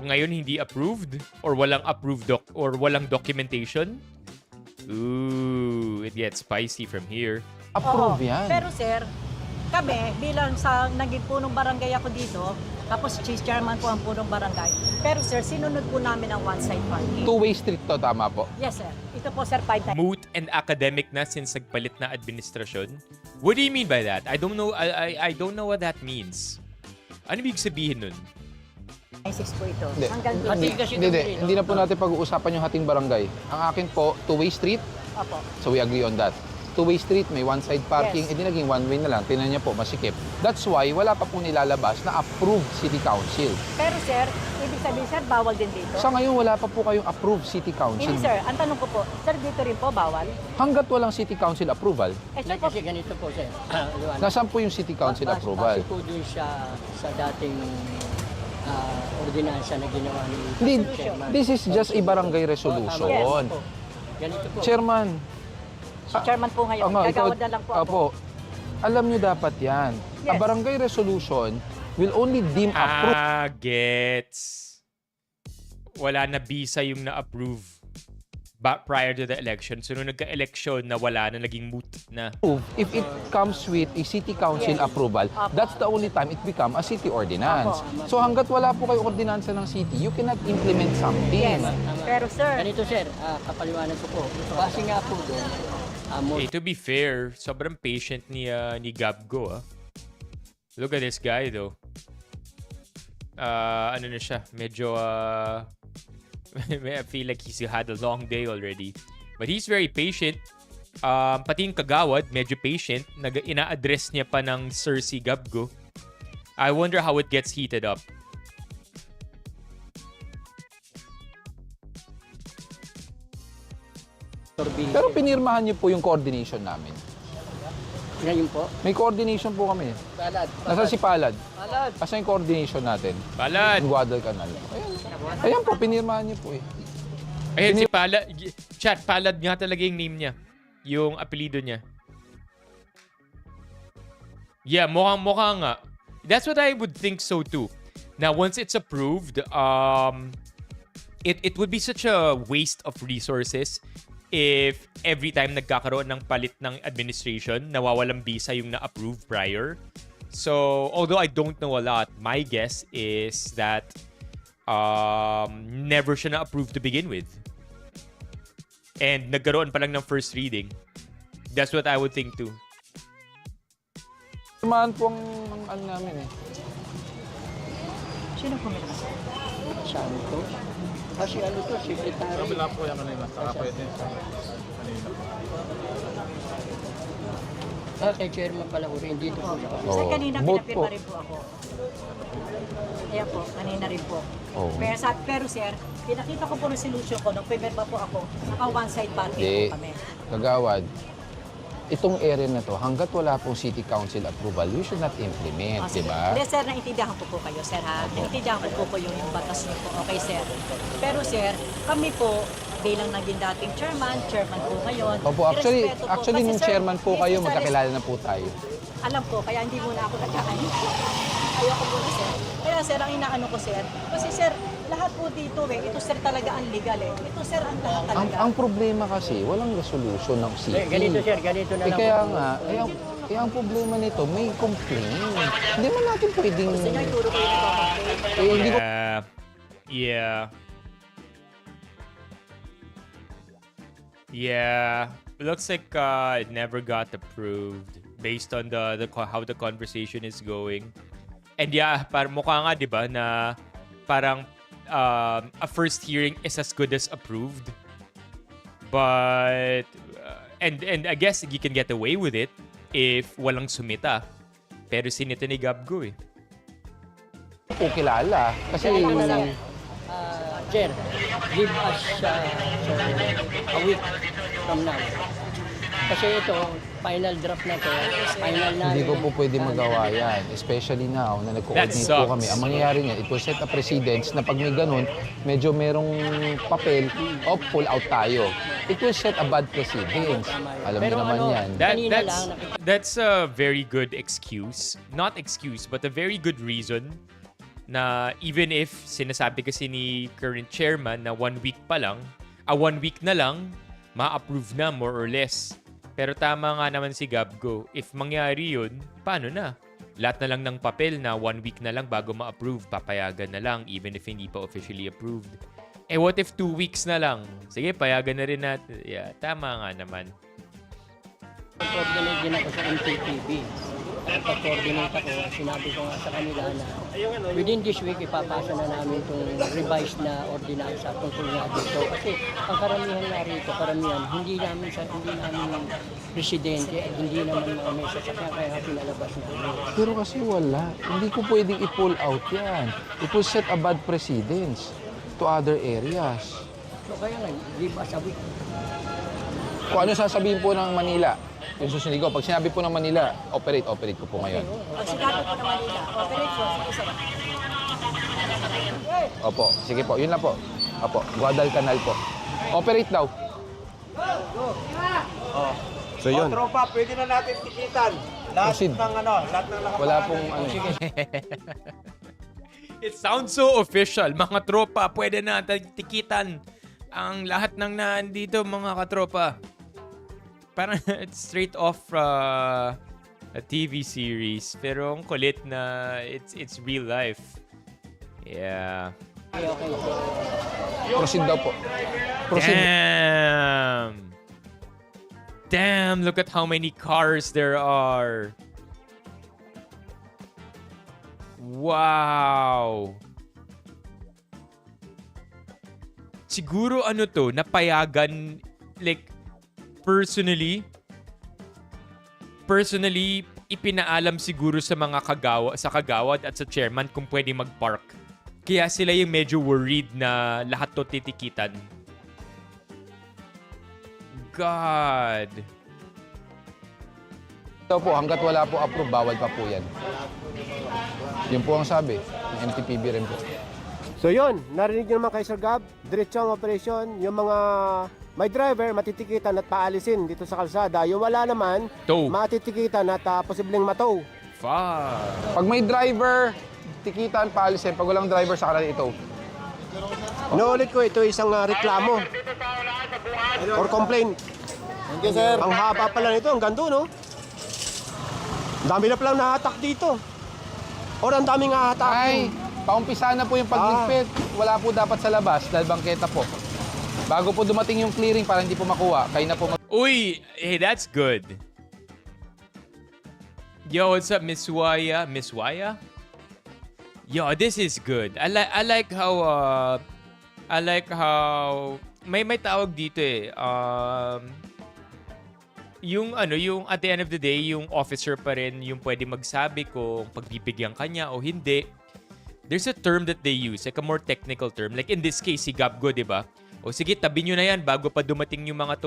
ngayon hindi approved or walang approved or walang documentation. Ooh, it gets spicy from here. Approve yan. Pero sir, kami bilang sa naging punong barangay ako dito, tapos chief chairman po ang punong barangay. Pero sir, sinunod po namin ang one-side parking. Two-way street to, tama po? Yes sir. Ito po sir, 5 times. Moot and academic na since nagpalit na administrasyon. What do you mean by that? I don't know. I don't know what that means. Ano ibig sabihin nun? 6 po ito. Hindi. Hanggang Hindi na po natin pag-uusapan yung hating barangay. Ang akin po, two-way street. Opo. So we agree on that. Two-way street, may one-side parking, Yes. edi naging one-way na lang. Tingnan niya po, masikip. That's why wala pa po nilalabas na approved City Council. Pero sir, ibig sabihin sir, bawal din dito? Sa ngayon, wala pa po kayong approved City Council. Hindi sir, ang tanong ko po, sir dito rin po bawal? Hanggat walang City Council approval, Sir, po, Kasi ganito po, sir. nasaan po yung City Council approval? Base po dun sa dating ordinansa na ginawa ni Hindi, Chairman. this is just a barangay resolution. Yes po. Ganito po. Chairman, Si chairman po ngayon, ikaw- gagawad na lang po ako. Opo. Alam nyo dapat yan. A Yes. barangay resolution will only deem approved. Gets. Wala na visa yung na-approve prior to the election. So, nung nagka-election na wala na, naging moot na. If it comes with a city council Yes. approval, Apo. that's the only time it become a city ordinance. So hanggat wala po kayo ordinansa ng city, you cannot implement something. Yes. Pero sir, Ganito, sir. Kapaliwanag ko po. Base nga po doon. Eh, to be fair, sobrang patient ni Gabgo, ah. Look at this guy, though. Ano na siya? Medyo, I feel like he's had a long day already. But he's very patient. Pati yung kagawad, medyo patient. Ina-address niya pa ng Sir si Gabgo. I wonder how it gets heated up. Pero pinirmahan niyo po yung coordination namin. Ngayon po. May coordination po kami. Palad. Nasaan si Palad? Palad. Asan yung coordination natin? Palad! Yung Guadalcanal. Ayan po, pinirmahan niyo po eh. Ayan si Palad. Chat, Palad nga talaga yung name niya. Yung apelido niya. Yeah, mukhang nga. That's what I would think so too. Now, once it's approved, it would be such a waste of resources if every time nagkakaroon ng palit ng administration, nawawalang visa yung na-approve prior. So, although I don't know a lot, my guess is that never siya na-approve to begin with. And nagkaroon pa lang ng first reading. That's what I would think too. Pirmahan po ang ano namin eh. sino po meron? Saan to? Kasi ano to, secretary. Kabila po yung kanina. Saka pwede sa kanina. Kay chairman pala ko rin. Dito po siya. Sa kanina vote pinapirma po. rin po ako. Ayan po, kanina rin po. Oh. Pero sir, pinakita ko po ng solution ko, nung pumirma po ako, naka one side parking Hindi. po kami. Kagawad, itong area na to, hanggat wala pong city council approval, we should not implement, di ba? Hindi sir, naintindihan ko po kayo sir ha. Naintindihan ko po yung batas niyo po. Okay sir. Pero sir, kami po, bilang naging dating chairman po ngayon. Opo, actually irespeto po. nung Kasi, sir, chairman po this kayo, is a magkakilala na po tayo. Alam ko, kaya hindi muna ako nagkakain. Ayoko muna, sir. Kaya, sir, ang inaano ko, sir. Kasi, sir, lahat po dito, ito, sir, talaga ang legal, eh. Ito, sir, ang lahat talaga. Ang problema kasi, walang resolution ng city. Ganito, sir. Ganito na lang. Kaya nga, ang problema nito, may complaint. Hindi man natin pwedeng... Gusto niyo, ituro ko yung nagkakain. hindi ko... Yeah. Looks like it never got approved based on the how the conversation is going. And yeah, parang mukha nga 'di ba na parang a first hearing is as good as approved. But and I guess you can get away with it if walang sumita. Pero sinita ni Gabgo eh. Po kilala. Kasi Chair, give us a week from now. Kasi ito, final draft na to, final na. hindi ko po pwede magawa yan. Especially now na nag-coordinate That po sucks. kami. Ang mangyayari niya, it will set a precedence na pag may ganun, medyo merong papel, pull out tayo. It will set a bad precedence. Alam niyo Pero naman ano, yan. Kanina lang, That's a very good excuse. Not excuse, but a very good reason na even if sinasabi kasi ni current chairman na 1 week pa lang, 1 week na lang, ma-approve na more or less. Pero tama nga naman si Gabgo. If mangyari yun, paano na? Lahat na lang ng papel na 1 week na lang bago ma-approve, papayagan na lang even if hindi pa officially approved. Eh what if 2 weeks na lang? Sige, payagan na rin natin. Yeah, tama nga naman. coordinate din ako sa MTPB. Pag-coordinate ako, sinabi ko nga sa kanila na within this week ipapasa na namin itong revised na ordinansa tungkol nga dito. Kasi ang karamihan nga rito, hindi namin presidente at hindi naman mga may sasakyan kaya pinalabas na ito. Pero kasi wala. Hindi ko pwedeng i-pull out yan. It will set a bad precedence to other areas. So kaya nga, give us a week. Kung ano sasabihin po ng Manila, yung susunod ko, pag sinabi po ng Manila, operate ko po ngayon. Pag sinabi po ng Manila, operation, isa. Opo, sige po, yun lang po. Opo, Guadalcanal po. Operate daw. So yun. Tropa, pwede na natin tikitan. Proceed. Lahat ng Wala pong ano. It sounds so official. Mga tropa, pwede na tikitan ang lahat ng nandito, mga katropa. Parang it's straight off a TV series. Pero ang kulit na it's real life. Yeah. Proceed daw po. Proceed. Damn, look at how many cars there are. Wow. Siguro ano to, napayagan, like, personally, ipinaalam siguro sa mga kagawad at sa chairman kung pwede mag-park. Kaya sila yung medyo worried na lahat to titikitan. God. Daw po, hanggat wala po approve, bawal pa po yan. Yun po ang sabi ng MTPB rin po. So yun, narinig nyo naman kay Sir Gab, diretso ang operasyon, yung mga may driver matitikitan at paalisin dito sa kalsada. Yung wala naman, Tow. matitikitan at posibleng matow. Fuck. Pag may driver, tikitan, paalisin. Pag walang driver, sa kanila ito. Inuulit ko, ito isang reklamo or complaint. Thank you, sir. Ang haba pala nito, ang gando, no? Ang dami na palang nahatak dito. Or ang daming hahatak. Ay, paumpisa na po yung pagligpit. Wala po dapat sa labas dahil bangketa po. Bago po dumating yung clearing para hindi po makuha, kayo na po Uy, hey, that's good. Yo, what's up, Miss Waya? Miss Waya? Yo, this is good. I like how may tawag dito eh. Yung at the end of the day, yung officer pa rin yung pwede magsabi kung pagbibigyan kanya o hindi. There's a term that they use, like a more technical term. Like in this case, si Gabgo, di ba? O sige, tabi nyo na yan bago pa dumating yung mga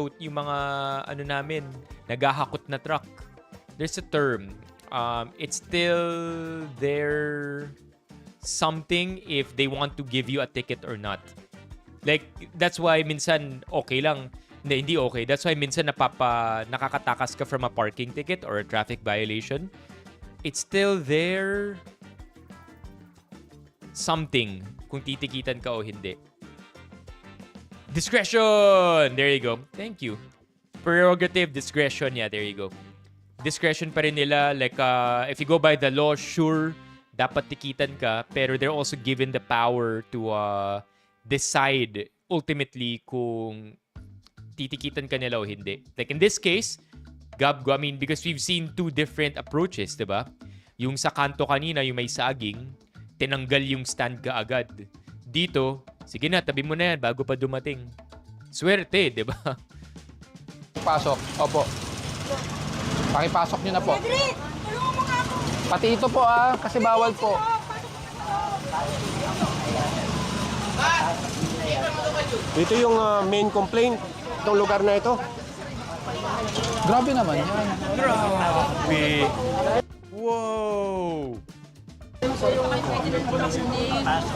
namin, naghahakot na truck. There's a term. It's still their something if they want to give you a ticket or not. Like, that's why minsan okay lang. Hindi okay. That's why minsan nakakatakas ka from a parking ticket or a traffic violation. It's still their something kung titikitan ka o hindi. Discretion! There you go. Thank you. Prerogative, discretion. Yeah, there you go. Discretion pa rin nila. Like, if you go by the law, sure, dapat tikitan ka. Pero they're also given the power to decide ultimately kung titikitan ka nila o hindi. Like in this case, Gabgo, I mean, because we've seen two different approaches, diba? Yung sa kanto kanina, yung may saging, tinanggal yung stand ka agad. dito, sige na, tabi mo na yan bago pa dumating. Swerte, di ba? Pasok. Opo. Pakipasok nyo na po. Pati ito po kasi bawal po. Ito yung main complaint, itong lugar na ito. Grabe naman yan. Grabe. Wow.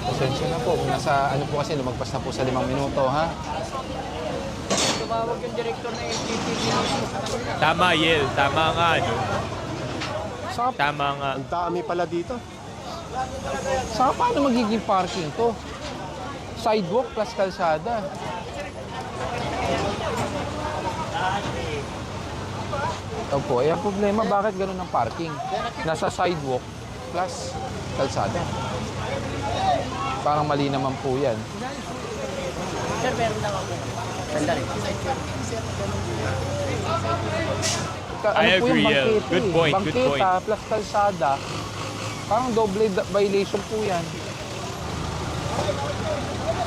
Pasensya na po. Nasa ano po kasi, lumagpas na po sa 5 minuto, ha? Tumawag yung director ng LGTV. Tama, Yel. Tama nga, no? Saka, Tama nga. ang dami pala dito. Saka paano magiging parking to? Sidewalk plus kalsada. Ito po, ang problema, bakit ganun ang parking? Nasa sidewalk plus kalsada. Parang mali naman po yan. Sir, meron lang ako. Sandali. I po agree, yung yeah. bangketa, Good point, good point. Bangketa plus kalsada, parang double violation po yan.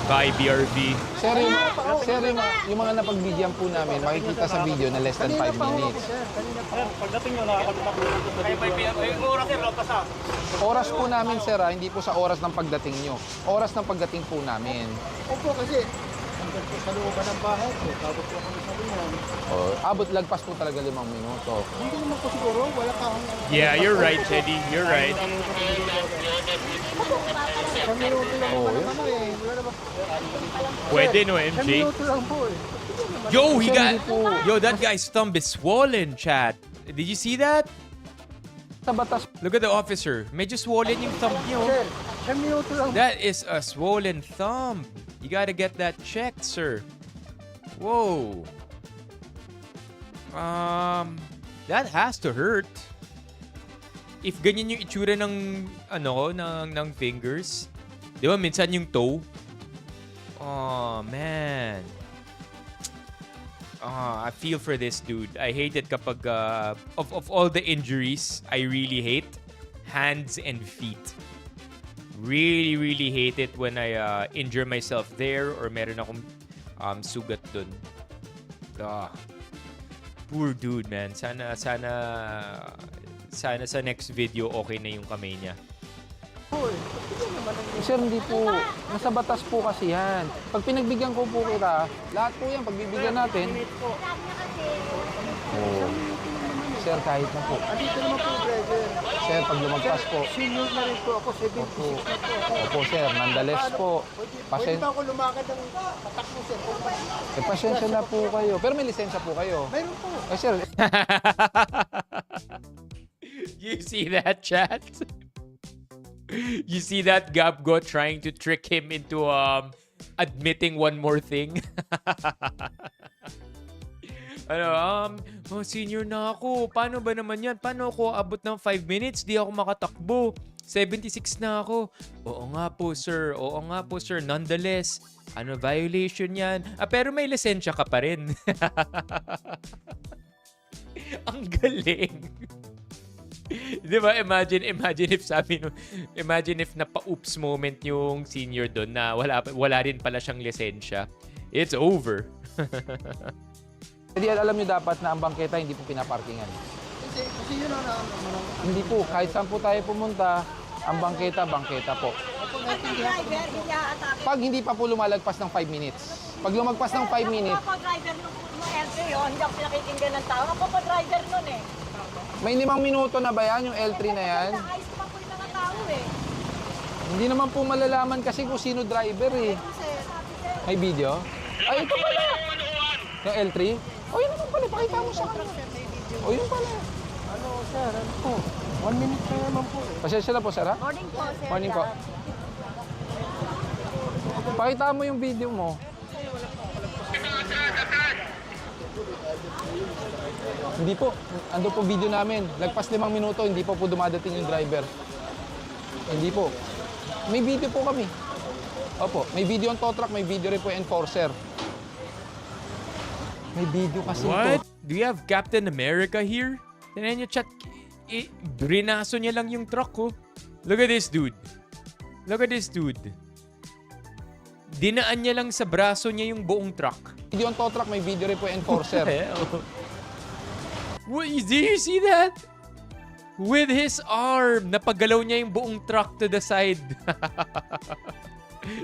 By BRV. Sir, yung mga napagbigyan po namin, makikita sa video na less than 5 minutes. Pagdating nyo, Oras po namin, sir, hindi po sa oras ng pagdating nyo. Oras ng pagdating po namin. Opo, kasi hanggang po sa looban ng bahay ko, tapos po kami sa linyan. Abot lagpas po talaga 5 minuto. Hindi naman po siguro, wala ka akong... Yeah, you're right, Teddy. You're right. Sa minuto lang Oo, po yun. naman eh. Wala naman. Pwede, no, Sa MJ? minuto lang po eh. Yo, he Sir, got... hindi po. Yo, that guy's thumb is swollen, chat. Did you see that? Sa batas, Look at the officer. Medyo swollen yung thumb niyo. Sir, sa minuto lang. That is a swollen thumb. You gotta get that checked, sir. Whoa. That has to hurt. If ganyan yung itsura ng ng fingers, 'di ba minsan yung toe? Oh, man. I feel for this dude. I hate it kapag of all the injuries, I really hate hands and feet. Really, really hate it when I injure myself there or meron akong sugat dun. Poor dude, man. Sana sa next video okay na yung kamay niya. sir, hindi po. Nasa batas po kasi yan. Pag pinagbigyan ko po kita, lahat po yan, pagbibigyan natin. Oh. Sir, kahit na po. Andito naman po, driver. Sir, pag lumagpas po. Senior na rin po ako, 76 na po ako. Opo, sir, nonetheless po. Pwede ba ako lumakad ng patak mo, sir? Pasensya na po kayo. Pero may lisensya po kayo. Mayroon po. Sir, You see that, chat? You see that Gabgo trying to trick him into admitting one more thing? Senior na ako. Paano ba naman yan? Paano ako abot ng 5 minutes? Di ako makatakbo. 76 na ako. Oo nga po, sir. Oo nga po, sir. Nonetheless, violation yan? Pero may lisensya ka pa rin. Ang galing. Di ba? Imagine if napa-oops moment yung senior doon na wala rin pala siyang lisensya. It's over. hindi alam nyo dapat na ang bangketa hindi po pinaparkingan. Kasi yun ang Hindi po. Kahit saan po tayo pumunta, ang bangketa po. Pag hindi pa po lumalagpas ng 5 minutes. Pag lumagpas ng 5 minutes, Ako driver nung L3 yun, hindi ako pinakikinggan ng tao. Ako pa driver nun eh. may 5 minuto na ba yan, yung L3 na yan? Ayos ko pa po yung mga tao eh. Hindi naman po malalaman kasi kung sino driver eh. May video? Ay, ito pala! Yung L3? O, yun naman pala. Pakita mo sa akin. O, yun pala. Ano, sir? Ano po? 1 minute na naman po eh. Pasensya na po, sir, ha? Morning po, sir. Morning po. Pakita mo yung video mo. Hindi po. Ando po video namin. Lagpas 5 minuto, hindi po dumadating yung driver. Hindi po. May video po kami. Opo. May video ang tow truck, may video rin po yung enforcer. May video kasi What? ito. Do you have Captain America here? Tignan niyo, chat. Brinaso niya lang yung truck, oh. Look at this dude. Look at this dude. dinaan niya lang sa braso niya yung buong truck. Hindi yung tow truck, may video rin po enforcer. What, do you see that? With his arm, napagalaw niya yung buong truck to the side.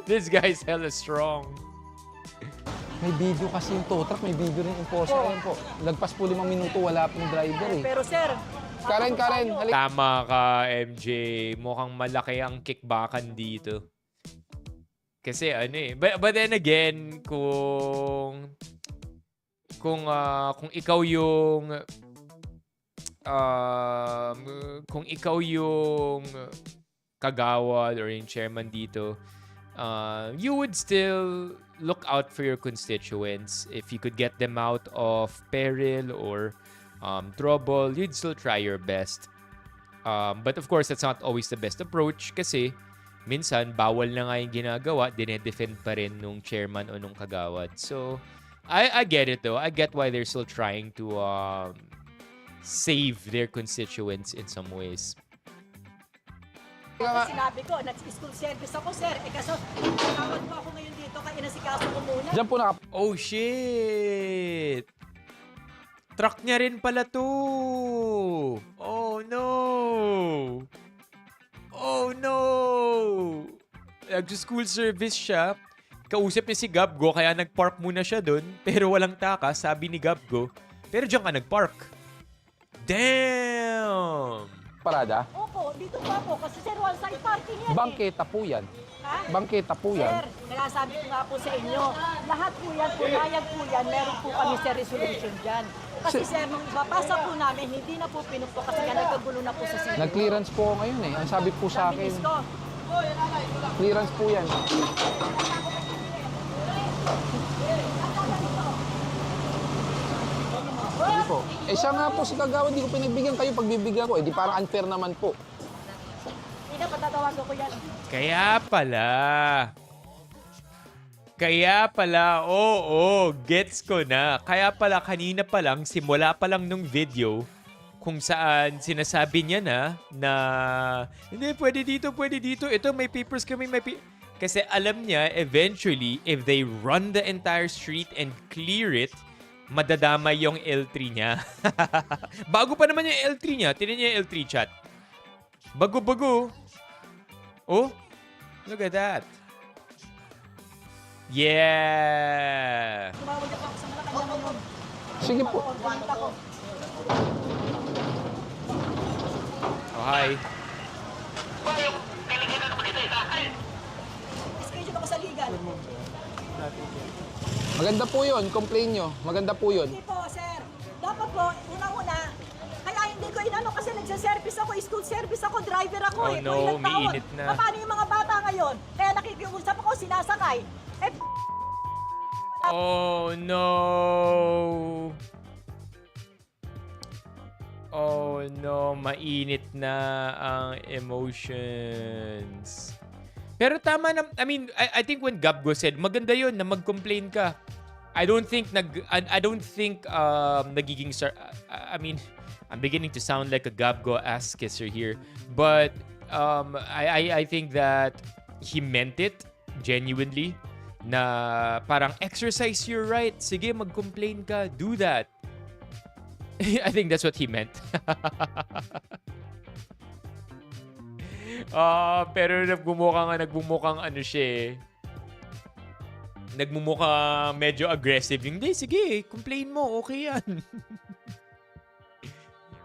This guy's hella strong. May video kasi yung tow truck, may video rin enforcer. Ayan po, lagpas po 5 minuto, wala pong driver eh. Pero sir, Karen, halika. Tama ka, MJ. Mukhang malaki ang kickbackan dito. Kasi ano eh. But then again, kung ikaw yung kagawad or yung chairman dito, you would still look out for your constituents. If you could get them out of peril or trouble, you'd still try your best. But of course, that's not always the best approach kasi minsan, bawal na nga yung ginagawa, dinedefend pa rin nung chairman o nung kagawad. So, I get it though. I get why they're still trying to save their constituents in some ways. sinabi ko, nag-school service ako, sir. Kaso, tawag mo ako ngayon dito, kaya nasikaso ko muna. Diyan po Oh, shit! Truck niya rin pala to! Oh, no! Oh, no! Nag-school service siya. Kausap niya si Gabgo, kaya nag-park muna siya doon. Pero walang takas, sabi ni Gabgo. Pero diyan ka nag-park. Damn! Parada? Opo, dito pa po, kasi sir, one-side parking yan Bangketa po yan. Ha? Bangketa po yan. Sir, kaya sabi ko nga po sa inyo, lahat po yan, punayag po yan, meron po kami sa resolution dyan. Kasi sir, nung mapasa po namin, hindi na po pinukpo kasi nga nagkagulo na po sa city. Nag-clearance po ako ngayon eh. Ang sabi po sa akin, clearance po yan. Hindi po. Eh siya nga po si Kagawa, di ko pinagbigyan kayo, pagbibigyan ko. Eh di parang unfair naman po. Hindi na patatawagan ko yan. Kaya pala, oo, gets ko na. Kaya pala, kanina pa lang, simula pa lang nung video, kung saan sinasabi niya na hindi, pwede dito. Ito, may papers kami, Kasi alam niya, eventually, if they run the entire street and clear it, madadamay yung L3 niya. Bago pa naman yung L3 niya. Tinan niya yung L3 chat. Bago. Oh, look at that. Yeah! Tumawag ako sa Malacanang ngayon. Sige po. Pumunta ko. Oh, hi. Schedule ako sa legal. Maganda po yun, complain nyo. Maganda po yun. Hindi po, sir. Dapat po, unang-una, kaya hindi ko inano kasi nagsa-service ako, school service ako, driver ako. Oh, no, Kung ilang taon. umiinit na. Paano yung mga bata ngayon? Kaya nakikiusap ako, sinasakay. Oh, no. Oh, no. Mainit na ang emotions. Pero tama na, I think when Gabgo said, maganda yun na mag-complain ka. I don't think nagiging I'm beginning to sound like a Gabgo ass kisser here, but I think that he meant it genuinely na parang exercise your right. Sige, mag-complain ka. Do that. I think that's what he meant. Pero nagmumukhang ano siya eh. Nagmumukhang medyo aggressive. Hindi, sige, complain mo. Okay yan.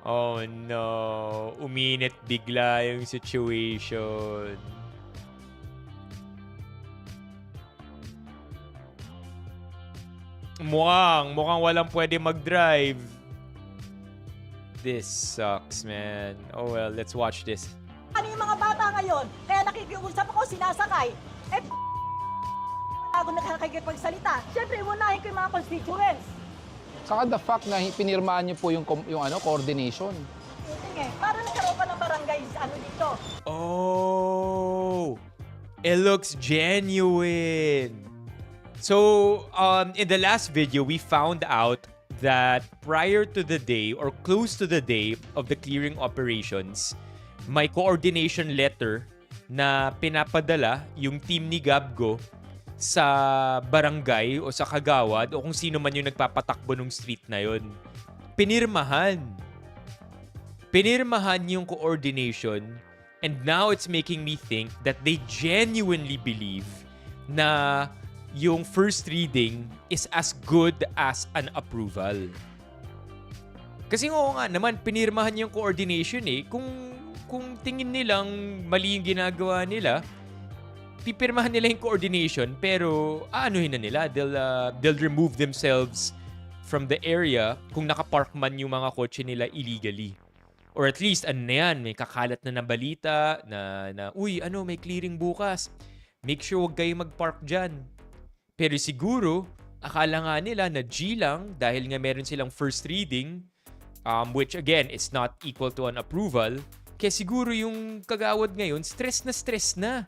Oh no. Uminit bigla yung situation. Mukhang walang pwede mag-drive. This sucks, man. Oh well, let's watch this. Ano yung mga bata ngayon? Kaya nakikiusap ako, sinasakay. Wala akong nakakikipagsalita. Siyempre, unahin ko yung mga constituents. Saka the fact na pinirmahan niyo po yung coordination. Para nagkaroon pa ng barangay dito. Oh, it looks genuine. So, in the last video, we found out that prior to the day or close to the day of the clearing operations, may coordination letter na pinapadala yung team ni Gabgo sa barangay o sa kagawad o kung sino man yung nagpapatakbo ng street na yon. Pinirmahan. Pinirmahan yung coordination, and now it's making me think that they genuinely believe na yung first reading is as good as an approval. Kasi oo nga naman, pinirmahan yung coordination eh. Kung tingin nilang mali yung ginagawa nila, pipirmahan nila yung coordination, pero aanuhin na nila. They'll remove themselves from the area kung nakapark man yung mga kotse nila illegally. Or at least, ano na yan, may kakalat na balita na uy, may clearing bukas. Make sure huwag kayo mag-park dyan. Pero siguro, akala nga nila na G lang dahil nga meron silang first reading, which again, is not equal to an approval. Kaya siguro yung kagawad ngayon, stress na stress na.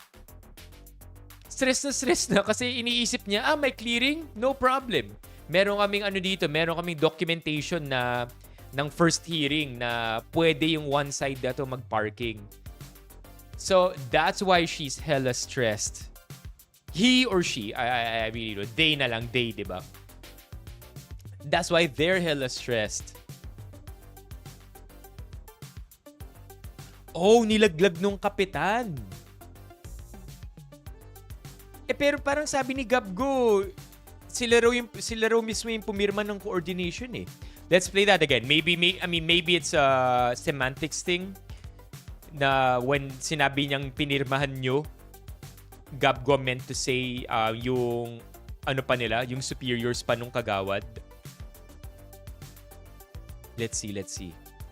Stress na kasi iniisip niya, may clearing? No problem. Meron kaming meron kaming documentation na ng first hearing na pwede yung one side na to mag-parking. So, that's why she's hella stressed. He or she, I mean, they na lang, they, di ba? That's why they're hella stressed. Oh, nilaglag nung kapitan. Pero parang sabi ni Gabgo, sila raw mismo yung pumirma ng coordination eh. Let's play that again. Maybe it's a semantics thing na when sinabi niyang pinirmahan nyo, Gabgo meant to say yung yung superiors pa nung kagawad. Let's see.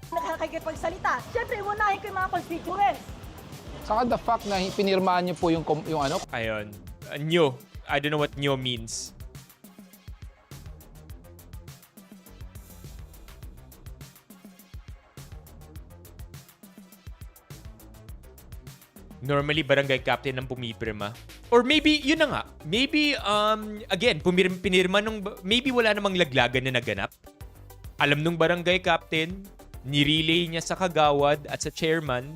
Nakakikipagsalita. Siyempre, unahin ko yung mga constituents. Saka the fact na pinirmahan niyo po yung ano. Ayun. Nyo. I don't know what nyo means. Normally, barangay captain ang pumipirma. Or maybe, yun na nga. Maybe, again, pinirma nung, maybe wala namang laglagan na naganap. Alam nung barangay captain, nirelay niya sa kagawad at sa chairman.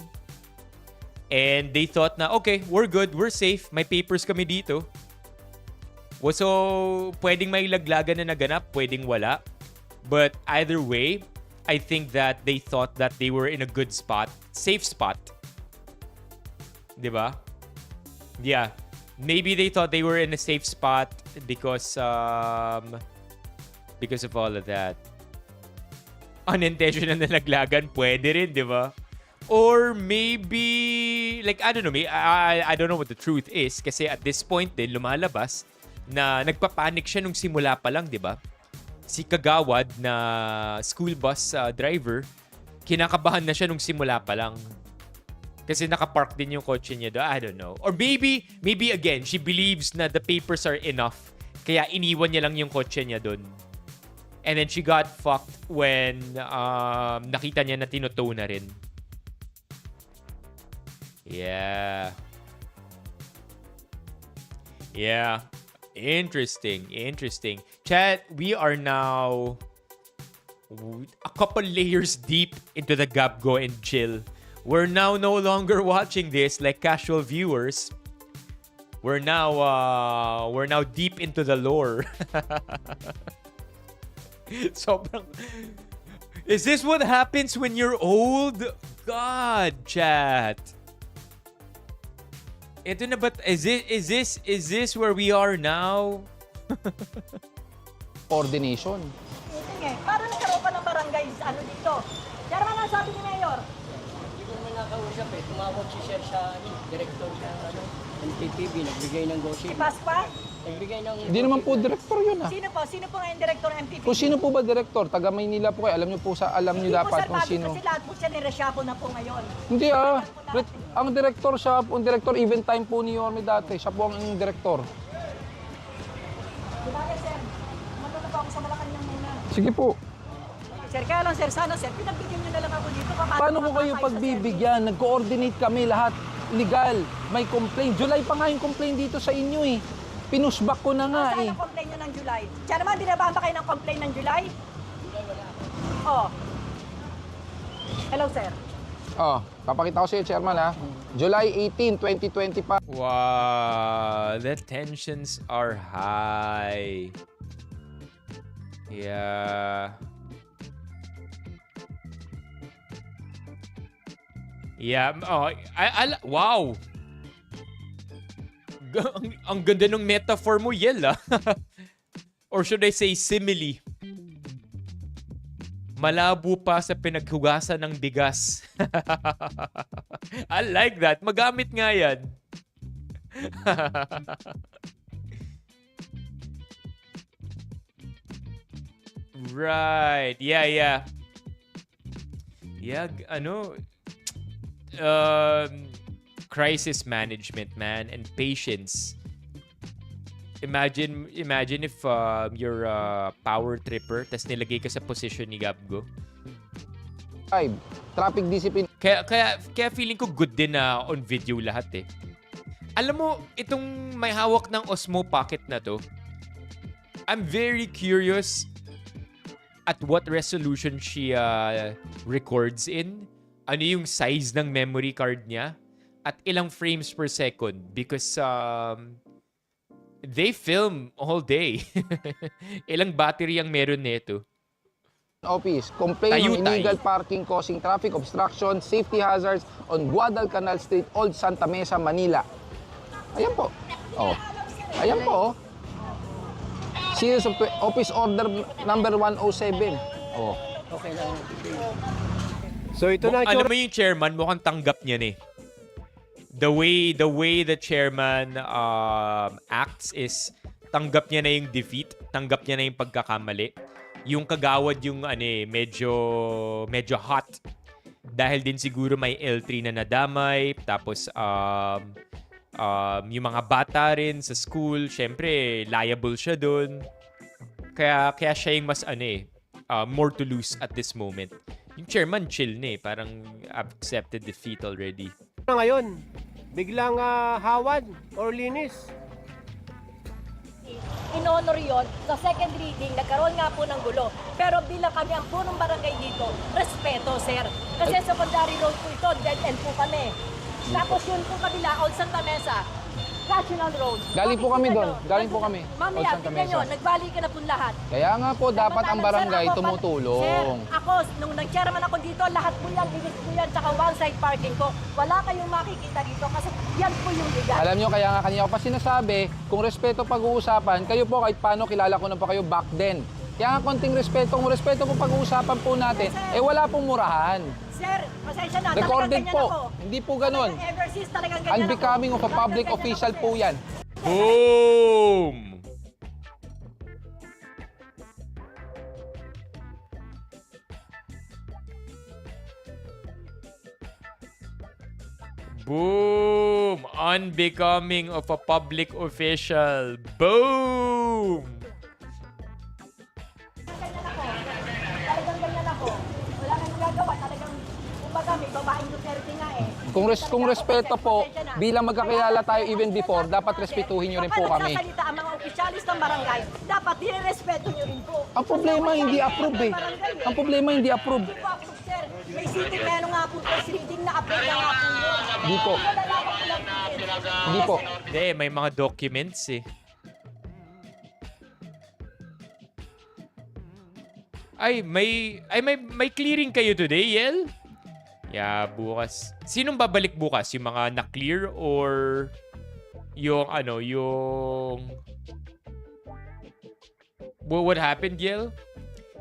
And they thought na, okay, we're good, we're safe, may papers kami dito. So, pwedeng may laglagan na naganap, pwedeng wala. But either way, I think that they thought that they were in a good spot, safe spot. Diba? Yeah. Maybe they thought they were in a safe spot because of all of that. Unintentional na laglagan, pwede rin, diba? Or maybe, like, I don't know, I don't know what the truth is kasi at this point din, lumalabas na nagpapanik siya nung simula pa lang, di ba? Si kagawad na school bus driver, kinakabahan na siya nung simula pa lang. Kasi nakapark din yung kotse niya doon. I don't know. Or maybe again, she believes na the papers are enough. Kaya iniwan niya lang yung kotse niya doon. And then she got fucked when nakita niya na tinotow na rin. Yeah. Interesting. Chat, we are now a couple layers deep into the Gabgo and Chill. We're now no longer watching this like casual viewers. We're now deep into the lore. Sobrang. Is this what happens when you're old? God, chat. Ito na ba? Is this where we are now? Coordination. Sige, para nagkaroon pa ng barangay, dito. Chairman, ang sabi ni Mayor? Hindi ko naman nakausap eh. Tumawag si Sir sa director ng NTTV, nagbigay ng gossip. Si Paspa? Nagbigay ng... Hindi naman po director yun Sino po? Sino po ngayon director ng MPP? Kung sino po ba director, taga Maynila po kayo. Alam niyo dapat kung sino. Kasi lahat po siya niresyapo na po ngayon. Hindi ang director siya, ang director event time po ni Yorme dati. Siya po ang director. Diba, sir? Matulog po ako sa Malacanang muna. Sige po. Sir, kaya lang, sir, sana, sir, pinagbigyan niyo na lang ako dito. Paano ko kayo pagbibigyan? Nag-coordinate kami lahat. Legal. May complaint. July pa nga yung complaint dito sa inyo eh. Pinushback ko na nga eh. Saan ang complaint nyo ng July? Chairman, dinabaan ba kayo ng complaint ng July? Oh. Hello, sir. Oh, papakita ko sa iyo, Chairman, ha. July 18, 2025. Wow, the tensions are high. Yeah. Yeah, oh, wow. Ang ganda ng metaphor mo, Yel, ah. Or should I say simile? Malabo pa sa pinaghugasan ng bigas. I like that. Magamit nga yan. Right. Yeah. Yeah, crisis management, man, and patience. Imagine if you're a power tripper tas nilagay ka sa position ni Gabgo. 5. Traffic discipline. Kaya feeling ko good din na on video lahat eh. Alam mo, itong may hawak ng Osmo Pocket na to, I'm very curious at what resolution she records in. Ano yung size ng memory card niya at ilang frames per second because they film all day. Ilang battery ang meron nito. Office, complain on illegal parking causing traffic obstruction, safety hazards on Guadalcanal Street, Old Santa Mesa, Manila. Ayan po. Oh. Ayan po. Series of Office Order number 107. Oh. Okay lang. So ito na Alam mo yung chairman, mukhang tanggap niya eh. The way the chairman acts is tanggap niya na yung defeat, tanggap niya na yung pagkakamali. Yung kagawad yung medyo hot dahil din siguro may L3 na nadamay, tapos yung mga bata rin sa school, syempre liable siya doon. Kaya siya yung mas more to lose at this moment. Yung chairman chill na parang accepted defeat already. ngayon, biglang hawad or linis. In-honor yun, sa second reading, nagkaroon nga po ng gulo. Pero bilang kami ang punong barangay dito, respeto, sir. Kasi secondary road po ito, dead end po kami. Tapos yun po kabila, Old Santa Mesa, National Road. Galing po kami doon. Galing po kami. Mamaya, tignan nyo, nagbali ka na po lahat. Kaya nga po, dapat ang barangay tumutulong. Sir, ako, nung nag-chairman ako dito, lahat po yan, linis po yan, tsaka one-side parking ko. Wala kayong makikita dito kasi yan po yung legal. Alam nyo, kaya nga kanina ko pa sinasabi, kung respeto pag-uusapan, kayo po kahit paano kilala ko na pa kayo back then. Kaya nga konting respeto, kung respeto po pag-uusapan po natin, wala pong murahan. Sir, pasensya na, Recorded talagang ganyan po, ako. hindi po ganun. Ever since talagang ganyan Unbecoming ako. of a public Talagang official ganyan po yan. Boom! Boom! Unbecoming of a public official. Boom! Talagang ganyan ako. Wala kang gagawa. Talagang, kumbaga, may babaeng Duterte nga eh. Kung respeto po, bilang magkakilala tayo even before, dapat respetuhin nyo rin po kami. Kapag nagsasalita ang mga opisyalis ng barangay, dapat nirespeto nyo rin po. Ang problema hindi approve eh. Ang problema hindi approve. Hindi po approve, sir. May city pero nga po, proceeding na approve na nga po yun. Hindi po. Hindi po. Hindi, may mga documents eh. May clearing kayo today, Yel? Yeah, bukas. Sinong babalik bukas? Yung mga na-clear or yung what happened, Yel?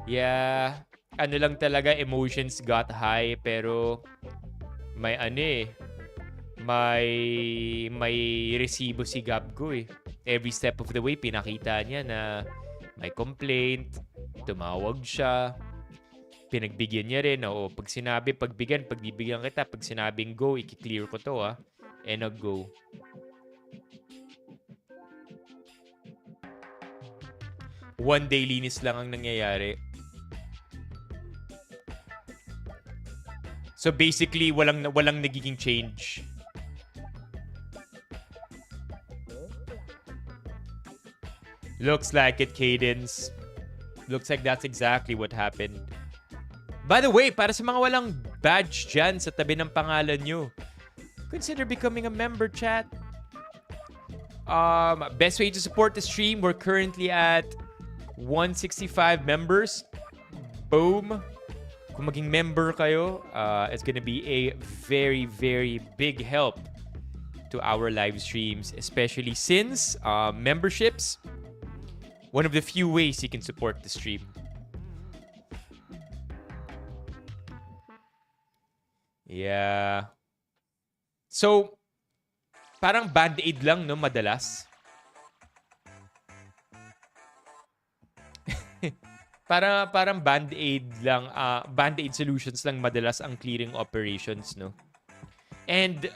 Yeah, lang talaga, emotions got high pero may may resibo si Gabgo eh. Every step of the way pinakita niya na may complaint, tumawag siya. Pinagbigyan niya rin. O, pag sinabi, pagbigyan kita. Pag sinabing go, i-clear ko to And nag-go. One day linis lang ang nangyayari. So basically, walang nagiging change. Looks like it, Cadence. Looks like that's exactly what happened. By the way, para sa mga walang badge dyan sa tabi ng pangalan nyo. Consider becoming a member, chat. Best way to support the stream, we're currently at 165 members. Boom. Kung maging member kayo, it's gonna be a very, very big help to our live streams, especially since memberships, one of the few ways you can support the stream. Yeah. So, parang band-aid lang, no, madalas. Parang band-aid lang, band-aid solutions lang madalas ang clearing operations, no? And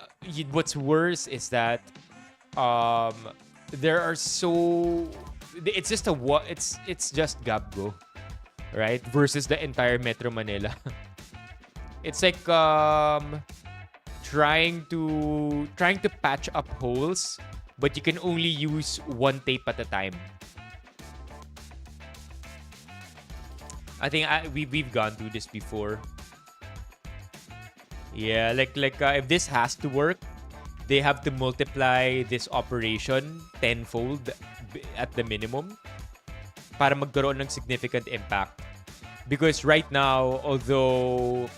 what's worse is that there are it's just Gabgo, right? Versus the entire Metro Manila. It's like trying to patch up holes, but you can only use one tape at a time. I think we've gone through this before. Yeah, like if this has to work, they have to multiply this operation tenfold at the minimum para magkaroon ng significant impact. Because right now, although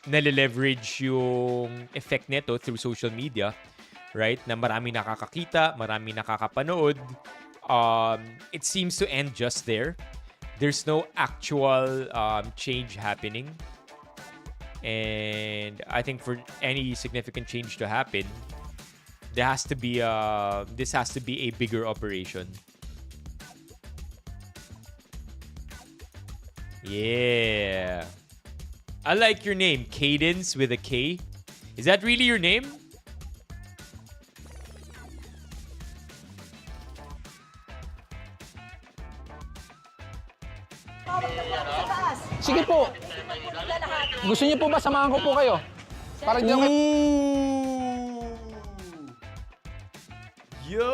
nale-leverage yung effect nito through social media, right? Na marami nakakakita, marami nakakapanood. It seems to end just there. There's no actual change happening. And I think for any significant change to happen, this has to be a bigger operation. Yeah. I like your name, Cadence with a K. Is that really your name? Sige po. Gusto niyo po ba samahan ko po kayo? Para hindi ako... Yo!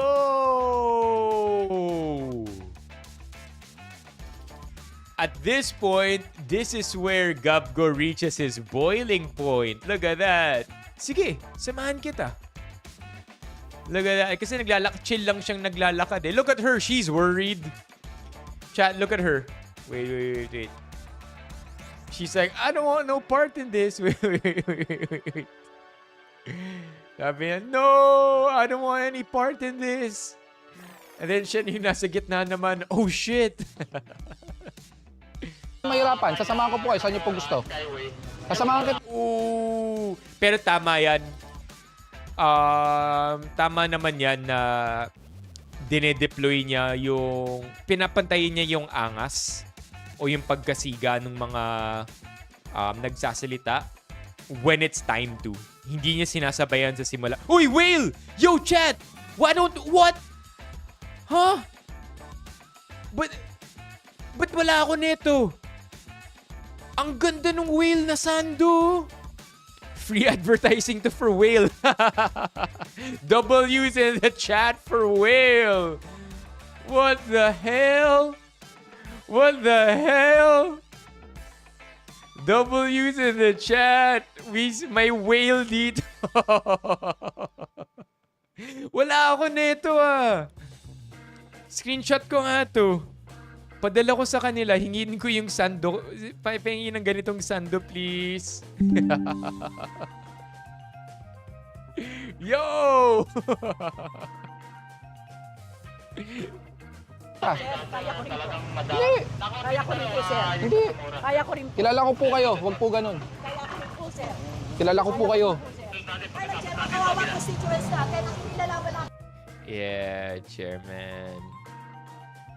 At this point, this is where Gabgo reaches his boiling point. Look at that. Sige, samahan kita. Look at that. Kasi chill lang siyang naglalakad eh. Look at her. She's worried. Chat, look at her. Wait. She's like, I don't want no part in this. Wait. Sabi niya, no, I don't want any part in this. And then siya yung nasa gitna naman, oh shit. Mahirapan, sasamahan ko po kayo. Saan niyo po gusto? Sasamahan kita. Ooh, pero tama yan. Tama naman yan na dinedeploy niya yung, pinapantayin niya yung angas o yung pagkasiga ng mga nagsasalita when it's time to. Hindi niya sinasabayan sa simula. Uy, whale! Yo, chat! What? Huh? But wala ako nito? Ang ganda ng whale na sando. Free advertising to for whale. W's in the chat for whale. What the hell? What the hell? W's in the chat. May whale dito. Wala ako nito ah. Screenshot ko nga to. Padala ko sa kanila. Hingin ko yung sando. Pahingin ng ganitong sando, please. Yo! Kaya ko rin po. Kaya ko rin po, sir. Hindi. Kaya ko rin po. Kilala ko po kayo. Huwag po ganun. Kaya ko rin po, sir. Kilala ko po kayo. Kaya, sir, makawawang constituents natin ang nilalaban natin. Yeah, chairman.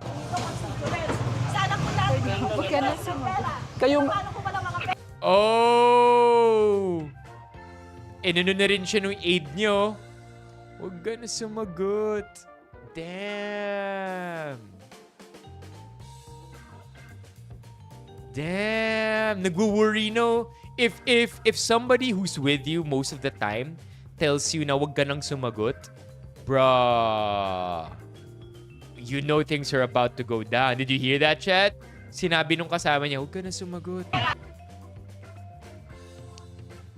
Dito constituents. Sana po lahat. Huwag ka na sumagot. Kayong... Paano ko pala mga Oh! Inano na rin siya nung aid nyo. Huwag ka na sumagot. Damn! Nagwo-worry, no? If somebody who's with you most of the time tells you na huwag ka nang sumagot, bruh, you know things are about to go down. Did you hear that, chat? Sinabi nung kasama niya, huwag ka na sumagot.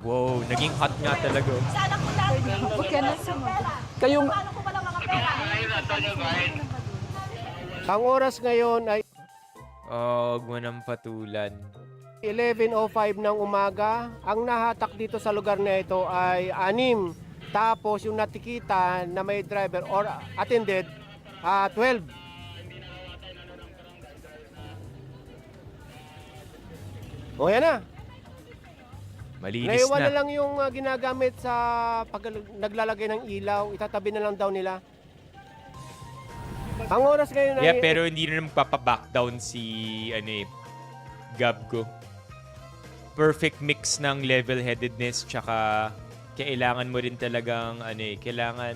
Wow, naging hot nga talaga. Sana ko lang. Huwag ka na sumagot. Kayong... Paano ko walang mga pera? Ang oras ngayon ay Oh, huwag mo nang patulan. 11:05 ng umaga. Ang nahatak dito sa lugar na ito ay 6. Tapos yung natikita na may driver or attended, 12. O yan na. Malinis Naiwan na. na lang yung ginagamit sa pag naglalagay ng ilaw. Itatabi na lang daw nila. Ang oras ngayon ay... Yeah, pero hindi na magpapaback down si Gabgo. Perfect mix ng level-headedness tsaka kailangan mo rin talagang kailangan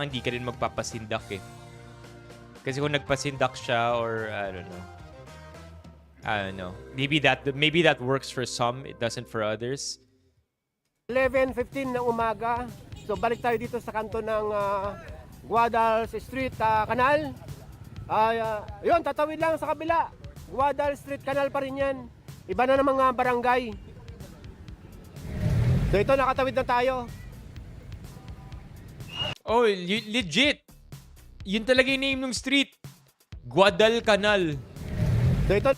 di ka rin magpapasindak eh. Kasi kung nagpasindak siya or I don't know. Maybe that works for some, it doesn't for others. 11:15 ng umaga. So balik tayo dito sa kanto ng Guadal's Street Canal. Yun, tatawid lang sa kabila. Guadal's Street Canal pa rin yan. Iba na ng mga barangay. So ito, nakatawid na tayo. Oh, legit! Yun talaga yung name ng street. Guadalcanal. So ito,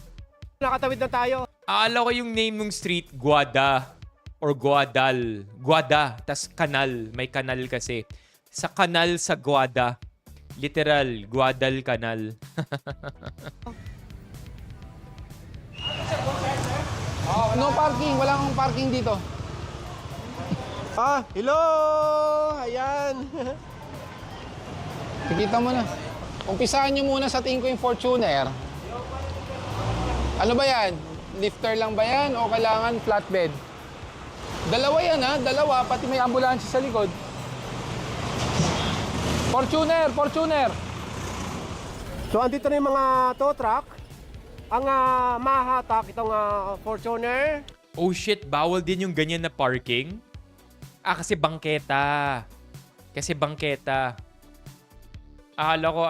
nakatawid na tayo. Akala ko yung name ng street, Guada. Or Guadal. Guada, tas kanal. May kanal kasi. Sa kanal sa Guada. Literal, Guadalcanal. No parking. Wala akong parking dito. Hello! Ayan. Kikita mo na. Umpisahan nyo muna sa tingin ko yung Fortuner. Ano ba yan? Lifter lang ba yan o kailangan flatbed? Dalawa yan ha, dalawa. Pati may ambulansya sa likod. Fortuner! So andito na yung mga tow truck. Ang mahatak itong Fortuner. Oh shit, bawal din yung ganyan na parking? Kasi bangketa. Akala ko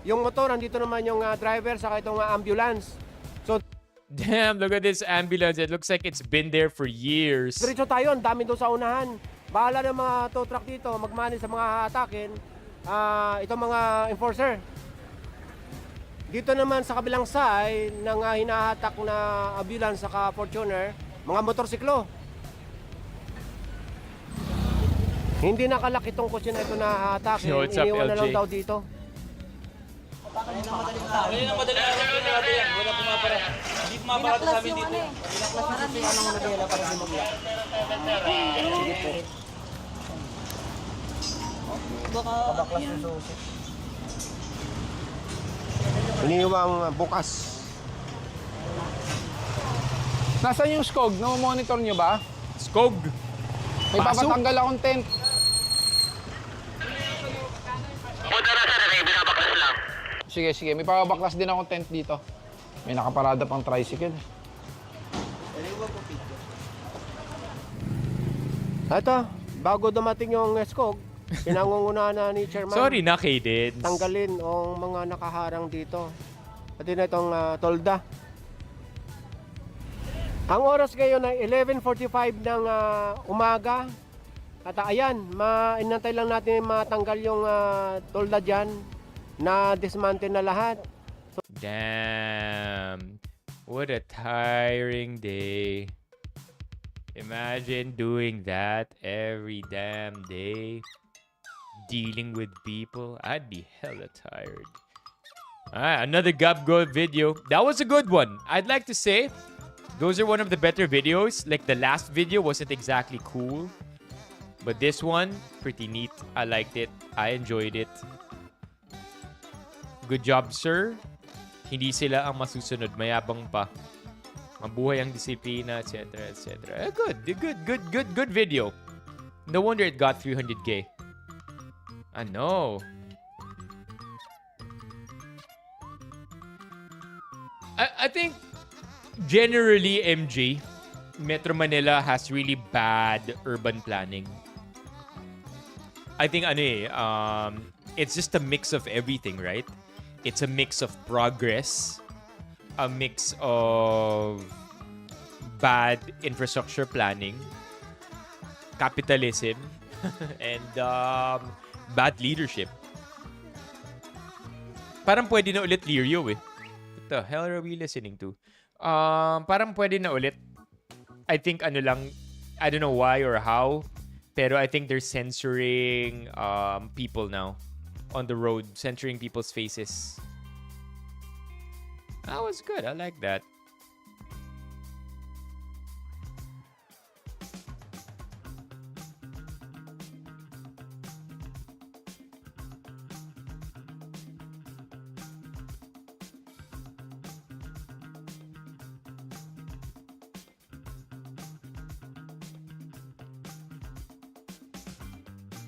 Yung motor, andito naman yung driver saka itong ambulance. So damn, look at this ambulance. It looks like it's been there for years. diretso tayo, ang dami doon sa unahan. Bahala ng mga tow truck dito, magmanage sa mga hatakin. Itong mga enforcer. Dito naman sa kabilang side ng hinahatak na ambulance saka Fortuner, mga motorsiklo. Hindi nakalak itong kotse na ito na hatakin. Yo, what's up, Iniwan na lang LJ? daw dito. Iniwang bukas. Nasaan yung SCOG? No-monitor nyo ba? Skog! May Pasok. papatanggal akong tent. Punta na sir, may binabaklas lang. Sige. May papabaklas din akong tent dito. May nakaparada pang tricycle. Ito, bago dumating yung SCOG, pinangungunahan na ni Chairman. Sorry na, Cadence. Tanggalin ang mga nakaharang dito. Pati na itong tolda. Ang oras ngayon ay 11:45 ng umaga. At ayan, inantay lang natin matanggal yung tolda dyan na dismantle na lahat. Damn. What a tiring day. Imagine doing that every damn day. Dealing with people. I'd be hella tired. Another Gabgo video. That was a good one. I'd like to say those are one of the better videos. Like the last video wasn't exactly cool. But this one, pretty neat. I liked it. I enjoyed it. Good job, sir. Hindi sila ang masusunod. Mayabang pa. Mabuhay ang disiplina, etc. etc. Good video. No wonder it got 300k. I know. I think generally MJ, Metro Manila has really bad urban planning. I think it's just a mix of everything, right? It's a mix of progress, a mix of bad infrastructure planning, capitalism, and bad leadership. Parang pwede na ulit Lirio eh. What the hell are we listening to? Parang pwede na ulit. I think ano lang, I don't know why or how, pero I think they're censoring people now on the road, censoring people's faces. That was good. I like that.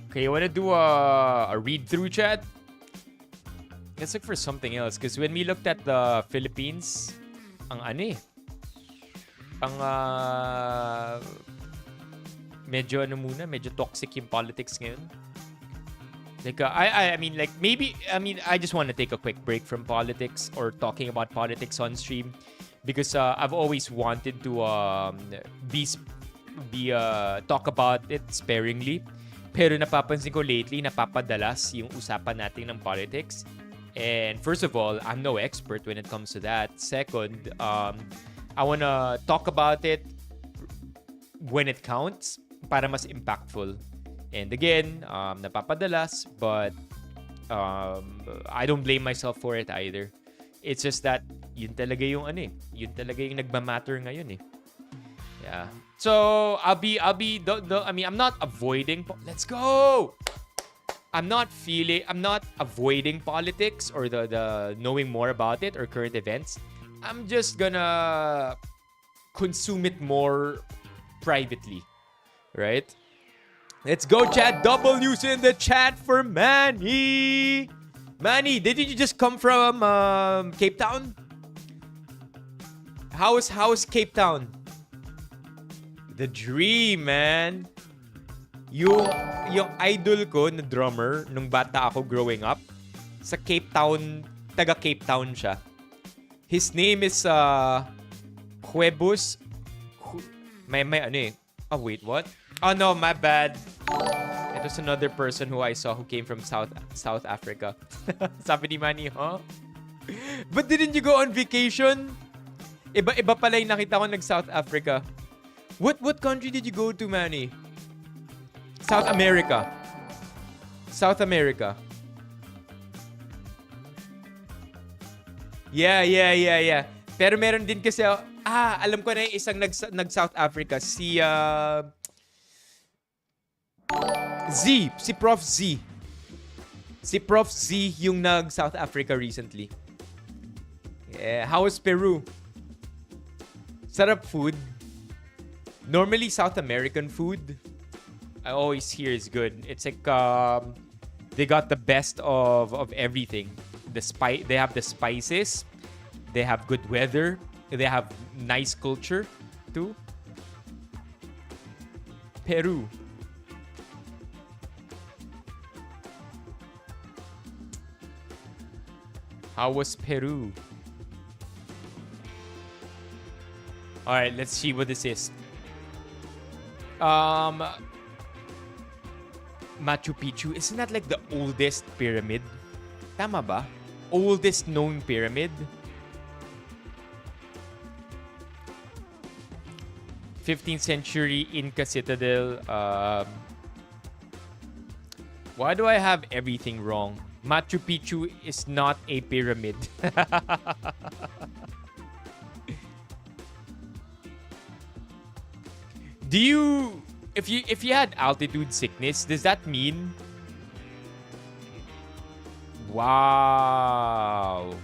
Okay, you want to do a read-through, chat? Let's look for something else. Because when we looked at the Philippines, ang ano eh. Ang medyo ano muna, medyo toxic yung politics ngayon. Like, I mean, like, maybe, I mean, I just want to take a quick break from politics or talking about politics on stream. Because I've always wanted to talk about it sparingly. Pero napapansin ko lately, napapadalas yung usapan natin ng politics. And first of all, I'm no expert when it comes to that. Second, I want to talk about it when it counts para mas impactful. And again, napapadalas, but I don't blame myself for it either. It's just that yun talaga yung ano eh. Yun talaga yung nagmamatter ngayon eh. Yeah. So I mean, I'm not avoiding. Let's go. I'm not avoiding politics or the knowing more about it or current events. I'm just gonna consume it more privately, right? Let's go, chat. W's in the chat for Manny. Manny, did you just come from Cape Town? How's Cape Town? The dream, man. Yung idol ko na drummer nung bata ako growing up, sa Cape Town, taga Cape Town siya. His name is Huebus. May ano eh. Oh, wait, what? Oh no, my bad. It was another person who I saw who came from South Africa. Sabi ni Manny, huh? But didn't you go on vacation? Iba pala yung nakita ko nag-South Africa. What country did you go to, Manny? South America. South America. Yeah. Pero meron din kasi, alam ko na yung isang nag-South Africa. Si Prof Z. Si Prof Z yung nag-South Africa recently. Yeah, how was Peru? Sarap food. Normally, South American food, I always hear is good. It's like they got the best of everything. They have the spices. They have good weather. They have nice culture too. Peru. How was Peru? All right, let's see what this is. Machu Picchu, isn't that like the oldest pyramid? Tama ba? Oldest known pyramid? 15th century Inca citadel. Why do I have everything wrong? Machu Picchu is not a pyramid. Do you, if you had altitude sickness, does that mean? Wow.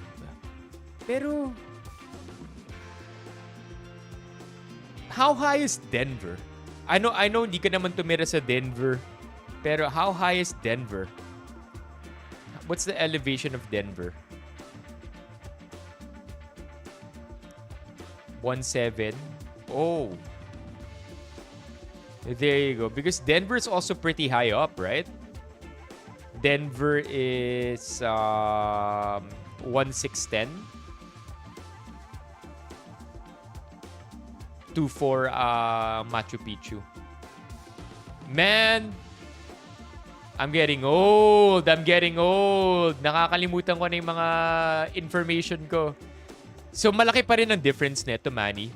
Pero how high is Denver? I know hindi ka naman tumira sa Denver. Pero how high is Denver? What's the elevation of Denver? 1.7. Oh. There you go. Because Denver is also pretty high up, right? Denver is 1,610. 2-4 Machu Picchu. Man, I'm getting old. Nakakalimutan ko na yung mga information ko. So, malaki pa rin ang difference neto, Manny.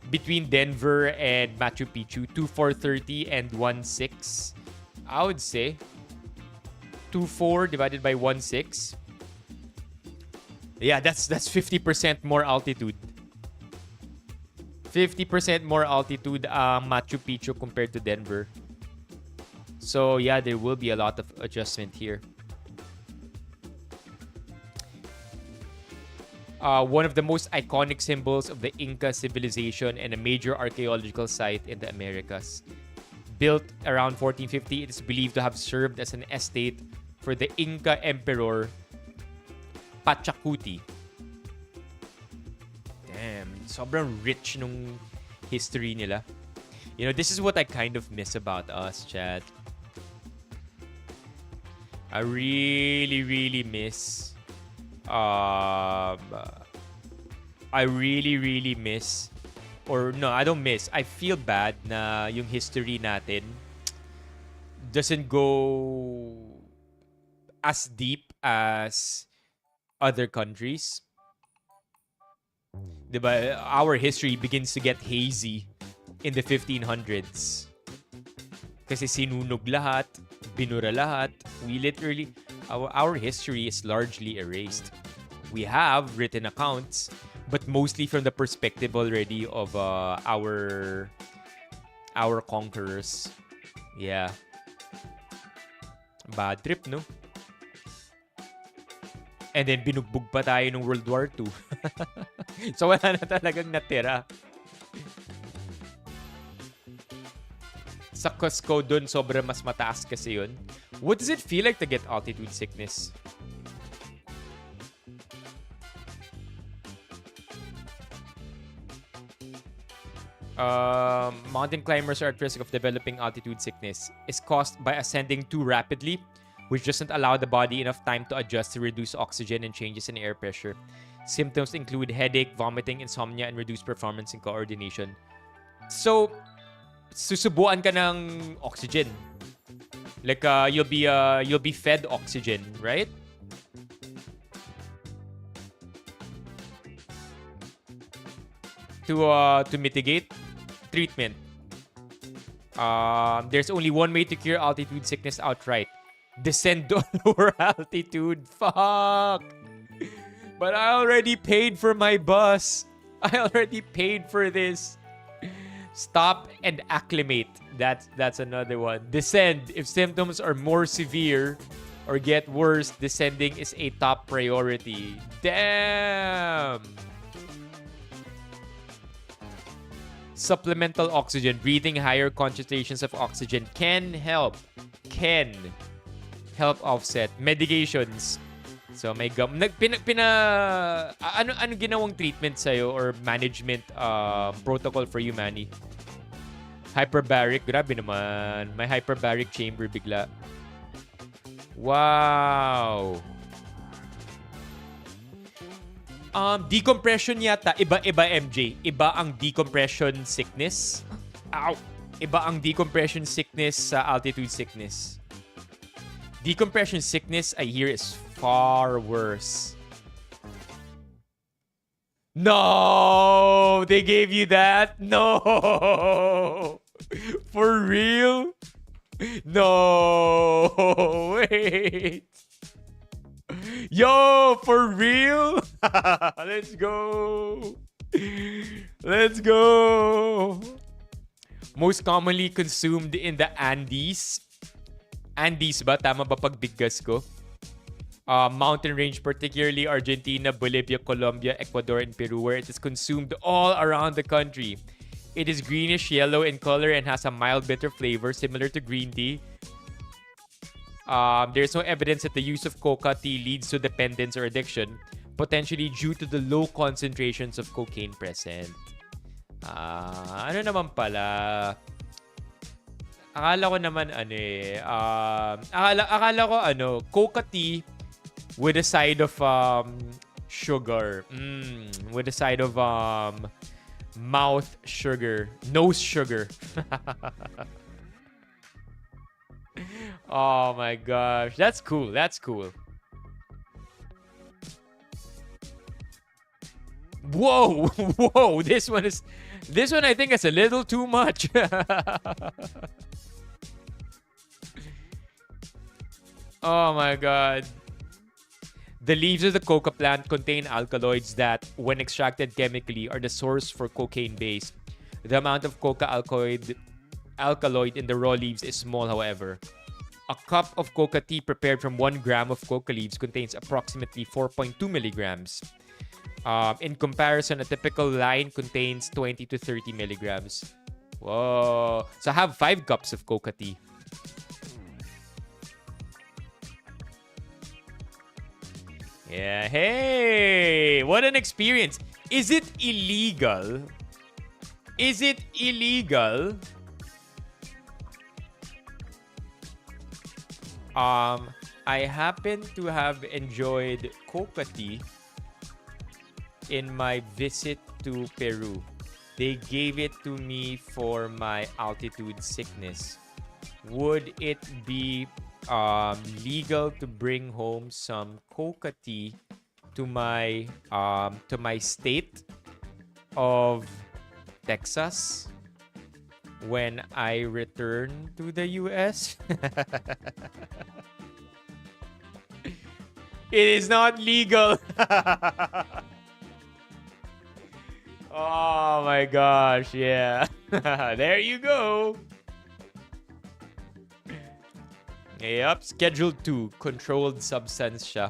Between Denver and Machu Picchu. 2,430 and 1,6. I would say 2,4 divided by 1,6. Yeah, that's 50% more altitude. 50% more altitude Machu Picchu compared to Denver. So, yeah, there will be a lot of adjustment here. One of the most iconic symbols of the Inca civilization and a major archaeological site in the Americas. Built around 1450, it is believed to have served as an estate for the Inca Emperor Pachacuti. Damn, sobrang rich nung history nila. You know, this is what I kind of miss about us, Chad. I really, really miss. I really miss. Or no, I don't miss. I feel bad na yung history natin doesn't go as deep as other countries. Diba? Our history begins to get hazy in the 1500s. Kasi sinunog lahat, binura lahat. We literally, our history is largely erased. We have written accounts, but mostly from the perspective already of our conquerors. Yeah. Bad trip, no? And then binugbog pa tayo ng World War II. So wala na talagang natira. Sa Cusco dun, sobrang mas mataas kasi yun. What does it feel like to get altitude sickness? Mountain climbers are at risk of developing altitude sickness. It's caused by ascending too rapidly, which doesn't allow the body enough time to adjust to reduce oxygen and changes in air pressure. Symptoms include headache, vomiting, insomnia, and reduced performance and coordination. So, susubuan ka ng oxygen. Like you'll be fed oxygen, right? To mitigate treatment. There's only one way to cure altitude sickness outright. Descend to lower altitude. Fuck. But I already paid for my bus. I already paid for this. Stop and acclimate. That's another one. Descend. If symptoms are more severe or get worse, descending is a top priority. Damn. Supplemental oxygen. Breathing higher concentrations of oxygen can help offset. Medications. So may ano ginawang treatment sa'yo or management protocol for you, Manny? Hyperbaric. Grabe naman. May hyperbaric chamber bigla. Wow. Decompression yata. Iba, MJ. Iba ang decompression sickness. Ow! Iba ang decompression sickness sa altitude sickness. Decompression sickness, I hear, is far worse. No! They gave you that? No! For real? No! Wait! Yo! For real? Let's go! Let's go! Most commonly consumed in the Andes. Andes ba? Tama ba pagbigkas ko? Mountain range, particularly Argentina, Bolivia, Colombia, Ecuador, and Peru, where it is consumed all around the country. It is greenish yellow in color and has a mild bitter flavor similar to green tea. There's no evidence that the use of coca tea leads to dependence or addiction, potentially due to the low concentrations of cocaine present. Ano naman pala? Akala ko naman akala ko coca tea with a side of sugar. With a side of mouth sugar, nose sugar. Oh my gosh, that's cool. That's cool. Whoa, whoa! This one I think is a little too much. Oh my god. The leaves of the coca plant contain alkaloids that, when extracted chemically, are the source for cocaine base. The amount of coca alkaloid in the raw leaves is small, however. A cup of coca tea prepared from 1 gram of coca leaves contains approximately 4.2 milligrams. In comparison, a typical line contains 20 to 30 milligrams. Whoa. So have 5 cups of coca tea. Yeah, hey! What an experience. Is it illegal? Is it illegal? I happen to have enjoyed coca tea in my visit to Peru. They gave it to me for my altitude sickness. Would it be legal to bring home some coca tea to my state of Texas when I return to the US? It is not legal. Oh my gosh, yeah. There you go. Yep, Schedule 2, controlled substance siya.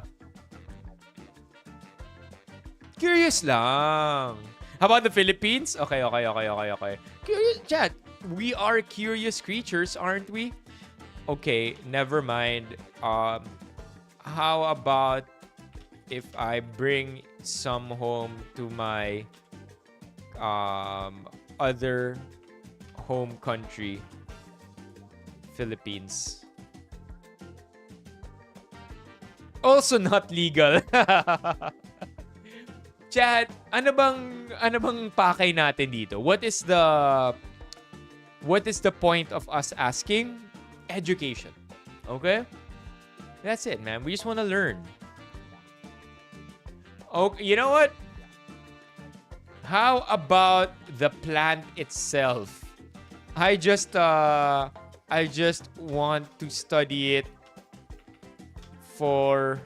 Curious lang. How about the Philippines? Okay. Curious, chat. We are curious creatures, aren't we? Okay, never mind. How about if I bring some home to my other home country, Philippines? Also not legal. Chat, ano bang pakay natin dito? What is the point of us asking? Education. Okay? That's it, man. We just want to learn. Okay, you know what? How about the plant itself? I just want to study it for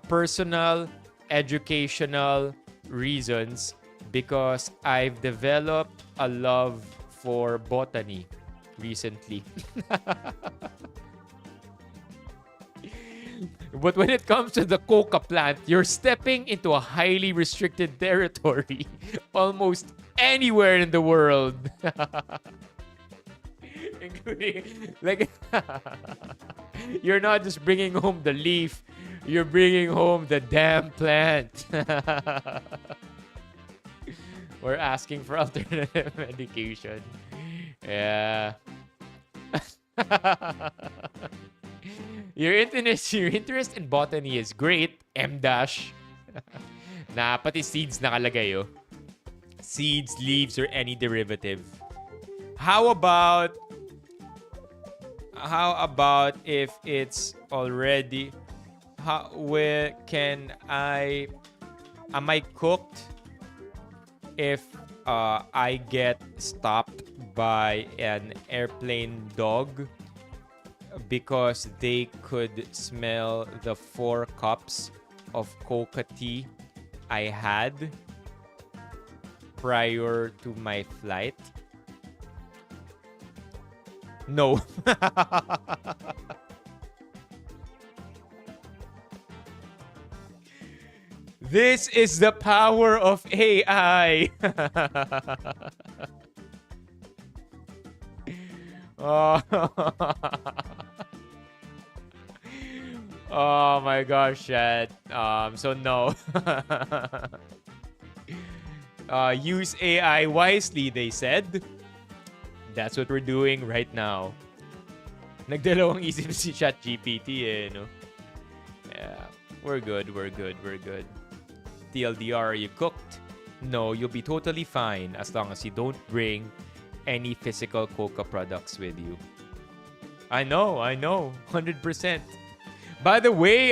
personal, educational reasons because I've developed a love for botany recently. But when it comes to the coca plant, you're stepping into a highly restricted territory almost anywhere in the world. Including, like, you're not just bringing home the leaf, you're bringing home the damn plant. We're asking for alternative medication. Yeah. Your interest in botany is great, M dash. Na pati seeds nakalagay, oh. Seeds, leaves, or any derivative. How about if it's already am I cooked if I get stopped by an airplane dog because they could smell the 4 cups of coca tea I had prior to my flight? No. This is the power of AI. Oh. Oh my gosh, chat. So no. Use AI wisely, they said. That's what we're doing right now. Nagdalawang isip si ChatGPT eh, no? Yeah. We're good. TLDR, are you cooked? No, you'll be totally fine as long as you don't bring any physical coca products with you. I know, 100%. By the way,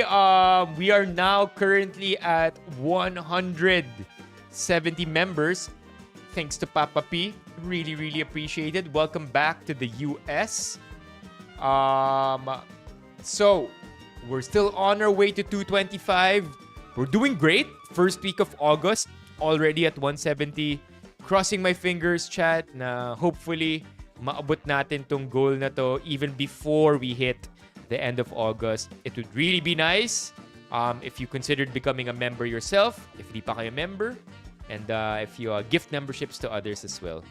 we are now currently at 170 members. Thanks to Papa P. Really, really appreciated. Welcome back to the US. So, we're still on our way to 225. We're doing great. First week of August, already at 170. Crossing my fingers, chat, na hopefully maabot natin tong goal na to even before we hit the end of August. It would really be nice if you considered becoming a member yourself, if di pa kayo member, and if you gift memberships to others as well.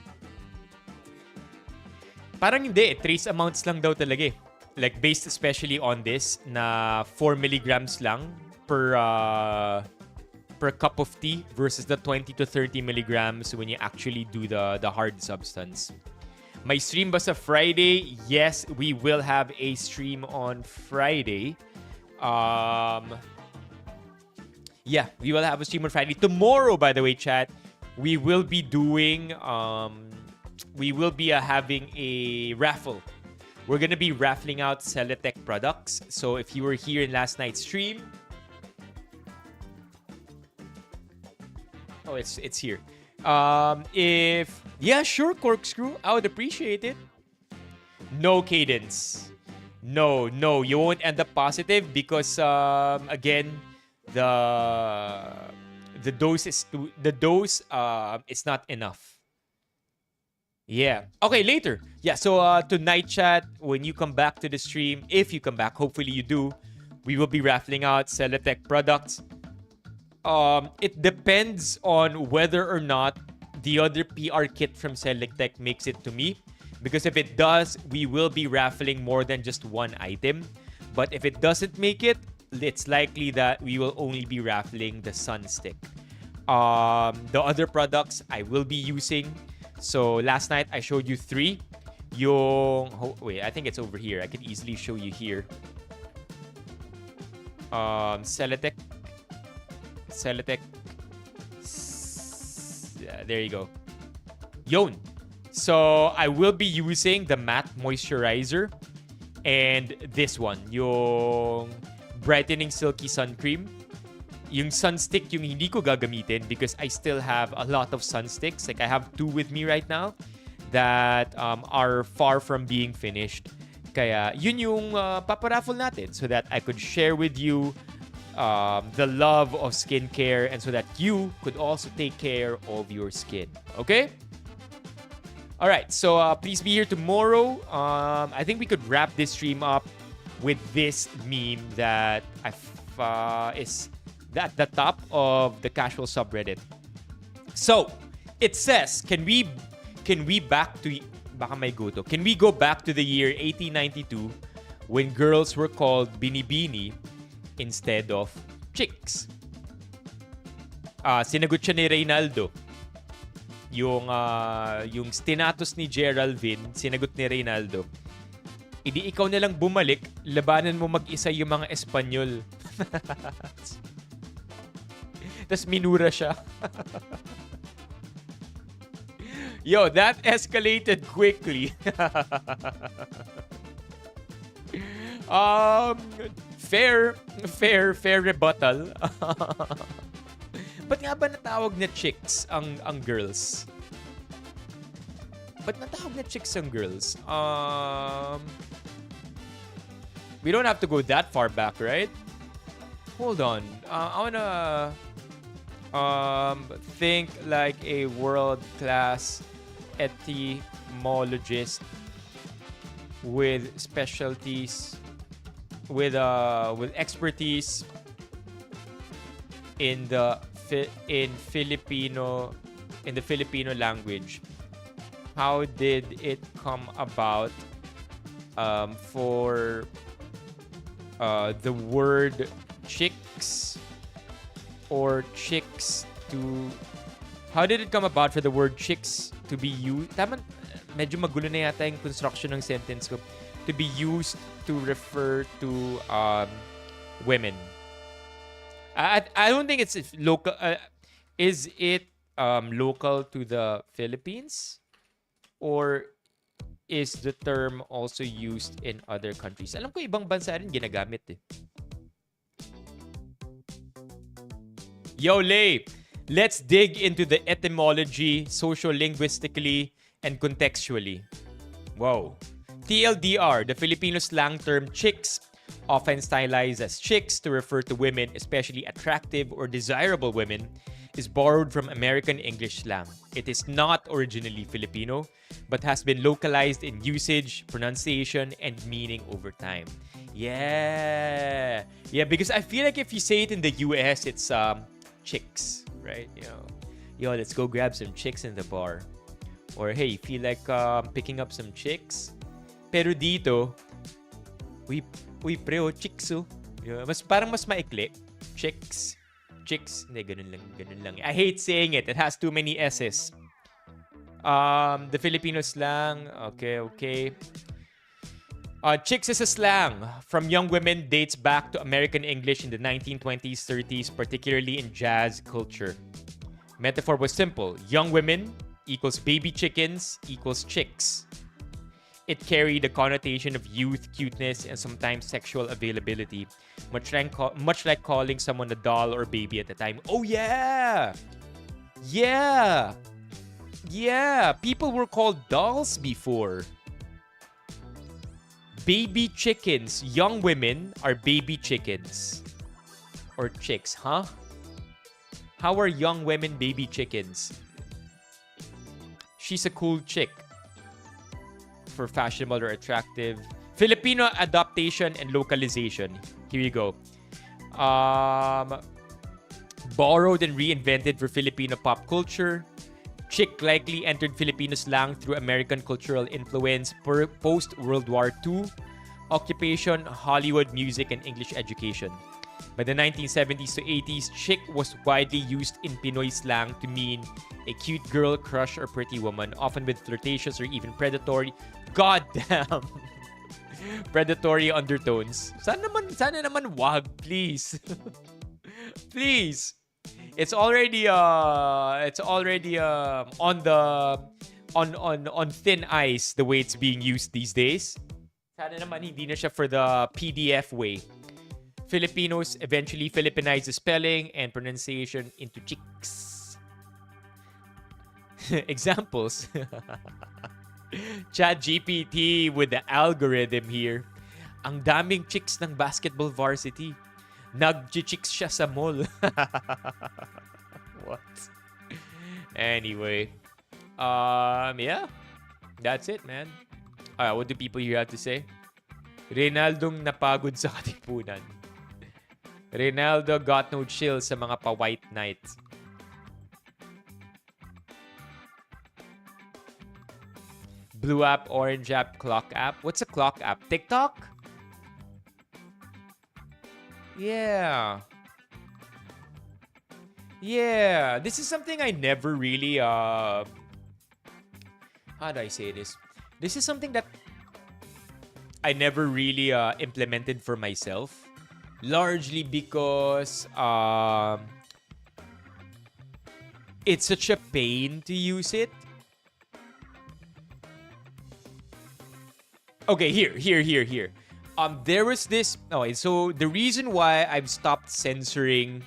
Parang hindi, trace amounts lang daw talaga eh. Like based especially on this na 4 milligrams lang per cup of tea versus the 20 to 30 milligrams when you actually do the hard substance. My stream ba sa Friday? Yes, we will have a stream on Friday. Yeah, we will have a stream on Friday. Tomorrow, by the way, chat, we will be doing having a raffle. We're gonna be raffling out Celatec products. So if you were here in last night's stream, oh, it's here. Yeah, sure, Corkscrew, I would appreciate it. No, Cadence. No, you won't end up positive because again, the dose is not enough. Yeah. Okay, later. Yeah, so tonight, chat, when you come back to the stream, if you come back, hopefully you do, we will be raffling out Celatec products. It depends on whether or not the other PR kit from Celatec makes it to me. Because if it does, we will be raffling more than just one item. But if it doesn't make it, it's likely that we will only be raffling the Sun Stick. The other products I will be using. So last night I showed you 3. Wait, I think it's over here. I can easily show you here. Celatec. There you go. Yon. So I will be using the matte moisturizer and this one, yung brightening silky sun cream. Yung sun stick yung hindi ko gagamitin because I still have a lot of sun sticks. Like I have 2 with me right now that are far from being finished. Kaya yun yung paparaffle natin so that I could share with you the love of skincare and so that you could also take care of your skin. Okay? Alright, so please be here tomorrow. I think we could wrap this stream up with this meme that is at the top of the casual subreddit. So, it says, can we back to... Baka may go to. Can we go back to the year 1892 when girls were called binibini instead of chicks? Sinagot siya ni Reynaldo. Yung stinatos ni Geraldine, sinagot ni Reynaldo. Idi ikaw na lang bumalik, labanan mo mag-isa yung mga Espanyol. Tapos minura siya. Yo, that escalated quickly. Fair rebuttal. Ba't nga ba natawag na chicks ang girls? Ba't natawag na chicks ang girls? We don't have to go that far back, right? Hold on. I wanna think like a world-class etymologist with specialties, with expertise in the Filipino language. How did it come about for the word chicks or chicks to... How did it come about for the word chicks to be used? Tama, medyo magulo na yata yung construction ng sentence ko. To be used to refer to women. I don't think it's local. Is it local to the Philippines? Or is the term also used in other countries? Alam ko ibang bansa rin ginagamit eh. Yo, Lay, let's dig into the etymology, socio-linguistically, and contextually. Whoa. TLDR, the Filipino slang term chicks, often stylized as chicks to refer to women, especially attractive or desirable women, is borrowed from American English slang. It is not originally Filipino, but has been localized in usage, pronunciation, and meaning over time. Yeah, because I feel like if you say it in the US, it's chicks, right? Yo, let's go grab some chicks in the bar. Or hey, feel like picking up some chicks? Pero dito, uy pre, chicks oh. Parang mas maikli. Chicks. Hindi, ganun lang. I hate saying it. It has too many S's. The Filipino slang. Okay. Chicks is a slang from young women dates back to American English in the 1920s, 30s, particularly in jazz culture. Metaphor was simple. Young women equals baby chickens equals chicks. It carried a connotation of youth, cuteness, and sometimes sexual availability, much like calling someone a doll or baby at the time. Oh yeah! People were called dolls before. Baby chickens. Young women are baby chickens. Or chicks, huh? How are young women baby chickens? She's a cool chick. For fashionable or attractive. Filipino adaptation and localization. Here you go. Borrowed and reinvented for Filipino pop culture. Chick likely entered Filipino slang through American cultural influence post-World War II. Occupation, Hollywood music, and English education. By the 1970s to 80s, chick was widely used in Pinoy slang to mean a cute girl, crush, or pretty woman, often with flirtatious or even predatory, goddamn, predatory undertones. Sana naman wag, please. Please. It's already on thin ice the way it's being used these days. Sana naman hindi na siya for the PDF way. Filipinos eventually Filipinized the spelling and pronunciation into chicks. Examples. ChatGPT with the algorithm here. Ang daming chicks ng basketball varsity. Nag-chicks siya sa mall. What? Anyway. Yeah. That's it, man. What do people here have to say? Ronaldong napagod sa katipunan. Ronaldo got no chill sa mga pa-white knights. Blue app, orange app, clock app. What's a clock app? TikTok? Yeah. This is something I never really how do I say this? This is something that I never really implemented for myself. Largely because it's such a pain to use it. Okay, here. There was this. So the reason why I've stopped censoring,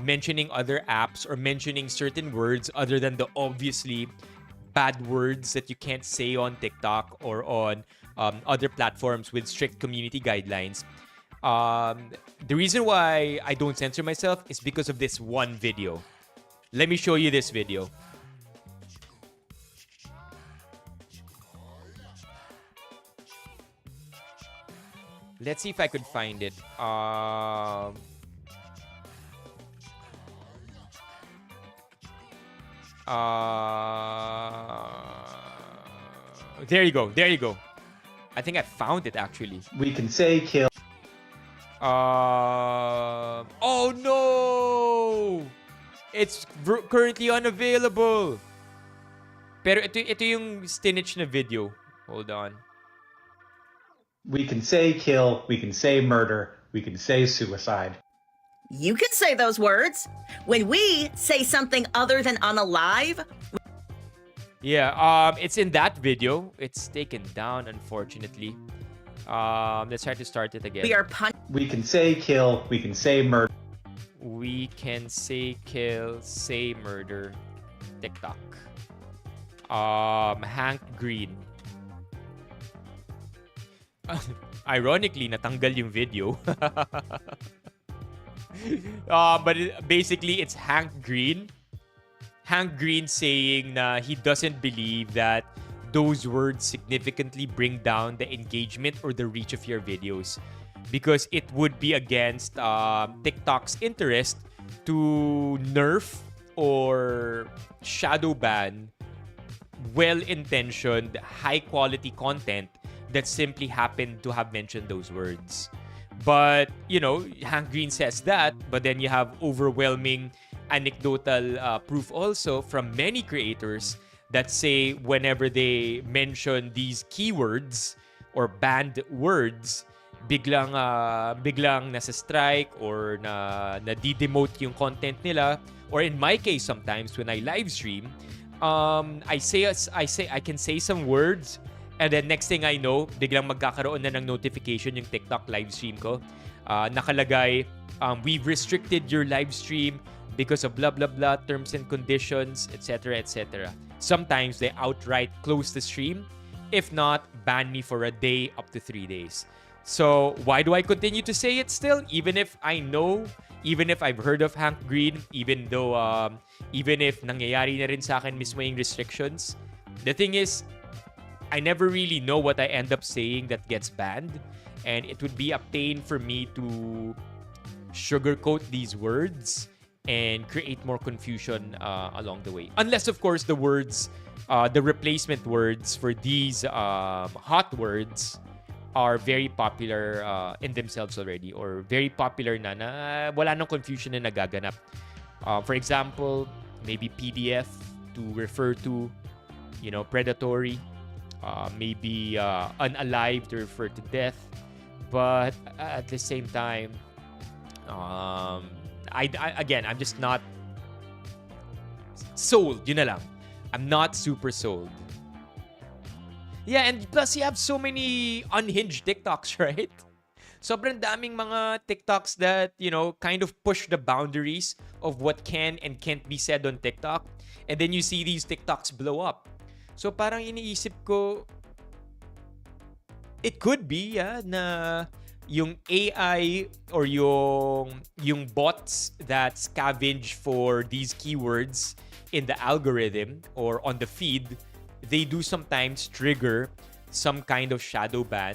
mentioning other apps or mentioning certain words other than the obviously bad words that you can't say on TikTok or on other platforms with strict community guidelines. The reason why I don't censor myself is because of this one video. Let me show you this video. Let's see if I could find it. There you go. I think I found it actually. We can say kill. Oh no! It's currently unavailable. Pero ito yung stinich na video. Hold on. We can say kill, we can say murder, we can say suicide. You can say those words. When we say something other than on a live, Yeah, it's in that video. It's taken down, unfortunately. Let's try to start it again. we are punching. We can say kill, we can say murder. We can say kill, say murder. TikTok. Hank Green. Ironically, natanggal yung video. But basically, it's Hank Green. Hank Green saying na he doesn't believe that those words significantly bring down the engagement or the reach of your videos because it would be against TikTok's interest to nerf or shadow ban well-intentioned, high-quality content that simply happened to have mentioned those words. But, you know, Hank Green says that, but then you have overwhelming anecdotal proof also from many creators that say whenever they mention these keywords or banned words, biglang nasa strike or na de-demote yung content nila. Or in my case, sometimes when I live stream, I can say some words, and then next thing I know, biglang magkakaroon na ng notification yung TikTok live stream ko. Nakalagay, we've restricted your live stream because of blah blah blah terms and conditions, etc., etc. Sometimes they outright close the stream. If not, ban me for a day up to 3 days. So why do I continue to say it still? Even if I know, even if I've heard of Hank Green, even if nangyayari na rin sa akin mismo yung restrictions, the thing is, I never really know what I end up saying that gets banned, and it would be a pain for me to sugarcoat these words and create more confusion along the way. Unless, of course, the words, the replacement words for these hot words are very popular in themselves already, or very popular na wala nang confusion na nagaganap. For example, maybe PDF to refer to, you know, predatory. Maybe unalive to refer to death. But at the same time, I'm just not sold. Yun na lang. I'm not super sold. Yeah, and plus you have so many unhinged TikToks, right? Sobrang daming mga TikToks that, you know, kind of push the boundaries of what can and can't be said on TikTok. And then you see these TikToks blow up. So parang iniisip ko, it could be na yung AI or yung bots that scavenge for these keywords in the algorithm or on the feed, they do sometimes trigger some kind of shadow ban.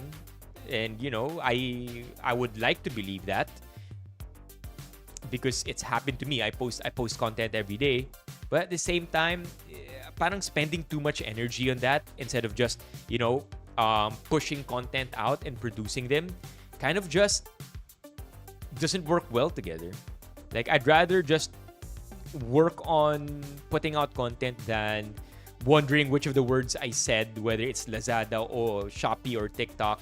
And, you know, I would like to believe that because it's happened to me. I post content every day. But at the same time, parang spending too much energy on that instead of just, you know, pushing content out and producing them kind of just doesn't work well together. Like, I'd rather just work on putting out content than wondering which of the words I said, whether it's Lazada or Shopee or TikTok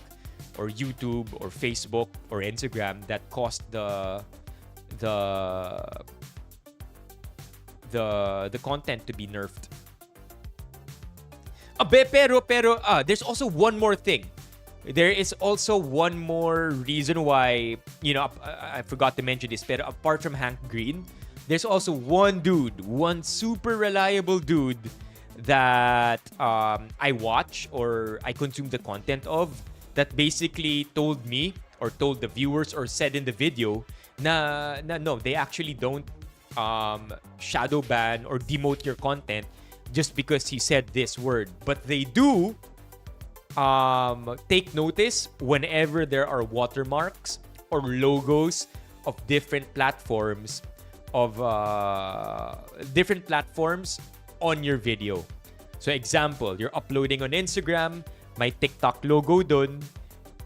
or YouTube or Facebook or Instagram, that caused the content to be nerfed. Pero there's also one more thing. There is also one more reason why, you know, I forgot to mention this, pero apart from Hank Green, there's also one super reliable dude that I watch or I consume the content of, that basically told me or told the viewers or said in the video na no, they actually don't shadow ban or demote your content just because he said this word, but they do take notice whenever there are watermarks or logos of different platforms on your video. So example, you're uploading on Instagram, may TikTok logo dun,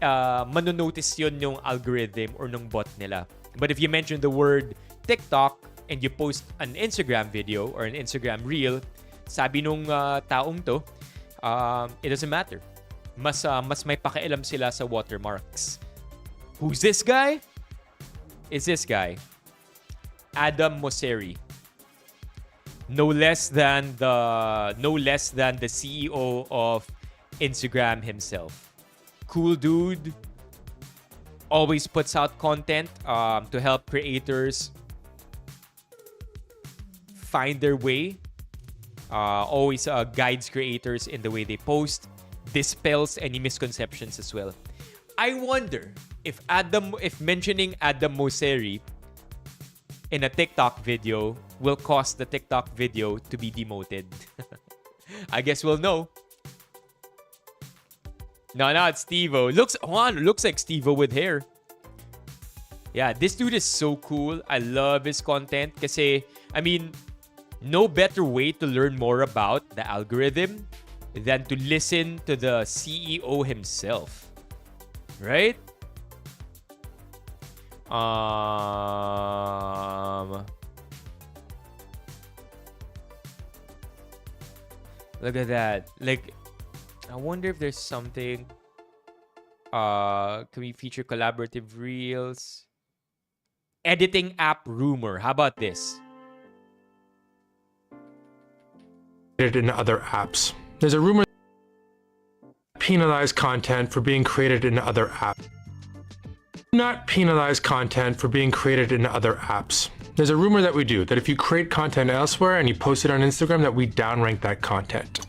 manonotice yun yung algorithm or nung bot nila. But if you mention the word TikTok and you post an Instagram video or an Instagram reel, sabi nung taong to, it doesn't matter. Mas may pakialam sila sa watermarks. Who's this guy? It's this guy. Adam Mosseri. No less than the CEO of Instagram himself. Cool dude. Always puts out content to help creators find their way. Always guides creators in the way they post. Dispels any misconceptions as well. I wonder if mentioning Adam Mosseri in a TikTok video will cause the TikTok video to be demoted. I guess we'll know. No, it's Steve-O. Looks like Steve-O with hair. Yeah, this dude is so cool. I love his content kasi, I mean, no better way to learn more about the algorithm than to listen to the CEO himself. Right? Look at that. Like, I wonder if there's something. Can we feature collaborative reels? Editing app rumor. How about this? In other apps. There's a rumor penalize content for being created in other apps. Do not penalize content for being created in other apps. There's a rumor that we do, that if you create content elsewhere and you post it on Instagram, that we downrank that content.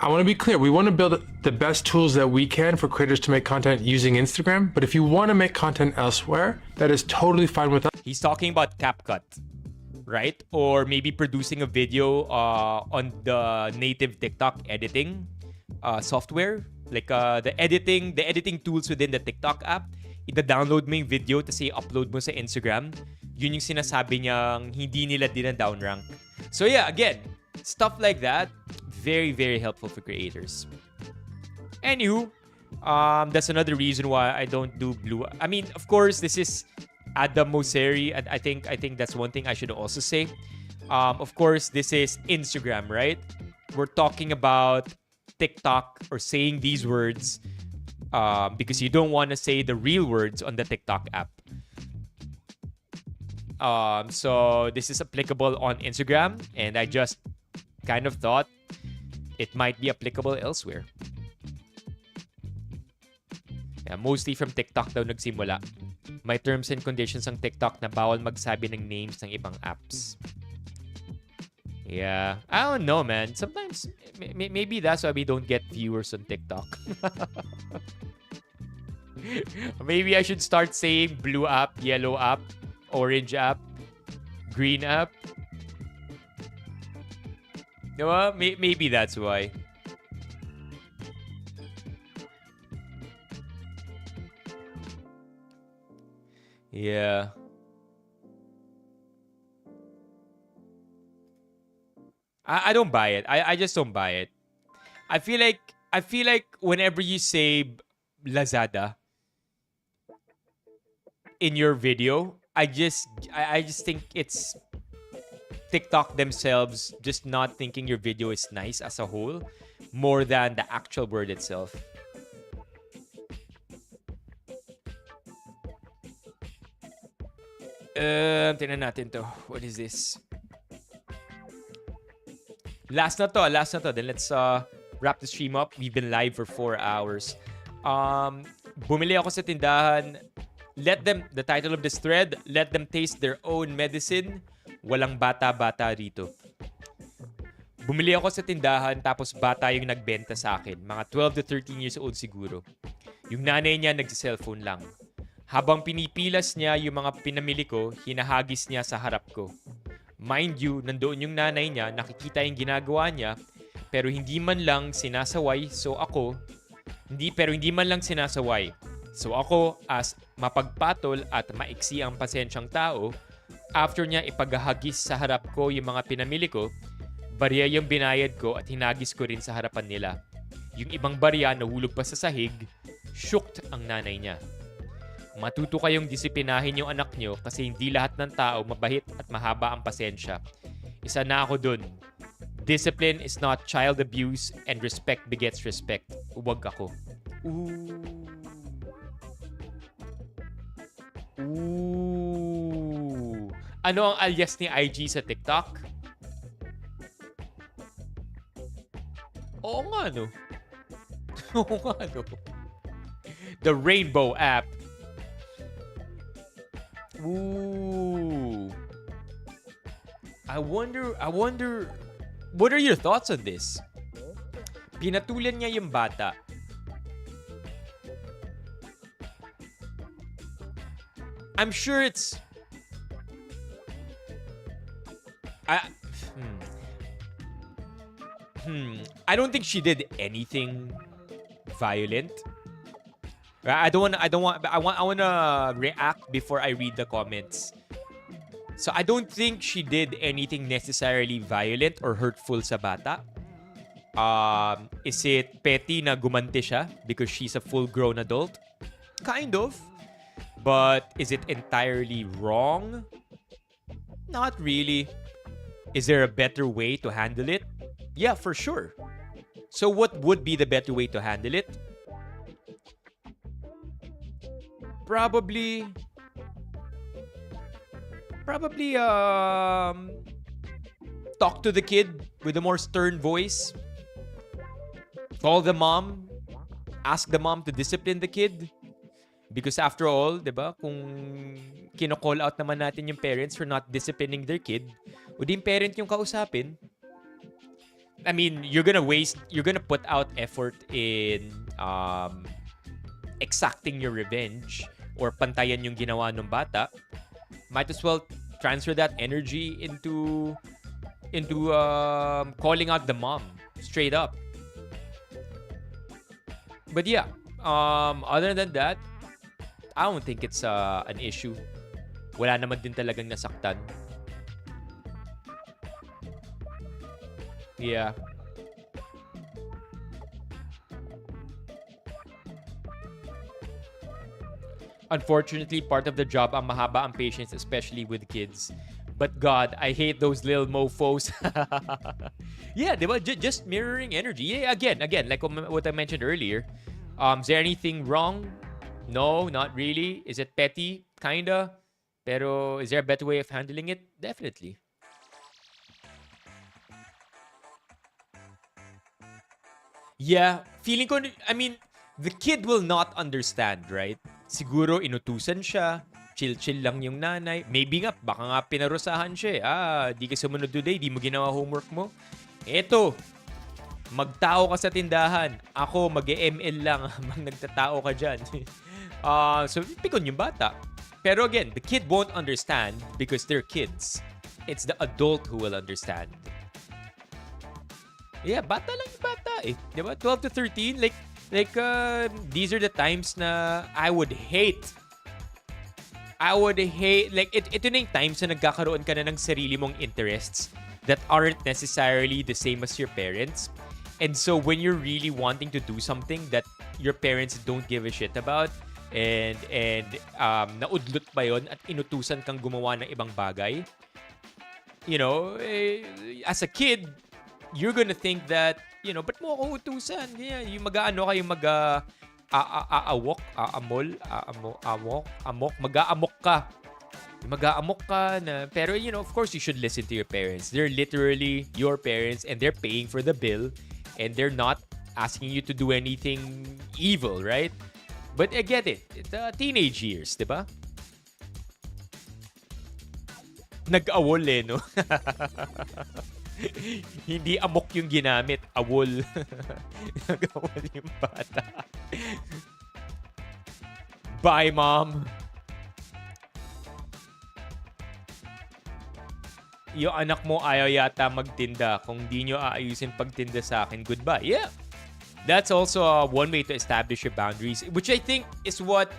I want to be clear, we want to build the best tools that we can for creators to make content using Instagram, but if you want to make content elsewhere, that is totally fine with us. He's talking about CapCut, right? Or maybe producing a video on the native TikTok editing software. Like the editing tools within the TikTok app. Ida-download mo yung video tapos i-upload mo sa Instagram. Yun yung sinasabi niyang hindi nila downrank. So yeah, again, stuff like that, very, very helpful for creators. Anywho, that's another reason why I don't do blue. I mean, of course, this is Adam Mosseri, and I think that's one thing I should also say. Of course, this is Instagram, right? We're talking about TikTok or saying these words because you don't want to say the real words on the TikTok app. So this is applicable on Instagram, and I just kind of thought it might be applicable elsewhere. Yeah, mostly from TikTok daw nagsimula. May terms and conditions ang TikTok na bawal magsabi ng names ng ibang apps. Yeah, I don't know, man. Sometimes, maybe that's why we don't get viewers on TikTok. Maybe I should start saying blue app, yellow app, orange app, green app. No, maybe that's why. Yeah. I don't buy it. I just don't buy it. I feel like whenever you say Lazada in your video, I just think it's TikTok themselves just not thinking your video is nice as a whole more than the actual word itself. Tingnan natin to. What is this? Last na to. Then let's wrap the stream up. We've been live for 4 hours. Bumili ako sa tindahan. The title of this thread, let them taste their own medicine. Walang bata-bata rito. Bumili ako sa tindahan tapos bata yung nagbenta sa akin. Mga 12 to 13 years old siguro. Yung nanay niya nagsi-cellphone lang. Habang pinipilas niya yung mga pinamili ko, hinahagis niya sa harap ko. Mind you, nandoon yung nanay niya, nakikita yung ginagawa niya, pero hindi man lang sinasaway, so ako, as mapagpatol at maiksi ang pasensyang tao, after niya ipaghahagis sa harap ko yung mga pinamili ko, barya yung binayad ko at hinagis ko rin sa harapan nila. Yung ibang barya nahulog pa sa sahig, shooked ang nanay niya. Matuto kayong disiplinahin yung anak nyo kasi hindi lahat ng tao mabahit at mahaba ang pasensya. Isa na ako dun. Discipline is not child abuse and respect begets respect. Huwag ako. Ooh. Ano ang alias ni IG sa TikTok? Oo nga, no? Oo nga, no? The Rainbow app. Ooh. I wonder, what are your thoughts on this? Pinatulan niya yung bata. I'm sure it's... I don't think she did anything violent. I wanna react before I read the comments. So I don't think she did anything necessarily violent or hurtful sa bata. Is it petty na gumanti siya because she's a full-grown adult? Kind of. But is it entirely wrong? Not really. Is there a better way to handle it? Yeah, for sure. So what would be the better way to handle it? Probably talk to the kid with a more stern voice. Call the mom. Ask the mom to discipline the kid. Because after all, 'di ba, kung kino-call out naman natin yung parents for not disciplining their kid, o di yung parent yung kausapin. I mean, you're gonna put out effort in exacting your revenge or pantayan yung ginawa ng bata. Might as well transfer that energy into calling out the mom straight up. But yeah, other than that, I don't think it's an issue. Wala naman din talagang nasaktan. Yeah. Unfortunately, part of the job ang mahaba ang patience, especially with kids. But God, I hate those little mofos. Yeah, diba? Just mirroring energy. Yeah, again, like what I mentioned earlier. Is there anything wrong? No, not really. Is it petty? Kinda. Pero is there a better way of handling it? Definitely. Yeah, feeling ko, I mean, the kid will not understand, right? Siguro inutusan siya, chill-chill lang yung nanay. Maybe nga, baka nga pinarusahan siya. Di ka sumunod today, di mo ginawa homework mo. Eto, magtao ka sa tindahan. Ako, mag-ML lang habang nagtatao ka dyan. So, pikon yung bata. Pero again, the kid won't understand because they're kids. It's the adult who will understand. Yeah, bata lang yung bata eh. Diba? 12 to 13, like these are the times na I would hate, like, ito na yung times na nagkakaroon ka na ng sarili mong interests that aren't necessarily the same as your parents. And so when you're really wanting to do something that your parents don't give a shit about, and naudlot pa yon at inutusan kang gumawa ng ibang bagay, you know, as a kid, you're gonna think that, you know, ba't mo ako utusan? Yeah, yung mag-aano kayo, mag-aamok ka. Mag-aamok ka na, pero, you know, of course, you should listen to your parents. They're literally your parents and they're paying for the bill and they're not asking you to do anything evil, right? But I get it. It's teenage years, di ba? Nag-awol eh, no? Hindi amok yung ginamit, awol. Nag-awol yung bata. Bye, Mom. Yung anak mo ayaw yata magtinda. Kung di nyo aayusin pagtinda sa akin, goodbye. Yeah. That's also one way to establish your boundaries, which I think is what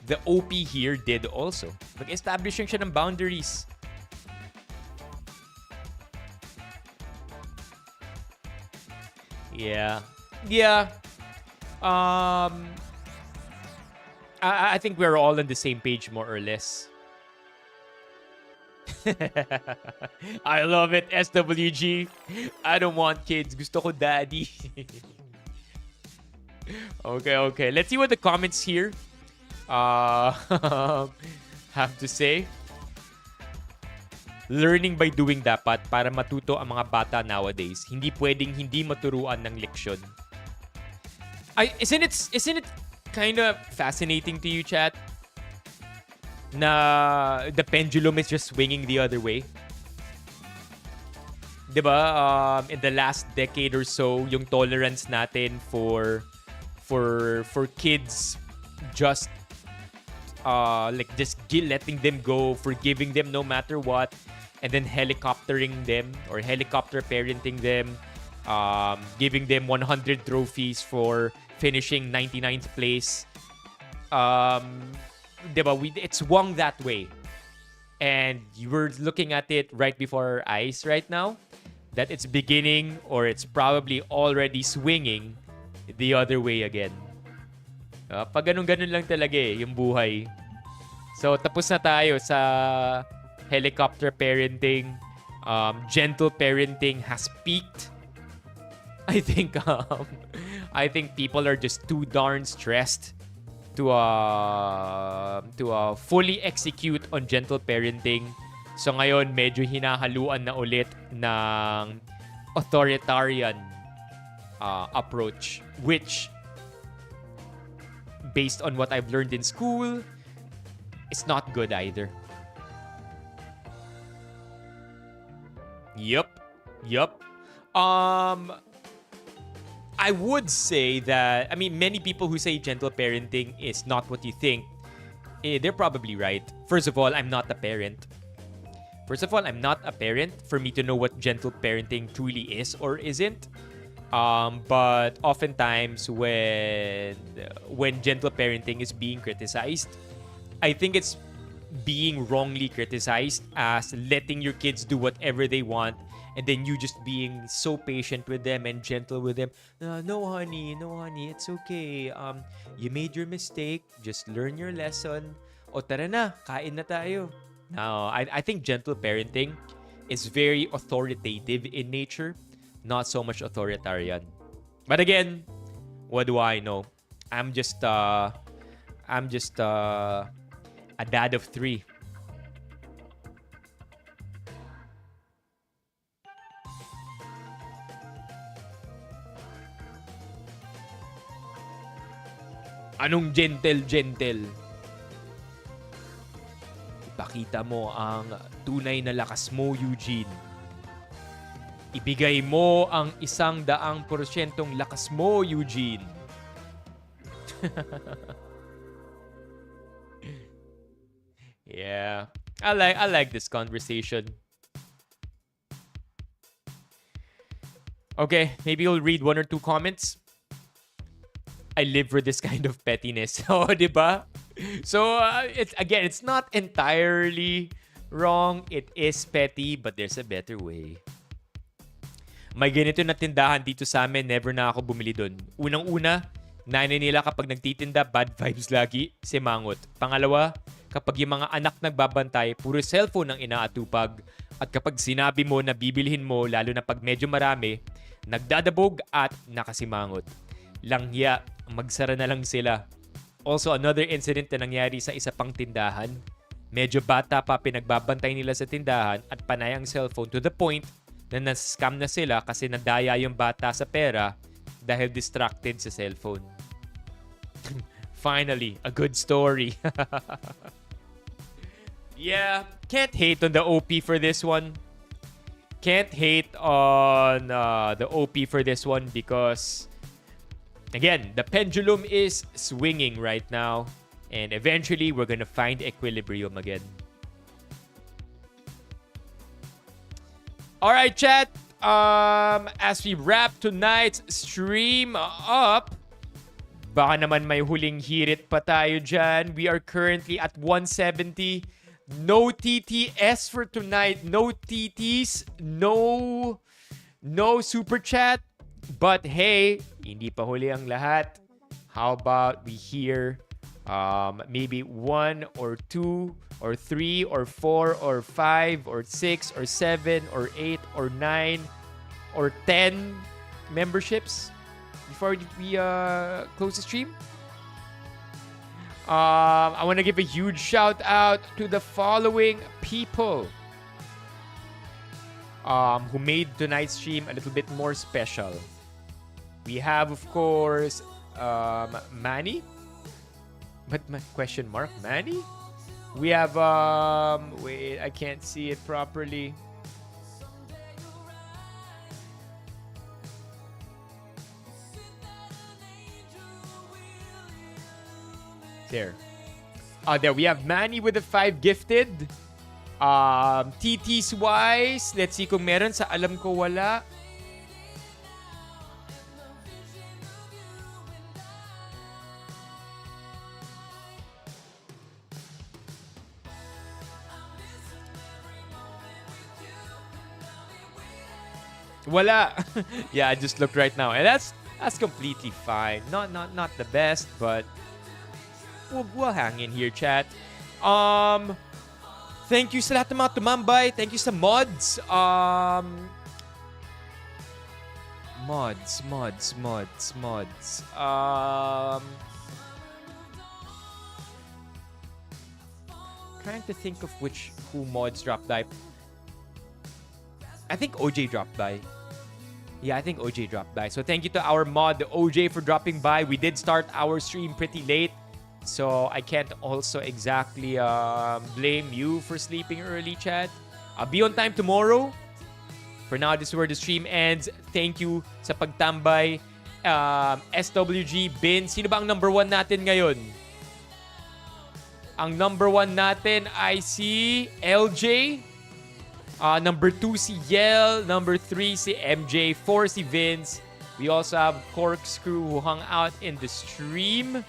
the OP here did also. Mag-establish siya ng boundaries. Yeah. I think we're all on the same page, more or less. I love it, SWG. I don't want kids. Gusto ko daddy. Okay. Let's see what the comments here have to say. learning by doing dapat para matuto ang mga bata nowadays. Hindi pwedeng hindi maturuan ng leksyon. Isn't it kind of fascinating to you, chat? Na the pendulum is just swinging the other way. 'Di ba? In the last decade or so, yung tolerance natin for kids just letting them go, forgiving them no matter what, and then helicoptering them or helicopter parenting them, giving them 100 trophies for finishing 99th place. Diba? It's swung that way. And we're looking at it right before our eyes right now, that it's beginning or it's probably already swinging the other way again. Pag ganun-ganun lang talaga yung buhay. So, tapos na tayo sa helicopter parenting. Gentle parenting has peaked. I think people are just too darn stressed to fully execute on gentle parenting. So ngayon medyo hinahaluan na ulit ng authoritarian approach, which based on what I've learned in school is not good either. Yup. I would say that, many people who say gentle parenting is not what you think, they're probably right. First of all, I'm not a parent. For me to know what gentle parenting truly is or isn't. But oftentimes when gentle parenting is being criticized, I think it's being wrongly criticized as letting your kids do whatever they want, and then you just being so patient with them and gentle with them. No honey, it's okay. You made your mistake, just learn your lesson. O tara na, kain na tayo. Now, I think gentle parenting is very authoritative in nature, not so much authoritarian. But again, what do I know? I'm just a dad of 3. Anong gentle? Ipakita mo ang tunay na lakas mo, Eugene. Ibigay mo ang 100% lakas mo, Eugene. Yeah. I like this conversation. Okay, maybe we'll read 1 or 2 comments. I live for this kind of pettiness. Oh, diba? So, it's not entirely wrong. It is petty, but there's a better way. May ganito na tindahan dito sa amin, never na ako bumili doon. Unang-una, nanay nila kapag nagtitinda, bad vibes lagi, simangot. Pangalawa, kapag yung mga anak nagbabantay, puro cellphone ang inaatupag. At kapag sinabi mo na bibilhin mo, lalo na pag medyo marami, nagdadabog at nakasimangot. Langya, magsara na lang sila. Also, another incident na nangyari sa isa pang tindahan. Medyo bata pa pinagbabantay nila sa tindahan at panay ang cellphone to the point na nas-scam na sila kasi nadaya yung bata sa pera dahil distracted sa cellphone. Finally, a good story. Yeah, can't hate on the OP for this one. Can't hate on the OP for this one because, again, the pendulum is swinging right now, and eventually we're gonna find equilibrium again. All right, chat. As we wrap tonight's stream up, baka naman may huling hirit pa tayo dyan. We are currently at 170. No TTS for tonight. No TTs. No super chat. But hey, hindi pa huli ang lahat. How about we hear maybe 1 or 2 or 3 or 4 or 5 or 6 or 7 or 8 or 9 or 10 memberships before we close the stream? I want to give a huge shout out to the following people. who made tonight's stream a little bit more special. We have, of course, Manny. But my question mark, Manny? We have, wait, I can't see it properly. There. There, we have Manny with the 5 gifted. TT's wise. Let's see kung meron. Sa alam ko wala. Wala. Yeah, I just looked right now. And that's completely fine. Not the best, but we'll hang in here, chat. Thank you sa lahat ng mga tumambay. Thank you sa mods. Mods. Trying to think of who mods dropped by. I think OJ dropped by. Yeah, I think OJ dropped by. So thank you to our mod, OJ, for dropping by. We did start our stream pretty late. So I can't also exactly blame you for sleeping early, chat. I'll be on time tomorrow. For now, this is where the stream ends. Thank you sa pagtambay. SWG, Bin. Sino ba ang number 1 natin ngayon? Ang number 1 natin ay si LJ. Number 2 si Yel. Number 3 si MJ. 4 si Vince. We also have Corkscrew who hung out in the stream.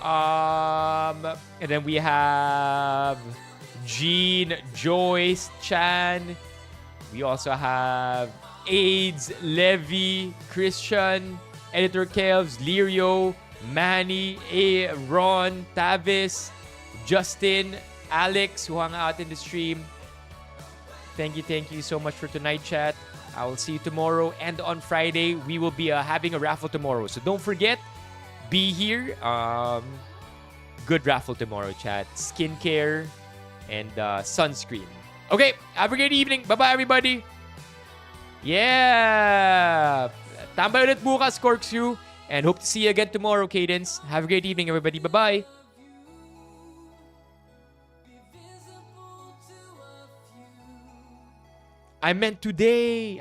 And then we have Jean, Joyce, Chan. We also have AIDS, Levy, Christian, Editor Kelvs, Lirio, Manny, Ron, Tavis, Justin, Alex who hung out in the stream. Thank you so much for tonight, chat. I will see you tomorrow, and on Friday we will be having a raffle tomorrow. So don't forget, be here. Good raffle tomorrow, chat. Skincare and sunscreen. Okay, have a great evening. Bye-bye, everybody. Yeah. Tambay ulit bukas, Corkscrew. And hope to see you again tomorrow, Cadence. Have a great evening, everybody. Bye-bye. I meant today.